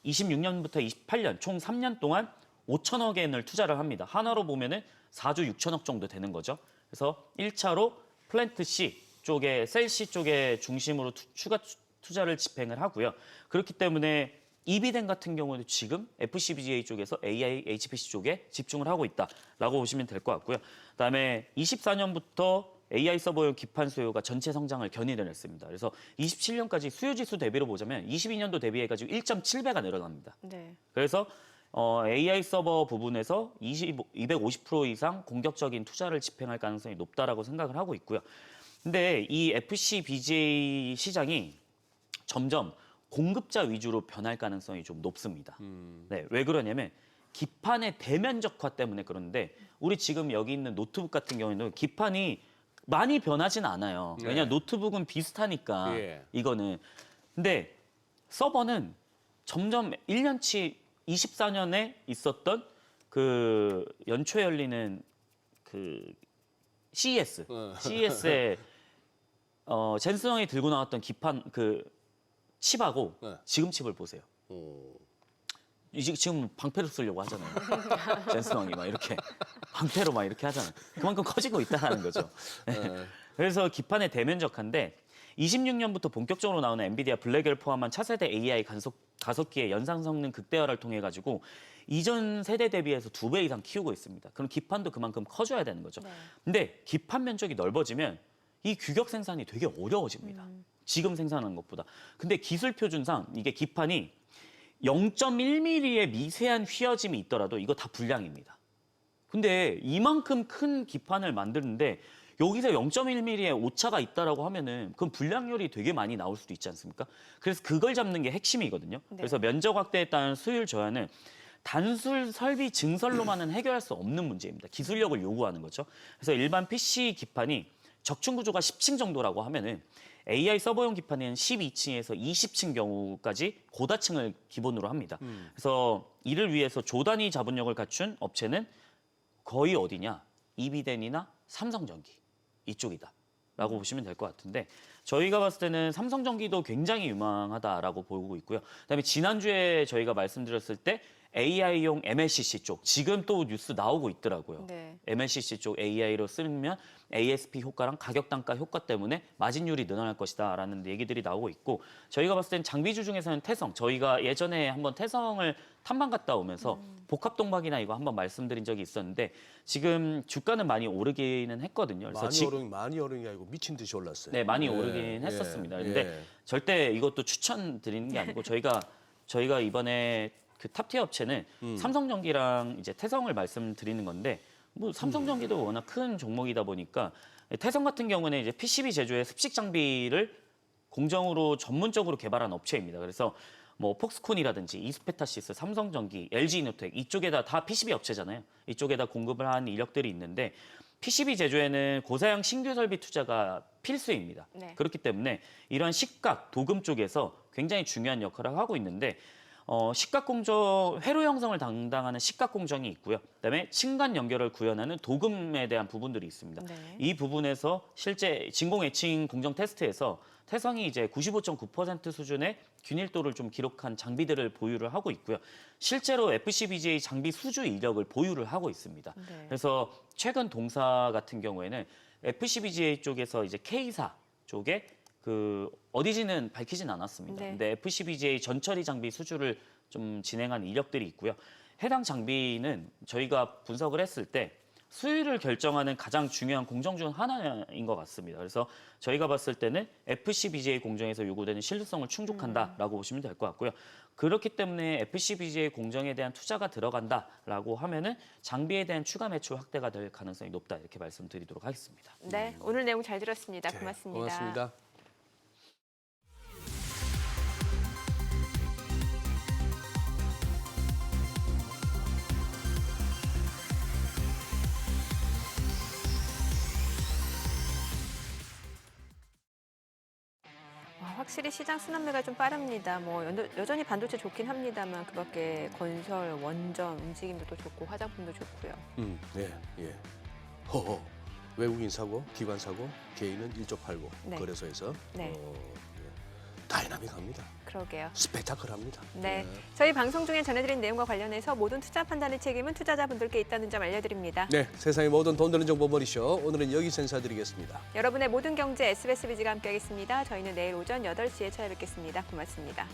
26년부터 28년 총 3년 동안 5천억 엔을 투자를 합니다. 하나로 보면은 4조 6천억 정도 되는 거죠. 그래서 1차로 플랜트 C 쪽에 셀 C 쪽에 중심으로 추가 투자를 집행을 하고요. 그렇기 때문에 이비덴 같은 경우는 지금 FCBGA 쪽에서 AI, HPC 쪽에 집중을 하고 있다라고 보시면 될 것 같고요. 그다음에 24년부터 AI 서버용 기판 수요가 전체 성장을 견인을 했습니다. 그래서 27년까지 수요 지수 대비로 보자면 22년도 대비해가지고 1.7배가 늘어납니다. 네. 그래서 AI 서버 부분에서 250% 이상 공격적인 투자를 집행할 가능성이 높다라고 생각을 하고 있고요. 근데 이 FCBGA 시장이 점점 공급자 위주로 변할 가능성이 좀 높습니다. 네, 왜 그러냐면 기판의 대면적화 때문에 그런데 우리 지금 여기 있는 노트북 같은 경우에는 기판이 많이 변하진 않아요. 왜냐하면 노트북은 비슷하니까 이거는. 근데 서버는 점점 1년치 24년에 있었던 그 연초에 열리는 그 CES에 젠슨 황이 들고 나왔던 기판 그 칩하고 지금 칩을 보세요. 지금 방패로 쓰려고 하잖아요. 젠슨 황이 막 이렇게 방패로 막 이렇게 하잖아요. 그만큼 커지고 있다는 거죠. 그래서 기판의 대면적한데 26년부터 본격적으로 나오는 엔비디아 블랙을 포함한 차세대 AI 가속기의 연상 성능 극대화를 통해 가지고 이전 세대 대비해서 2배 이상 키우고 있습니다. 그럼 기판도 그만큼 커져야 되는 거죠. 근데 기판 면적이 넓어지면 이 규격 생산이 되게 어려워집니다. 지금 생산하는 것보다. 근데 기술 표준상 이게 기판이 0.1mm의 미세한 휘어짐이 있더라도 이거 다 불량입니다. 근데 이만큼 큰 기판을 만드는데 여기서 0.1mm의 오차가 있다라고 하면은 그럼 불량률이 되게 많이 나올 수도 있지 않습니까? 그래서 그걸 잡는 게 핵심이거든요. 그래서 면적 확대에 따른 수율 저하는 단순 설비 증설로만은 해결할 수 없는 문제입니다. 기술력을 요구하는 거죠. 그래서 일반 PC 기판이 적층 구조가 10층 정도라고 하면은 AI 서버용 기판은 12층에서 20층 경우까지 고다층을 기본으로 합니다. 그래서 이를 위해서 조단위 자본력을 갖춘 업체는 거의 어디냐? 이비덴이나 삼성전기 이쪽이다라고 보시면 될 것 같은데 저희가 봤을 때는 삼성전기도 굉장히 유망하다라고 보고 있고요. 그다음에 지난주에 저희가 말씀드렸을 때 AI용 MLCC 쪽 지금 또 뉴스 나오고 있더라고요. MLCC 쪽 AI로 쓰면 ASP 효과랑 가격 단가 효과 때문에 마진율이 늘어날 것이다라는 얘기들이 나오고 있고 저희가 봤을 땐 장비주 중에서는 태성 저희가 예전에 한번 태성을 탐방 갔다 오면서 복합동박이나 이거 한번 말씀드린 적이 있었는데 지금 주가는 많이 오르기는 했거든요. 그래서 많이 오른 게 아니고 미친 듯이 올랐어요. 네, 많이 오르긴 했었습니다. 근데 절대 이것도 추천드리는 게 아니고 저희가 이번에 그 탑티어 업체는 삼성전기랑 이제 태성을 말씀드리는 건데 뭐 삼성전기도 워낙 큰 종목이다 보니까 태성 같은 경우는 이제 PCB 제조의 습식 장비를 공정으로 전문적으로 개발한 업체입니다. 그래서 뭐 폭스콘이라든지 이스페타시스, 삼성전기, LG이노텍 이쪽에다 다 PCB 업체잖아요. 이쪽에다 공급을 한 이력들이 있는데 PCB 제조에는 고사양 신규 설비 투자가 필수입니다. 그렇기 때문에 이러한 식각, 도금 쪽에서 굉장히 중요한 역할을 하고 있는데 시각공정 회로 형성을 담당하는 시각공정이 있고요. 그다음에 층간 연결을 구현하는 도금에 대한 부분들이 있습니다. 네. 이 부분에서 실제 진공애칭 공정 테스트에서 태성이 이제 95.9% 수준의 균일도를 좀 기록한 장비들을 보유를 하고 있고요. 실제로 FCBGA 장비 수주 이력을 보유를 하고 있습니다. 네. 그래서 최근 동사 같은 경우에는 FCBGA 쪽에서 이제 K사 쪽에 그 어디지는 밝히진 않았습니다. 네. 근데 FCBGA 전처리 장비 수주를 좀 진행한 이력들이 있고요. 해당 장비는 저희가 분석을 했을 때 수율을 결정하는 가장 중요한 공정 중 하나인 것 같습니다. 그래서 저희가 봤을 때는 FCBGA 공정에서 요구되는 신뢰성을 충족한다라고 보시면 될 것 같고요. 그렇기 때문에 FCBGA 공정에 대한 투자가 들어간다라고 하면은 장비에 대한 추가 매출 확대가 될 가능성이 높다 이렇게 말씀드리도록 하겠습니다. 네, 오늘 내용 잘 들었습니다. 네, 고맙습니다. 고맙습니다. 확실히 시장 순환매가 좀 빠릅니다. 뭐 여전히 반도체 좋긴 합니다만 그밖에 건설, 원전 움직임도 또 좋고 화장품도 좋고요. 네, 예. 허허. 외국인 사고, 기관 사고, 개인은 1조 8고 네. 거래소에서 네. 예. 다이나믹합니다. 그러게요. 스펙타클합니다. 네, 예. 저희 방송 중에 전해드린 내용과 관련해서 모든 투자 판단의 책임은 투자자분들께 있다는 점 알려드립니다. 네, 세상의 모든 돈 되는 정보 머리쇼. 오늘은 여기서 인사드리겠습니다. 여러분의 모든 경제 SBS 비즈가 함께하겠습니다. 저희는 내일 오전 8시에 찾아뵙겠습니다. 고맙습니다.